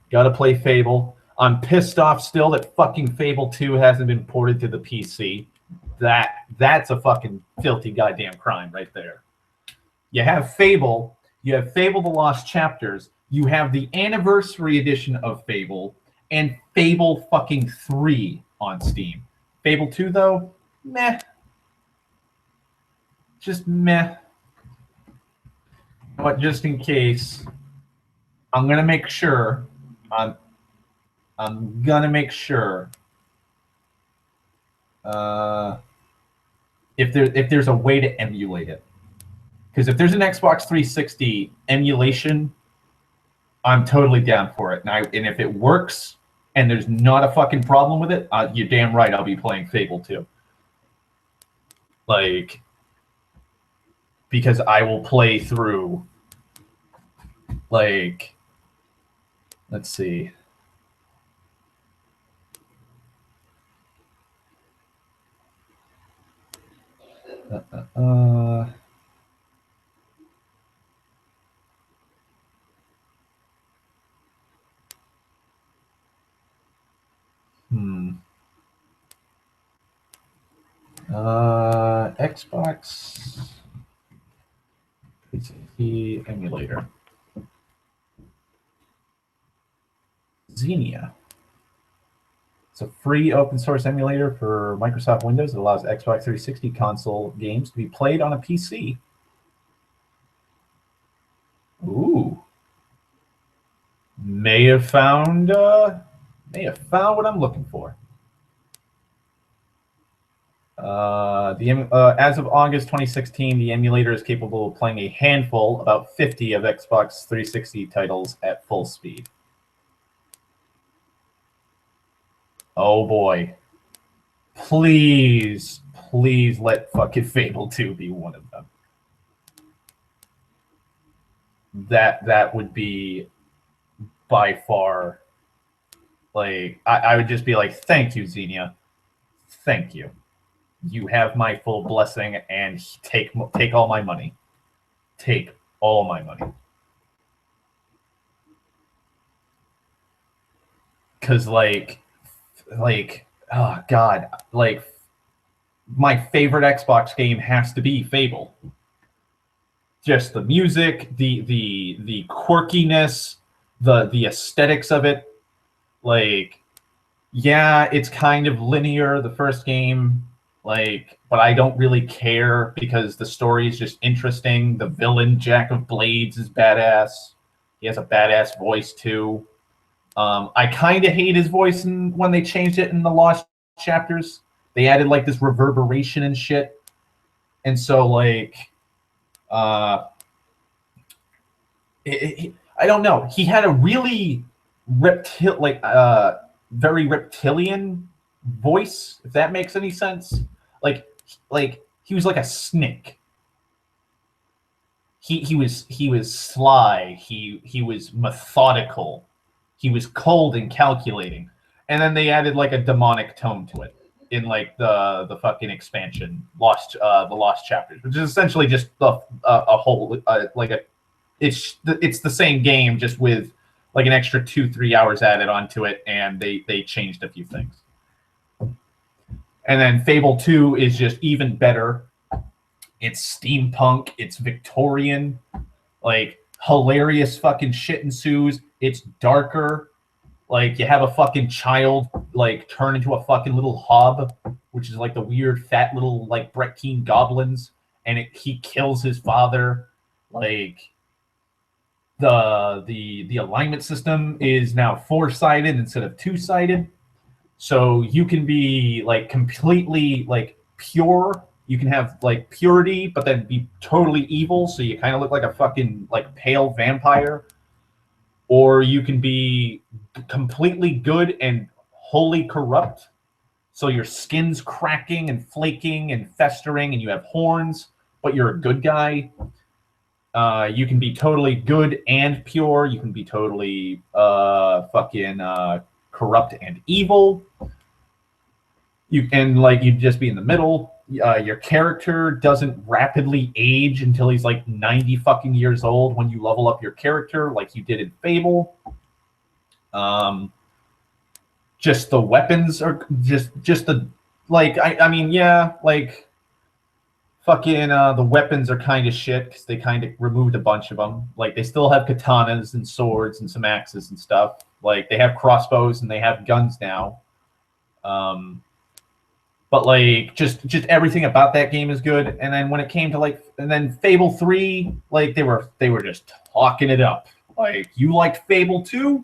gotta play Fable. I'm pissed off still that fucking Fable 2 hasn't been ported to the PC. That's a fucking filthy goddamn crime right there. You have Fable, The Lost Chapters, you have the anniversary edition of Fable, and Fable fucking 3 on Steam. Fable 2 though, meh. Just meh. But just in case, I'm gonna make sure. I'm gonna make sure. If there's a way to emulate it, because if there's an Xbox 360 emulation, I'm totally down for it. And if it works and there's not a fucking problem with it, you're damn right I'll be playing Fable 2. Like, because I will play through, like, let's see. Xbox 360 emulator. Xenia. It's a free open source emulator for Microsoft Windows that allows Xbox 360 console games to be played on a PC. Ooh. May have found what I'm looking for. As of August 2016, the emulator is capable of playing a handful, about 50 of Xbox 360 titles at full speed. Oh boy. Please let fucking Fable 2 be one of them. That would be by far, like, I would just be like, thank you, Xenia. Thank you. You have my full blessing, and take all my money. Take all my money. Because, like, oh God, like, my favorite Xbox game has to be Fable. Just the music, the quirkiness, the aesthetics of it. Like, yeah, it's kind of linear, the first game, like, but I don't really care because the story is just interesting. The villain, Jack of Blades, is badass. He has a badass voice too. I kind of hate his voice when they changed it in the Lost Chapters. They added like this reverberation and shit, and so like, I don't know. He had a really very reptilian voice, if that makes any sense. Like he was like a snake. He was sly. He was methodical. He was cold and calculating. And then they added like a demonic tone to it in like the fucking expansion, the Lost Chapters, which is essentially just a whole it's the same game, just with like an extra 2-3 hours added onto it, and they changed a few things. And then Fable 2 is just even better. It's steampunk, it's Victorian, like hilarious fucking shit ensues. It's darker. Like, you have a fucking child like turn into a fucking little hob, which is like the weird fat little like Brett Keane goblins, and he kills his father. Like, the alignment system is now 4-sided instead of 2-sided. So you can be like completely like pure. You can have like purity, but then be totally evil. So you kind of look like a fucking like pale vampire. Or you can be completely good and wholly corrupt. So your skin's cracking and flaking and festering, and you have horns, but you're a good guy. You can be totally good and pure. You can be totally fucking corrupt and evil. You can like you just be in the middle. Your character doesn't rapidly age until he's like 90 fucking years old when you level up your character, like you did in Fable. Just the weapons are just the like I mean yeah like fucking the weapons are kind of shit because they kind of removed a bunch of them. Like they still have katanas and swords and some axes and stuff. Like they have crossbows and they have guns now. But like just everything about that game is good. And then when it came to like and then Fable 3, like they were just talking it up. Like you liked Fable 2,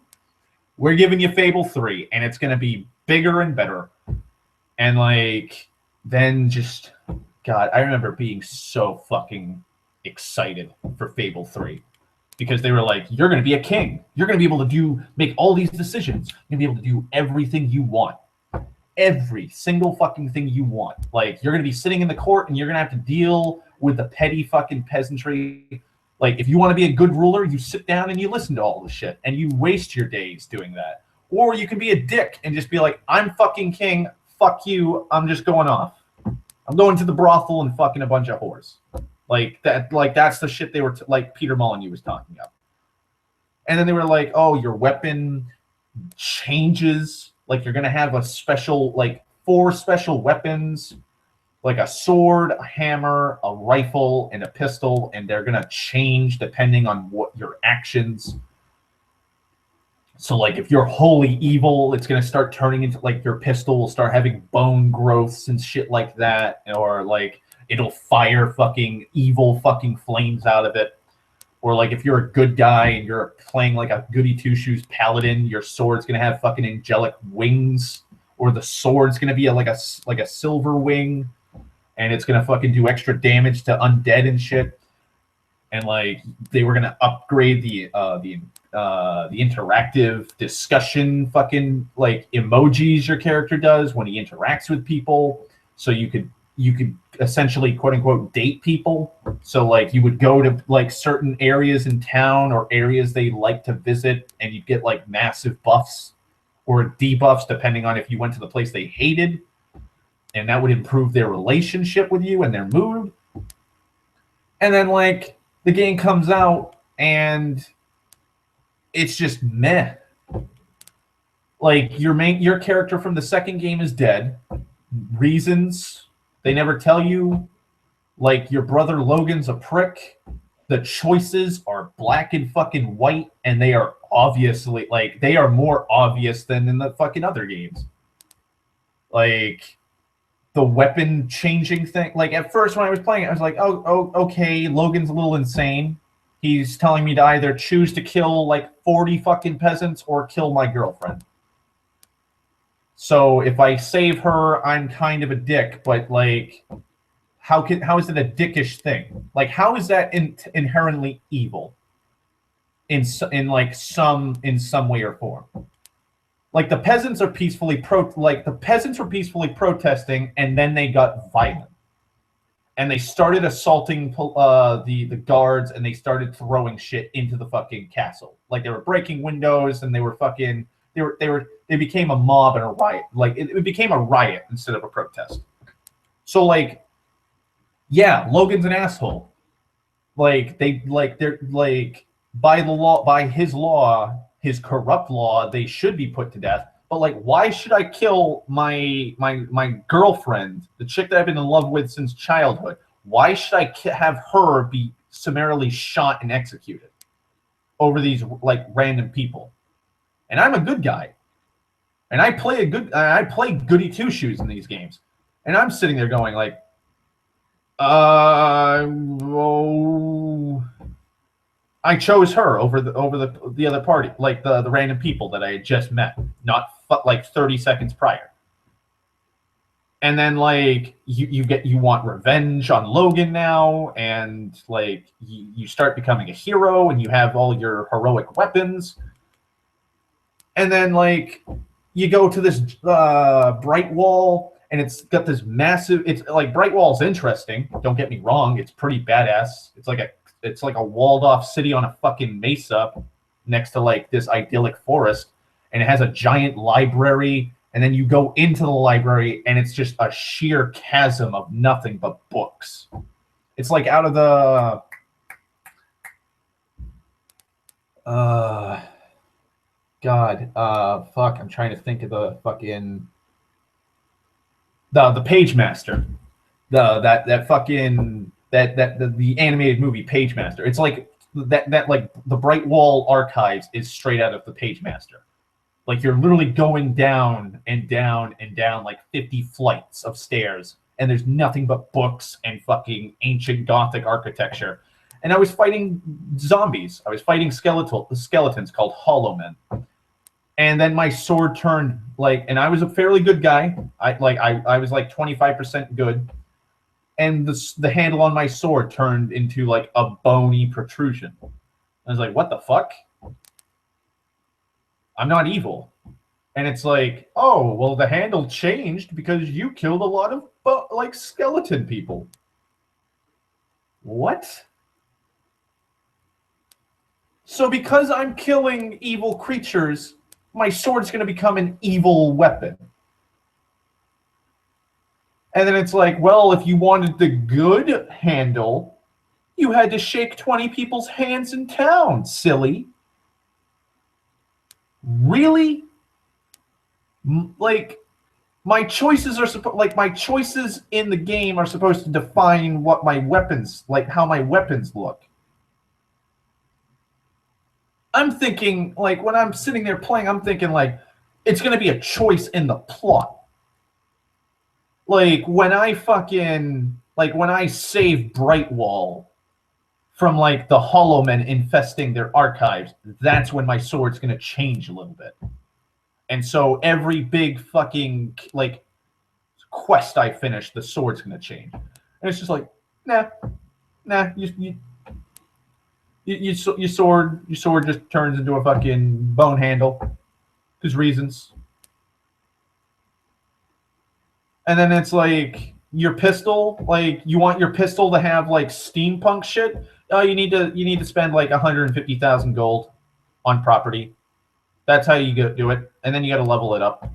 we're giving you Fable 3 and it's going to be bigger and better. And like then just God, I remember being so fucking excited for Fable 3 because they were like, you're going to be a king. You're going to be able to make all these decisions. You're going to be able to do everything you want. Every single fucking thing you want. Like, you're going to be sitting in the court and you're going to have to deal with the petty fucking peasantry. Like, if you want to be a good ruler, you sit down and you listen to all the shit and you waste your days doing that. Or you can be a dick and just be like, I'm fucking king. Fuck you. I'm just going off. I'm going to the brothel and fucking a bunch of whores. Like that. Like that's the shit they were like Peter Molyneux was talking about. And then they were like, "Oh, your weapon changes. Like you're gonna have a special, like 4 special weapons, like a sword, a hammer, a rifle, and a pistol, and they're gonna change depending on what your actions." So like if you're wholly evil, it's gonna start turning into like your pistol will start having bone growths and shit like that, or like it'll fire fucking evil fucking flames out of it. Or like if you're a good guy and you're playing like a goody two shoes paladin, your sword's gonna have fucking angelic wings, or the sword's gonna be like a silver wing, and it's gonna fucking do extra damage to undead and shit. And like they were gonna upgrade the interactive discussion fucking like emojis your character does when he interacts with people, so you could essentially quote unquote date people. So like you would go to like certain areas in town or areas they like to visit, and you'd get like massive buffs or debuffs depending on if you went to the place they hated, and that would improve their relationship with you and their mood. And then like the game comes out and it's just meh. Like your character from the second game is dead. Reasons they never tell you. Like your brother Logan's a prick. The choices are black and fucking white, and they are obviously like they are more obvious than in the fucking other games. Like the weapon changing thing. Like at first when I was playing it, I was like, oh, okay, Logan's a little insane. He's telling me to either choose to kill like 40 fucking peasants or kill my girlfriend. So if I save her, I'm kind of a dick, but like, how is it a dickish thing? Like, how is that inherently evil? In some way or form. Like the peasants are peacefully protesting, and then they got violent, and they started assaulting the guards, and they started throwing shit into the fucking castle. Like they were breaking windows, and they became a mob and a riot. Like it became a riot instead of a protest. So like, yeah, Logan's an asshole. Like they're by his corrupt law, they should be put to death. But like, why should I kill my girlfriend, the chick that I've been in love with since childhood? Why should I have her be summarily shot and executed over these like random people? And I'm a good guy, and I play goody two shoes in these games, and I'm sitting there going like, I chose her over the other party, like the random people that I had just met, not like 30 seconds prior. And then like you want revenge on Logan now, and like you start becoming a hero, and you have all your heroic weapons. And then like you go to this bright wall, and it's got this massive. It's like bright wall's interesting. Don't get me wrong; it's pretty badass. It's like a walled off city on a fucking mesa next to like this idyllic forest, and it has a giant library. And then you go into the library, and it's just a sheer chasm of nothing but books. It's like out of the fuck, I'm trying to think of the fucking the Page Master. The animated movie Page Master. It's like that like the Bright Wall Archives is straight out of the Page Master. Like you're literally going down and down and down like 50 flights of stairs, and there's nothing but books and fucking ancient Gothic architecture. And I was fighting zombies. I was fighting skeletons called Hollow Men. And then my sword turned like, and I was a fairly good guy. I was like 25% good. And the handle on my sword turned into like a bony protrusion. I was like, what the fuck? I'm not evil. And it's like, oh, well, the handle changed because you killed a lot of like skeleton people. What? So because I'm killing evil creatures, my sword's going to become an evil weapon. And then it's like, well, if you wanted the good handle, you had to shake 20 people's hands in town, silly. Really? Like my choices in the game are supposed to define what my weapons, like how my weapons look. I'm thinking like when I'm sitting there playing, I'm thinking like it's going to be a choice in the plot. Like when I save Brightwall from like the Hollow Men infesting their archives, that's when my sword's going to change a little bit. And so every big fucking like quest I finish, the sword's going to change. And it's just like, nah, your sword just turns into a fucking bone handle. There's reasons. And then it's like your pistol, like you want your pistol to have like steampunk shit. Oh, you need to spend like 150,000 gold on property. That's how you do it, and then you got to level it up.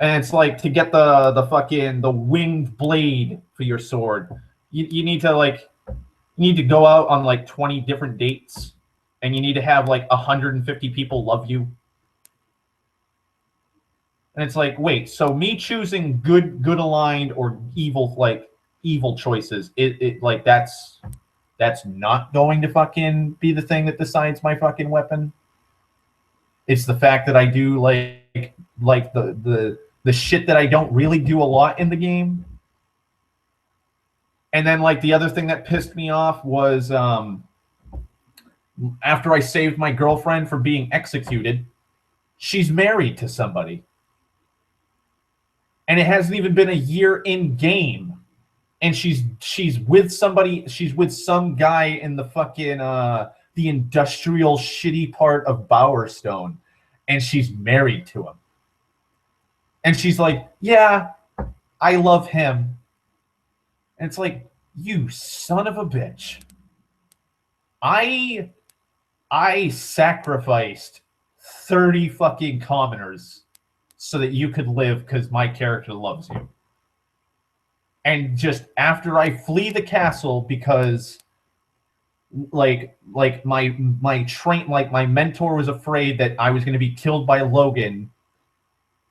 And it's like to get the winged blade for your sword, you need to go out on like 20 different dates, and you need to have like 150 people love you. And it's like, wait, so me choosing good aligned or evil choices, it like that's not going to fucking be the thing that decides my fucking weapon. It's the fact that I do like the shit that I don't really do a lot in the game. And then like the other thing that pissed me off was after I saved my girlfriend from being executed, she's married to somebody. And it hasn't even been a year in game. And she's with somebody, she's with some guy in the fucking the industrial shitty part of Bowerstone, and she's married to him. And she's like, yeah, I love him. And it's like, you son of a bitch. I sacrificed 30 fucking commoners so that you could live because my character loves you. And just after I flee the castle because like my mentor was afraid that I was going to be killed by Logan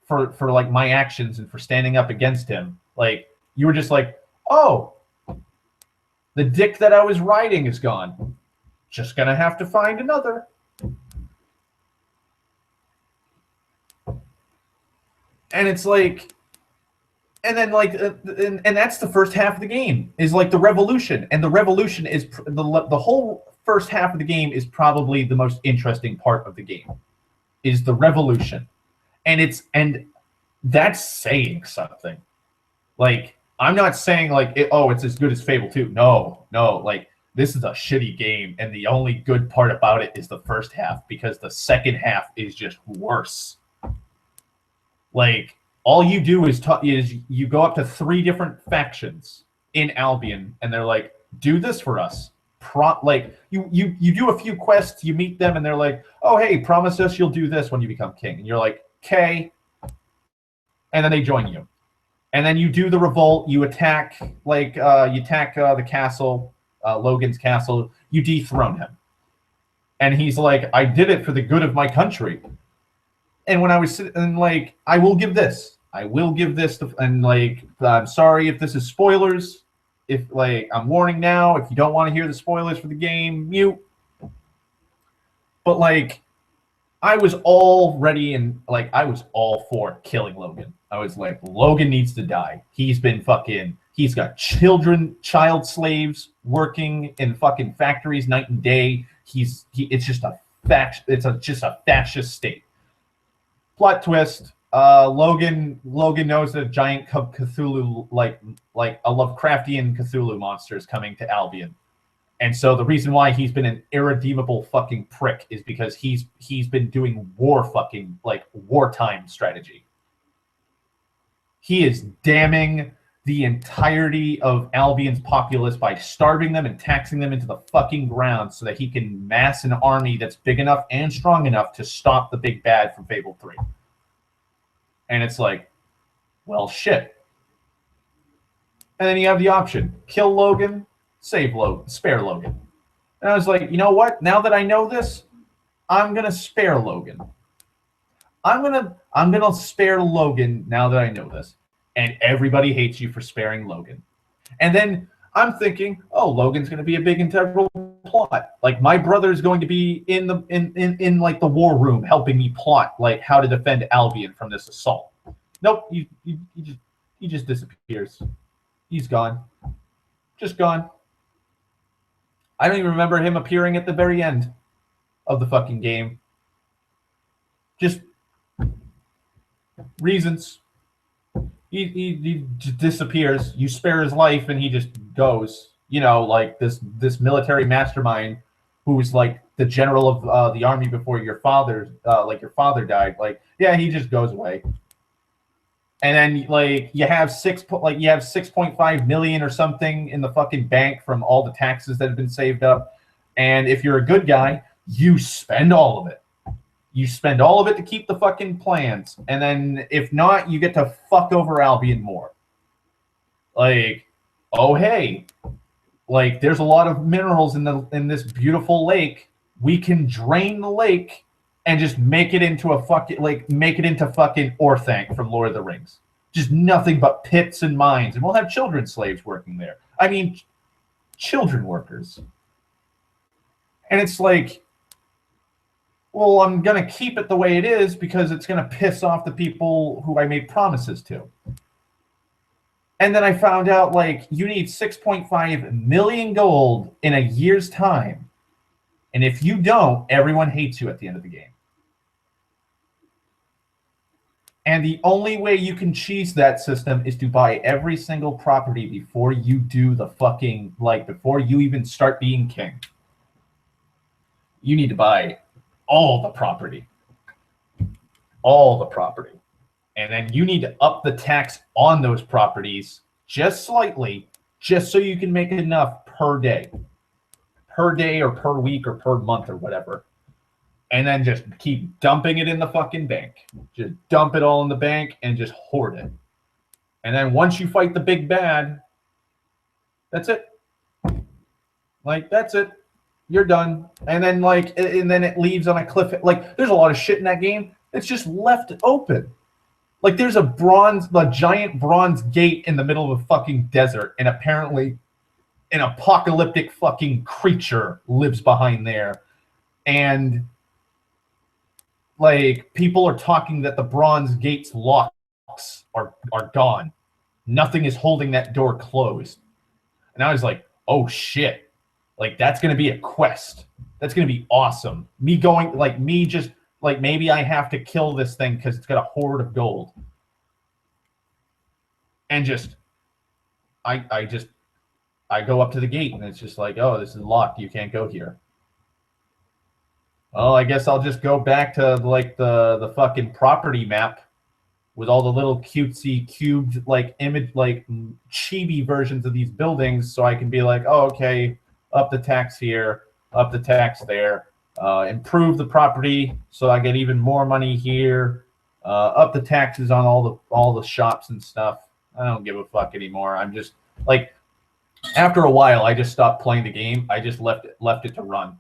for like my actions and for standing up against him, like you were just like, oh, the dick that I was riding is gone. Just gonna have to find another. And it's like, and then like, and that's the first half of the game is like the revolution, and the revolution is the whole first half of the game is probably the most interesting part of the game, is the revolution. and that's saying something. Like, I'm not saying like it's as good as Fable 2. No, like this is a shitty game, and the only good part about it is the first half, because the second half is just worse. Like, all you do is you go up to 3 different factions in Albion, and they're like, do this for us. Like you do a few quests, you meet them, and they're like, oh hey, promise us you'll do this when you become king. And you're like, okay. And then they join you. And then you do the revolt, you attack the castle, Logan's castle, you dethrone him. And he's like, I did it for the good of my country. And when I was sitting, like, I will give this to, and like, I'm sorry if this is spoilers. If, like, I'm warning now, if you don't want to hear the spoilers for the game, mute. But, like, I was all ready, and, like, I was all for killing Logan. I was like, Logan needs to die. He's got child slaves working in fucking factories night and day. It's just a fascist state. Plot twist. Logan knows that a giant Cthulhu, like a Lovecraftian Cthulhu monster, is coming to Albion. And so the reason why he's been an irredeemable fucking prick is because he's been doing wartime strategy. He is damning the entirety of Albion's populace by starving them and taxing them into the fucking ground so that he can mass an army that's big enough and strong enough to stop the big bad from Fable 3. And it's like, well, shit. And then you have the option: kill Logan, save Logan, spare Logan. And I was like, you know what? Now that I know this, I'm gonna spare Logan. I'm gonna spare Logan now that I know this. And everybody hates you for sparing Logan. And then I'm thinking, oh, Logan's gonna be a big integral plot. Like, my brother's going to be in like the war room helping me plot like how to defend Albion from this assault. Nope, he just disappears. He's gone. Just gone. I don't even remember him appearing at the very end of the fucking game. Just reasons. He just disappears. You spare his life, and he just goes. You know, like this military mastermind who's like the general of the army before your father died. Like, yeah, he just goes away. And then like you have 6.5 million or something in the fucking bank from all the taxes that have been saved up. And if you're a good guy, you spend all of it. You spend all of it to keep the fucking plans. And then if not, you get to fuck over Albion more. Like, oh hey, like there's a lot of minerals in this beautiful lake. We can drain the lake and just make it into fucking Orthanc from Lord of the Rings. Just nothing but pits and mines. And we'll have children slaves working there. I mean, children workers. And it's like, well, I'm going to keep it the way it is because it's going to piss off the people who I made promises to. And then I found out, like, you need 6.5 million gold in a year's time. And if you don't, everyone hates you at the end of the game. And the only way you can cheese that system is to buy every single property before you do the fucking, like, before you even start being king. You need to buy all the property. All the property. And then you need to up the tax on those properties just slightly, just so you can make enough per day. Per day or per week or per month or whatever. And then just keep dumping it in the fucking bank. Just dump it all in the bank and just hoard it. And then once you fight the big bad, that's it. Like, that's it. You're done. And then it leaves on a cliff. Like, there's a lot of shit in that game that's just left open. Like, there's a giant bronze gate in the middle of a fucking desert, and apparently an apocalyptic fucking creature lives behind there. And like, people are talking that the bronze gate's locks are gone. Nothing is holding that door closed. And I was like, oh shit. Like, that's going to be a quest. That's going to be awesome. Me just like maybe I have to kill this thing because it's got a hoard of gold. And I go up to the gate and it's just like, oh, this is locked. You can't go here. Oh, I guess I'll just go back to like the fucking property map with all the little cutesy cubed like image like chibi versions of these buildings, so I can be like, oh, okay, up the tax here, up the tax there, improve the property so I get even more money here, up the taxes on all the shops and stuff. I don't give a fuck anymore. I'm just like, after a while, I just stopped playing the game. I just left it to run.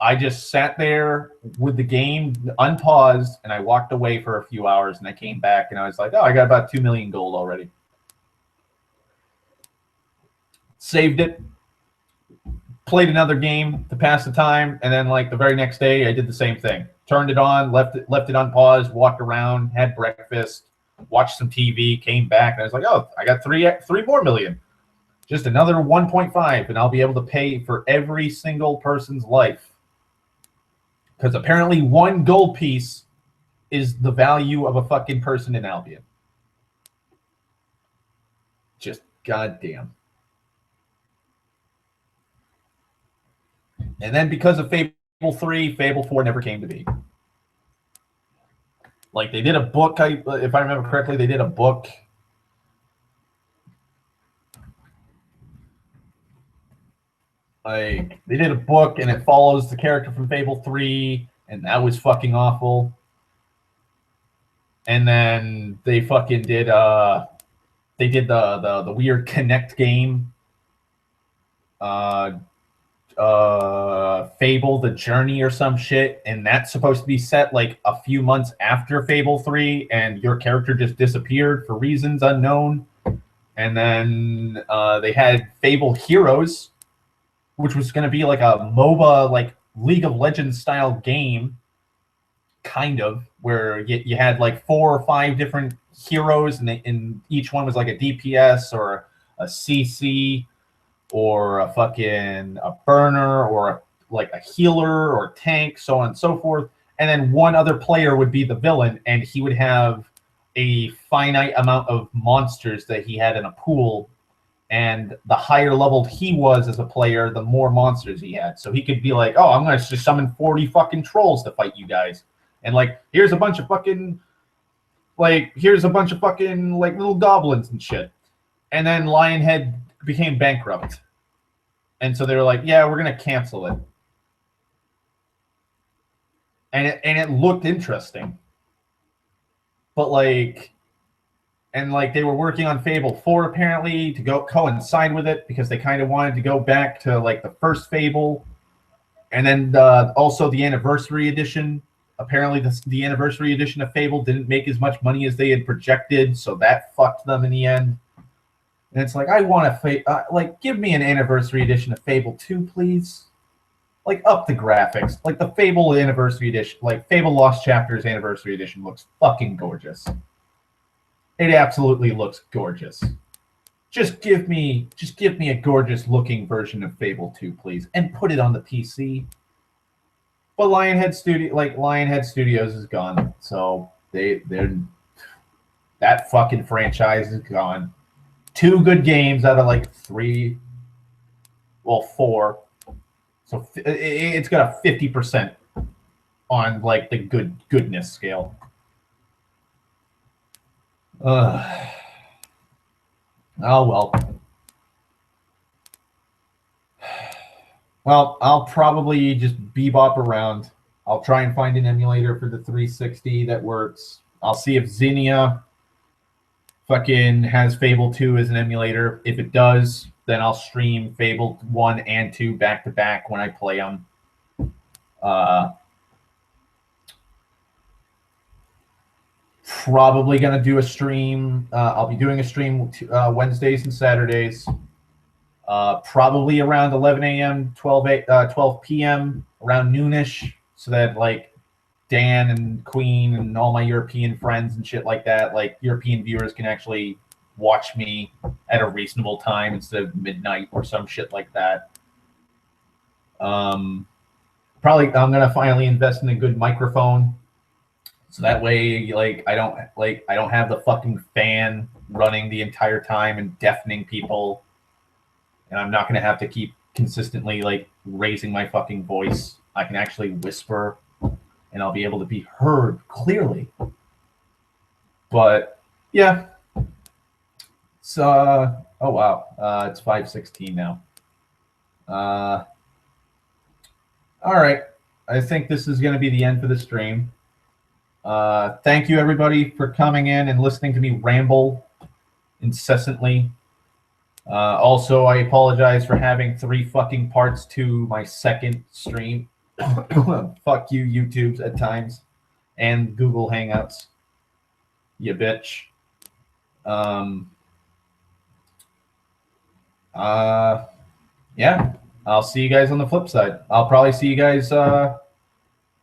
I just sat there with the game unpaused, and I walked away for a few hours, and I came back, and I was like, oh, I got about 2 million gold already. Saved it, played another game to pass the time, and then like the very next day, I did the same thing. Turned it on, left it unpaused, walked around, had breakfast, watched some TV, came back, and I was like, oh, I got 3 more million. Just another 1.5, and I'll be able to pay for every single person's life. Because apparently 1 gold piece is the value of a fucking person in Albion. Just goddamn. And then because of Fable 3, Fable 4 never came to be. Like, they did a book, if I remember correctly, they did a book. Like, they did a book, and it follows the character from Fable 3, and that was fucking awful. And then they fucking did, they did the weird Connect game. Fable the Journey or some shit, and that's supposed to be set like a few months after Fable 3, and your character just disappeared for reasons unknown. And then they had Fable Heroes, which was going to be like a MOBA, like League of Legends style game, kind of, where you had like 4 or 5 different heroes, and each one was like a DPS or a CC or a fucking burner or like a healer or tank, so on and so forth. And then one other player would be the villain, and he would have a finite amount of monsters that he had in a pool. And the higher leveled he was as a player, the more monsters he had. So he could be like, oh, I'm going to just summon 40 fucking trolls to fight you guys. And like, here's a bunch of fucking, like, little goblins and shit. And then Lionhead became bankrupt. And so they were like, yeah, we're going to cancel it. And it looked interesting. But like, and like they were working on Fable 4 apparently to go coincide with it, because they kind of wanted to go back to like the first Fable. And then also the anniversary edition. Apparently the anniversary edition of Fable didn't make as much money as they had projected, so that fucked them in the end. And it's like, I want to like, give me an anniversary edition of Fable 2, please. Like, up the graphics. Like the Fable anniversary edition, like Fable Lost Chapters anniversary edition looks fucking gorgeous. It absolutely looks gorgeous. Just give me a gorgeous looking version of Fable 2, please, and put it on the PC. But Lionhead Studios is gone, so they're that fucking franchise is gone. 2 good games out of like 3, well, 4. So it's got a 50% on like the goodness scale. Oh well. Well, I'll probably just bebop around. I'll try and find an emulator for the 360 that works. I'll see if Zinnia fucking has Fable 2 as an emulator. If it does, then I'll stream Fable 1 and 2 back to back when I play them. Probably going to do a stream. I'll be doing a stream Wednesdays and Saturdays. Probably around 11 a.m., 12 p.m., around noonish, so that like Dan and Queen and all my European friends and shit like that, like European viewers can actually watch me at a reasonable time instead of midnight or some shit like that. Probably I'm gonna finally invest in a good microphone, so that way, like I don't have the fucking fan running the entire time and deafening people, and I'm not gonna have to keep consistently like raising my fucking voice. I can actually whisper, and I'll be able to be heard clearly. But yeah, so oh wow, it's 5:16 now. All right, I think this is going to be the end for the stream. Thank you everybody for coming in and listening to me ramble incessantly. Also, I apologize for having 3 fucking parts to my second stream. Fuck you, YouTubes at times, and Google Hangouts. You bitch. Yeah, I'll see you guys on the flip side. I'll probably see you guys. I'll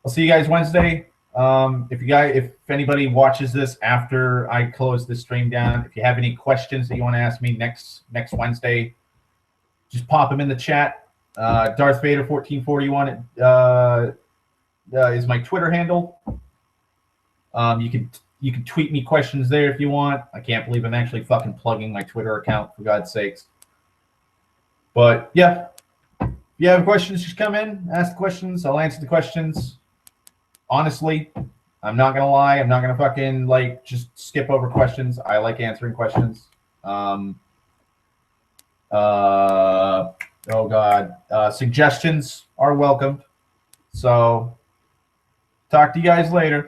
see you guys Wednesday. If anybody watches this after I close the stream down, if you have any questions that you want to ask me next Wednesday, just pop them in the chat. Darth Vader 1441 is my Twitter handle. You can tweet me questions there if you want. I can't believe I'm actually fucking plugging my Twitter account, for God's sakes. But yeah, if you have questions, just come in, ask the questions. I'll answer the questions. Honestly, I'm not gonna lie. I'm not gonna fucking like just skip over questions. I like answering questions. Oh God, suggestions are welcomed. So talk to you guys later.